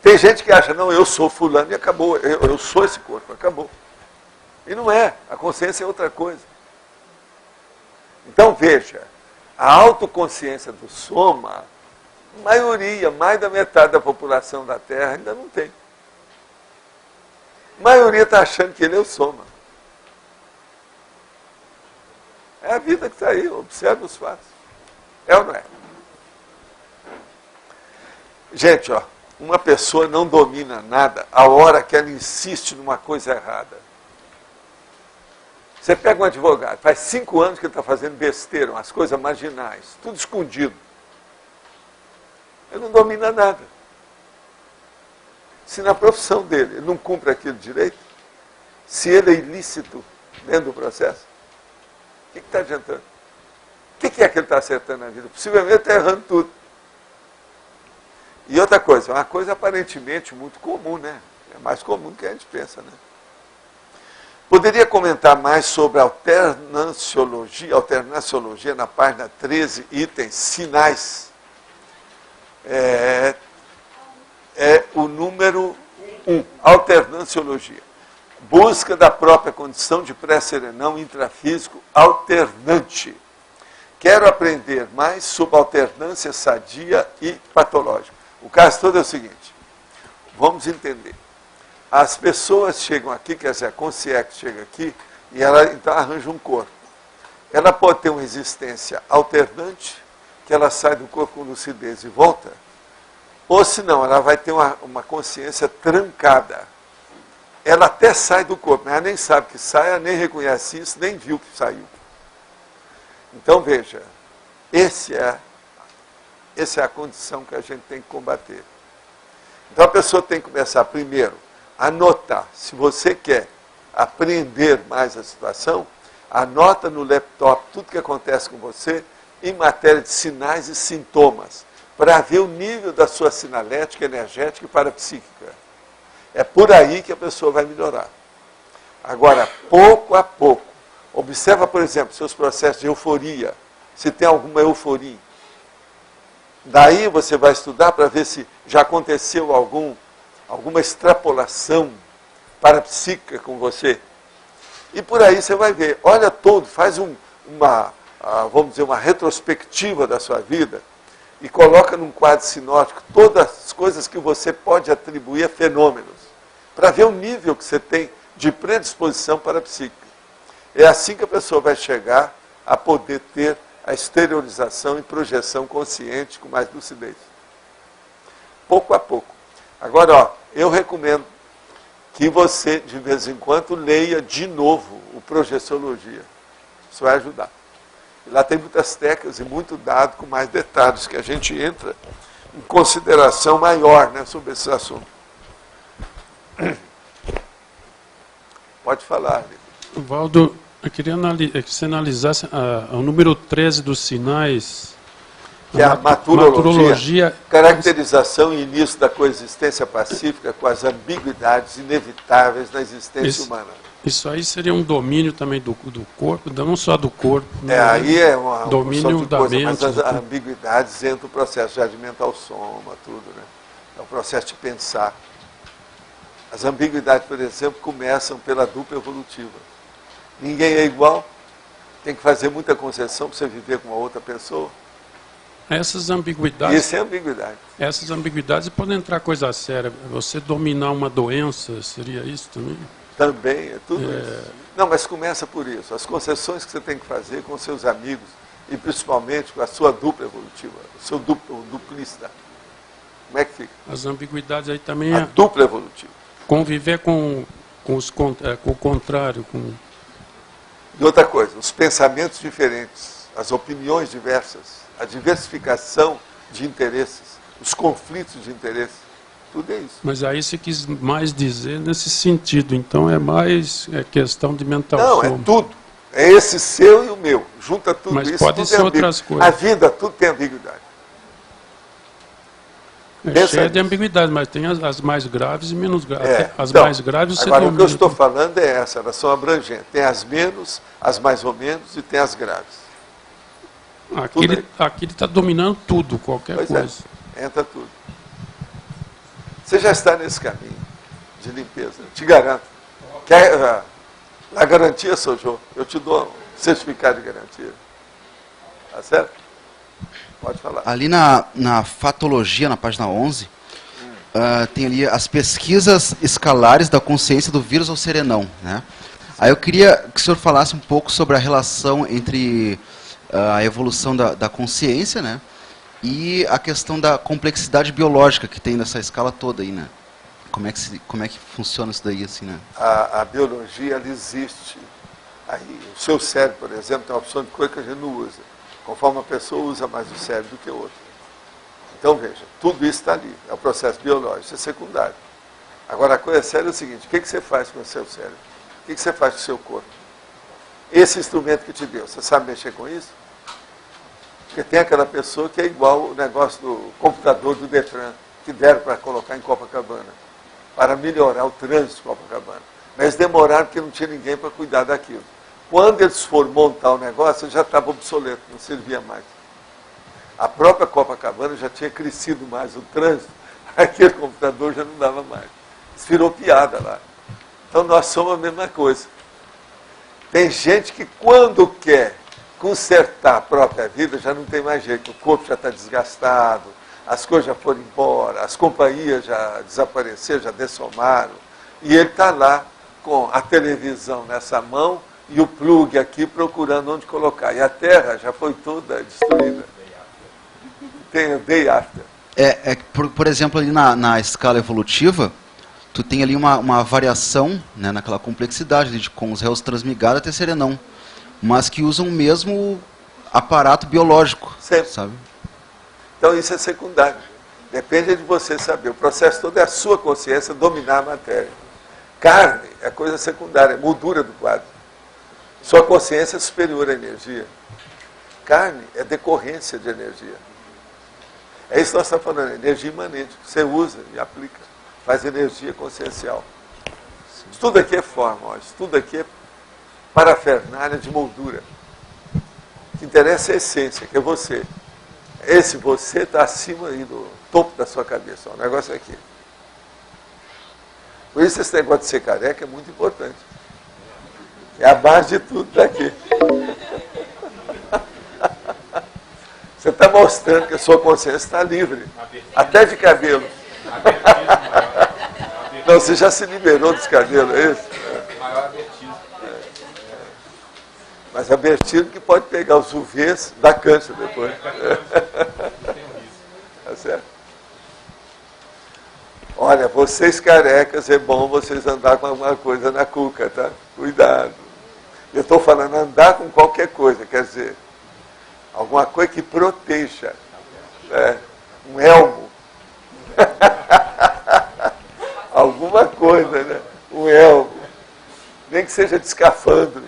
Tem gente que acha, não, eu sou fulano e acabou. Eu sou esse corpo, acabou. E não é. A consciência é outra coisa. Então, veja, a autoconsciência do soma, a maioria, mais da metade da população da Terra ainda não tem. A maioria está achando que ele é o soma. É a vida que está aí, observa os fatos. É ou não é? Gente, ó, uma pessoa não domina nada a hora que ela insiste numa coisa errada. Você pega um advogado, faz 5 anos que ele está fazendo besteira, umas coisas marginais, tudo escondido. Ele não domina nada. Se na profissão dele ele não cumpre aquilo direito, se ele é ilícito dentro do processo, o que está adiantando? O que é que ele está acertando na vida? Possivelmente ele está errando tudo. E outra coisa, uma coisa aparentemente muito comum, né? É mais comum do que a gente pensa, né? Poderia comentar mais sobre a alternanciologia na página 13, itens, sinais. É o número 1, alternanciologia. Busca da própria condição de pré-serenão intrafísico alternante. Quero aprender mais sobre alternância sadia e patológica. O caso todo é o seguinte, vamos entender. As pessoas chegam aqui, quer dizer, a consciência chega aqui, e ela então arranja um corpo. Ela pode ter uma existência alternante, que ela sai do corpo com lucidez e volta, ou senão, ela vai ter uma consciência trancada. Ela até sai do corpo, mas ela nem sabe que sai, ela nem reconhece isso, nem viu que saiu. Então, veja, essa é a condição que a gente tem que combater. Então, a pessoa tem que começar primeiro a anotar. Se você quer aprender mais a situação, anota no laptop tudo que acontece com você em matéria de sinais e sintomas, para ver o nível da sua sinalética, energética e parapsíquica. É por aí que a pessoa vai melhorar. Agora, pouco a pouco, observa, por exemplo, seus processos de euforia, se tem alguma euforia. Daí você vai estudar para ver se já aconteceu alguma extrapolação parapsíquica com você. E por aí você vai ver, olha todo, faz vamos dizer, uma retrospectiva da sua vida e coloca num quadro sinótico todas as coisas que você pode atribuir a fenômenos, para ver o nível que você tem de predisposição parapsíquica. É assim que a pessoa vai chegar a poder ter a exteriorização e projeção consciente com mais lucidez. Pouco a pouco. Agora, ó, eu recomendo que você, de vez em quando, leia de novo o Projeciologia. Isso vai ajudar. E lá tem muitas técnicas e muito dado com mais detalhes, que a gente entra em consideração maior, né, sobre esse assunto. Pode falar, Nico. Valdo, eu queria que você analisasse o número 13 dos sinais. Que é a maturologia, caracterização e início da coexistência pacífica com as ambiguidades inevitáveis na existência humana. Isso aí seria um domínio também do corpo, não só do corpo. Aí é um domínio da mente. Mas as ambiguidades entram no processo de mental soma, tudo, né? É o processo de pensar. As ambiguidades, por exemplo, começam pela dupla evolutiva. Ninguém é igual, tem que fazer muita concessão para você viver com uma outra pessoa. Essas ambiguidades. Isso é ambiguidade. Essas ambiguidades podem entrar coisa séria. Você dominar uma doença, seria isso também? Também, é tudo isso. Não, mas começa por isso. As concessões que você tem que fazer com seus amigos, e principalmente com a sua dupla evolutiva, o seu duplista. Como é que fica? As ambiguidades aí também a dupla evolutiva. Conviver com o contrário. E outra coisa, os pensamentos diferentes, as opiniões diversas, a diversificação de interesses, os conflitos de interesse, tudo é isso. Mas aí você quis mais dizer nesse sentido, então é mais questão de mental soma. Não, é tudo. É esse seu e o meu. Junta tudo mas isso. Mas pode ser outras coisas. A vida, tudo tem ambiguidade. É cheia de ambiguidade, mas tem as mais graves e menos graves. As então, mais graves você agora, domina. O que eu estou falando é essa, elas são abrangentes. Tem as menos, as mais ou menos e tem as graves. Aqui ele está dominando tudo, qualquer coisa. Entra tudo. Você já está nesse caminho de limpeza, te garanto. Quer a garantia, Sojo? Eu te dou um certificado de garantia. Tá certo? Pode falar. Ali na fatologia, na página 11, tem ali as pesquisas escalares da consciência do vírus ao serenão, né? Aí eu queria que o senhor falasse um pouco sobre a relação entre a evolução da consciência, né? E a questão da complexidade biológica que tem nessa escala toda aí, né? Como é que funciona isso daí, assim, né? A biologia, ela existe. Aí, o seu cérebro, por exemplo, tem uma opção de coisa que a gente não usa. Conforme a pessoa usa mais o cérebro do que o outro. Então, veja, tudo isso está ali. É o processo biológico, isso é secundário. Agora, a coisa séria é o seguinte, o que você faz com o seu cérebro? O que você faz com o seu corpo? Esse instrumento que te deu, você sabe mexer com isso? Porque tem aquela pessoa que é igual o negócio do computador do Detran, que deram para colocar em Copacabana, para melhorar o trânsito de Copacabana. Mas demoraram porque não tinha ninguém para cuidar daquilo. Quando eles foram montar o negócio, já estava obsoleto, não servia mais. A própria Copacabana já tinha crescido mais o trânsito, aquele computador já não dava mais. Isso virou piada lá. Então nós somos a mesma coisa. Tem gente que quando quer consertar a própria vida, já não tem mais jeito. O corpo já está desgastado, as coisas já foram embora, as companhias já desapareceram, já dessomaram. E ele está lá com a televisão nessa mão e o plug aqui procurando onde colocar. E a Terra já foi toda destruída. Tem o day after. Por exemplo, ali na escala evolutiva, tu tem ali uma variação, né, naquela complexidade, com os réus transmigrados até serenão, mas que usam o mesmo aparato biológico, sabe? Então isso é secundário. Depende de você saber. O processo todo é a sua consciência dominar a matéria. Carne é coisa secundária, é moldura do quadro. Sua consciência é superior à energia. Carne é decorrência de energia. É isso que nós estamos falando, energia imanente. Você usa e aplica. Faz energia consciencial. Isso tudo aqui é forma, ó. Isso tudo aqui é parafernália de moldura. O que interessa é a essência, que é você. Esse você está acima aí do topo da sua cabeça. Ó. O negócio é aqui. Por isso esse negócio de ser careca é muito importante. É a base de tudo daqui. Você está mostrando que a sua consciência está livre. Até de cabelo. Não, você já se liberou dos cabelos, é isso? Maior abertismo. Mas abertismo que pode pegar os UVs da câncer depois. Tá certo? Olha, vocês carecas, é bom vocês andar com alguma coisa na cuca, tá? Cuidado. Eu estou falando andar com qualquer coisa, quer dizer, alguma coisa que proteja. Né? Um elmo. Alguma coisa, né? Um elmo. Nem que seja de escafandro.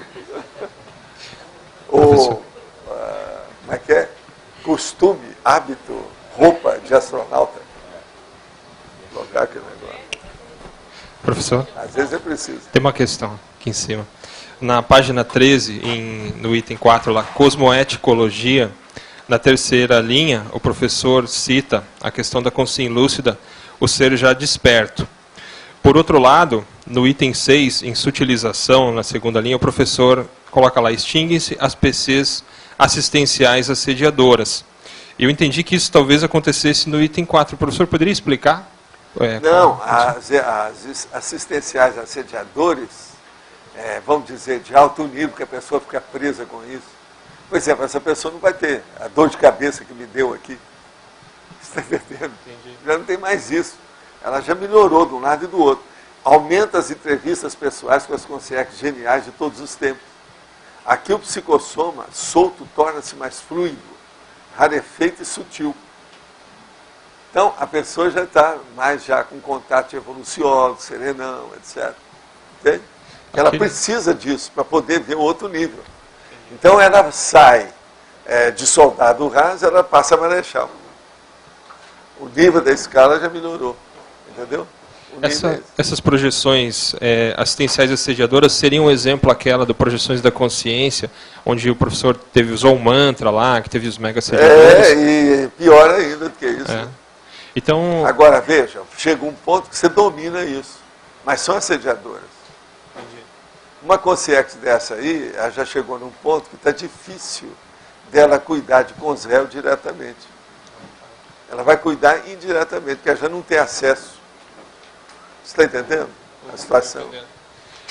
Ou, como é que é? Costume, hábito, roupa de astronauta. Colocar aquele negócio. Professor? Às vezes é preciso. Tem uma questão aqui em cima. Na página 13, no item 4 lá, cosmoeticologia, na terceira linha, o professor cita a questão da consciência lúcida, o ser já desperto. Por outro lado, no item 6, em sutilização, na segunda linha, o professor coloca lá, extinguem-se as PCs assistenciais assediadoras. Eu entendi que isso talvez acontecesse no item 4. O professor poderia explicar? Não, as assistenciais assediadores, vamos dizer, de alto nível, que a pessoa fica presa com isso. Por exemplo, essa pessoa não vai ter a dor de cabeça que me deu aqui. Você está entendendo? Entendi. Já não tem mais isso. Ela já melhorou de um lado e do outro. Aumenta as entrevistas pessoais com as consciências geniais de todos os tempos. Aqui o psicossoma solto torna-se mais fluido, rarefeito e sutil. Então, a pessoa já está mais já com contato evoluciólogo, serenão, etc. Entende? Ela precisa disso para poder ver outro nível. Então, ela sai de soldado raso, ela passa a marechal. O nível da escala já melhorou. Entendeu? Essas projeções assistenciais assediadoras seriam um exemplo aquela do projeções da consciência, onde o professor usou um mantra lá, que teve os mega assediadores. E pior ainda do que isso. Então... Agora, veja, chega um ponto que você domina isso, mas são assediadoras. Entendi. Uma consciência dessa aí, ela já chegou num ponto que está difícil dela cuidar de consréu diretamente. Ela vai cuidar indiretamente, porque ela já não tem acesso. Você está entendendo a situação?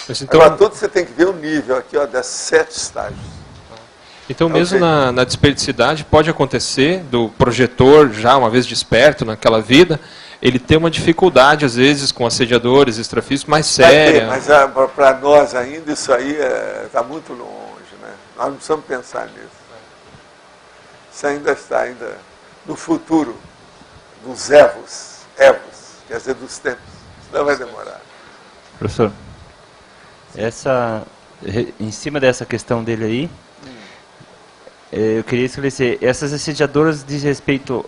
Então, agora, tudo você tem que ver o nível aqui, ó, das 7 estágios. Então, mesmo na desperticidade, pode acontecer do projetor, já uma vez desperto naquela vida, ele ter uma dificuldade, às vezes, com assediadores extrafísicos mais séria. Mas para nós ainda, isso aí está muito longe. Né? Nós não precisamos pensar nisso. Isso ainda está no futuro dos evos, quer dizer, dos tempos. Não vai demorar. Professor, em cima dessa questão dele aí, eu queria esclarecer, essas assediadoras diz respeito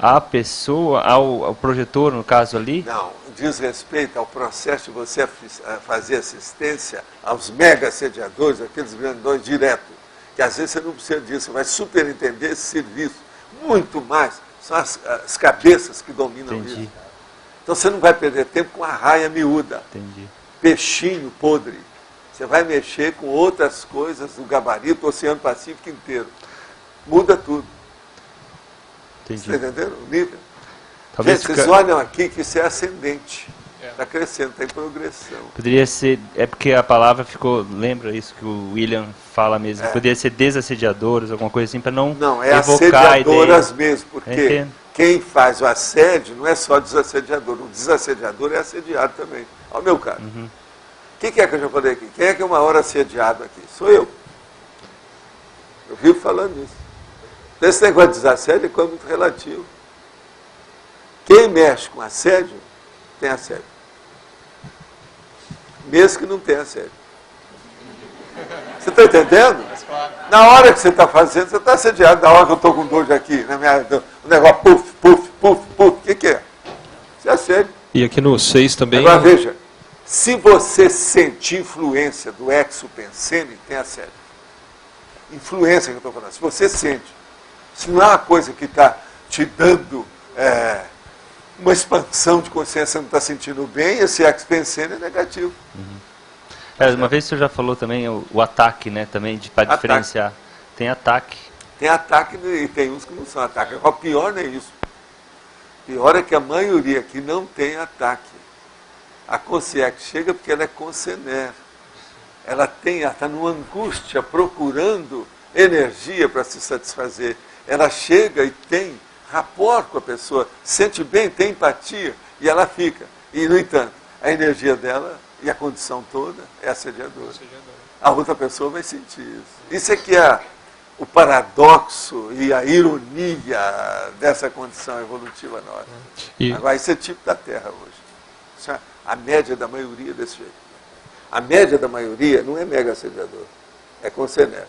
à pessoa, ao projetor, no caso ali? Não, diz respeito ao processo de você fazer assistência aos mega assediadores, aqueles grandões direto, que às vezes você não precisa disso, você vai superentender esse serviço, muito mais, são as cabeças que dominam isso. Então você não vai perder tempo com a raia miúda, peixinho podre. Você vai mexer com outras coisas do gabarito, do Oceano Pacífico inteiro. Muda tudo. Entendi. Você está entendendo o nível? Gente, vocês olham aqui que isso é ascendente. Está crescendo, está em progressão. Poderia ser, porque a palavra ficou, lembra isso que o William fala mesmo, poderia ser desassediadoras, alguma coisa assim, para não evocar assediadoras mesmo, porque quem faz o assédio não é só desassediador, o desassediador é assediado também. Olha o meu caso. O que é que eu já falei aqui? Quem é que é uma hora assediado aqui? Sou eu. Eu vivo falando isso. Esse negócio de desassédio é coisa muito relativo. Quem mexe com assédio, tem assédio. Mesmo que não tenha assédio. Você está entendendo? Na hora que você está fazendo, você está assediado. Na hora que eu estou com dor aqui, o negócio puf, puf, puf, puf. O que é? Isso é assédio. E aqui no 6 também... Agora veja, se você sentir influência do exupensene, tem assédio. Influência que eu estou falando. Se você sente, se não é uma coisa que está te dando uma expansão de consciência, você não está sentindo bem, esse exupensene é negativo. Uma vez o senhor já falou também o ataque, né, também, para diferenciar. Tem ataque. Tem ataque e tem uns que não são ataque. O pior não é isso. O pior é que a maioria aqui não tem ataque. A consciência chega porque ela é concener. Ela está numa angústia procurando energia para se satisfazer. Ela chega e tem rapport com a pessoa, sente bem, tem empatia, e ela fica. E, no entanto, a energia dela E a condição toda é assediadora. A outra pessoa vai sentir isso. Isso é que é o paradoxo e a ironia dessa condição evolutiva nossa. Agora, isso é tipo da Terra hoje. Isso é a média da maioria desse jeito. A média da maioria não é mega assediador, é concener.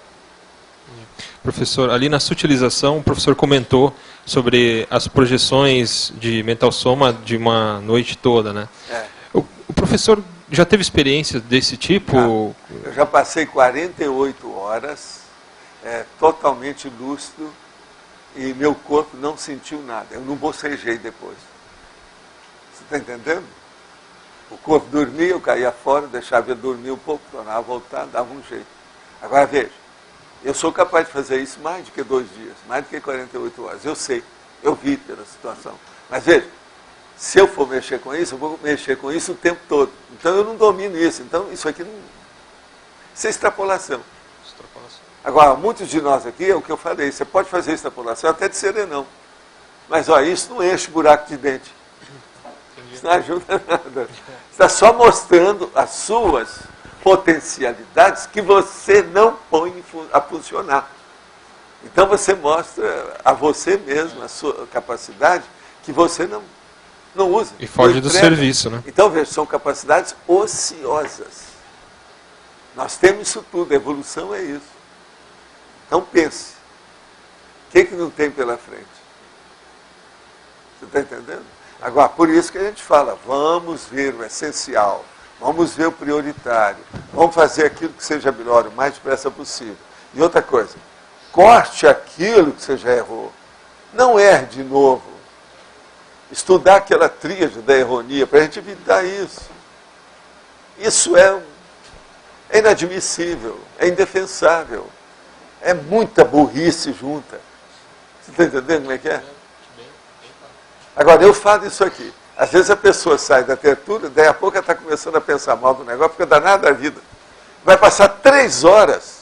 Professor, ali na sutilização, o professor comentou sobre as projeções de mental soma de uma noite toda, né? O professor já teve experiência desse tipo? Eu já passei 48 horas totalmente lúcido e meu corpo não sentiu nada. Eu não bocejei depois. Você está entendendo? O corpo dormia, eu caía fora, deixava ele dormir um pouco, tornava a voltar, dava um jeito. Agora veja, eu sou capaz de fazer isso mais do que 2 dias, mais do que 48 horas. Eu sei, eu vi pela situação. Mas veja, se eu for mexer com isso, eu vou mexer com isso o tempo todo. Então eu não domino isso. Então isso aqui não... Isso é extrapolação. Agora, muitos de nós aqui, é o que eu falei, você pode fazer extrapolação até de serenão. Mas ó, isso não enche buraco de dente. Isso não ajuda nada. Está só mostrando as suas potencialidades que você não põe a funcionar. Então você mostra a você mesmo a sua capacidade que você não usa. E foge do serviço, né? Então veja, são capacidades ociosas. Nós temos isso tudo, a evolução é isso. Então pense, o que não tem pela frente? Você está entendendo? Agora, por isso que a gente fala, vamos ver o essencial, vamos ver o prioritário, vamos fazer aquilo que seja melhor, o mais depressa possível. E outra coisa, corte aquilo que você já errou. Não erre de novo. Estudar aquela tríade da erronia, para a gente evitar isso. Isso é inadmissível, é indefensável. É muita burrice junta. Você está entendendo como é que é? Agora, eu falo isso aqui. Às vezes a pessoa sai da tertúlia, daí a pouco ela está começando a pensar mal do negócio, fica danada da vida. Vai passar 3 horas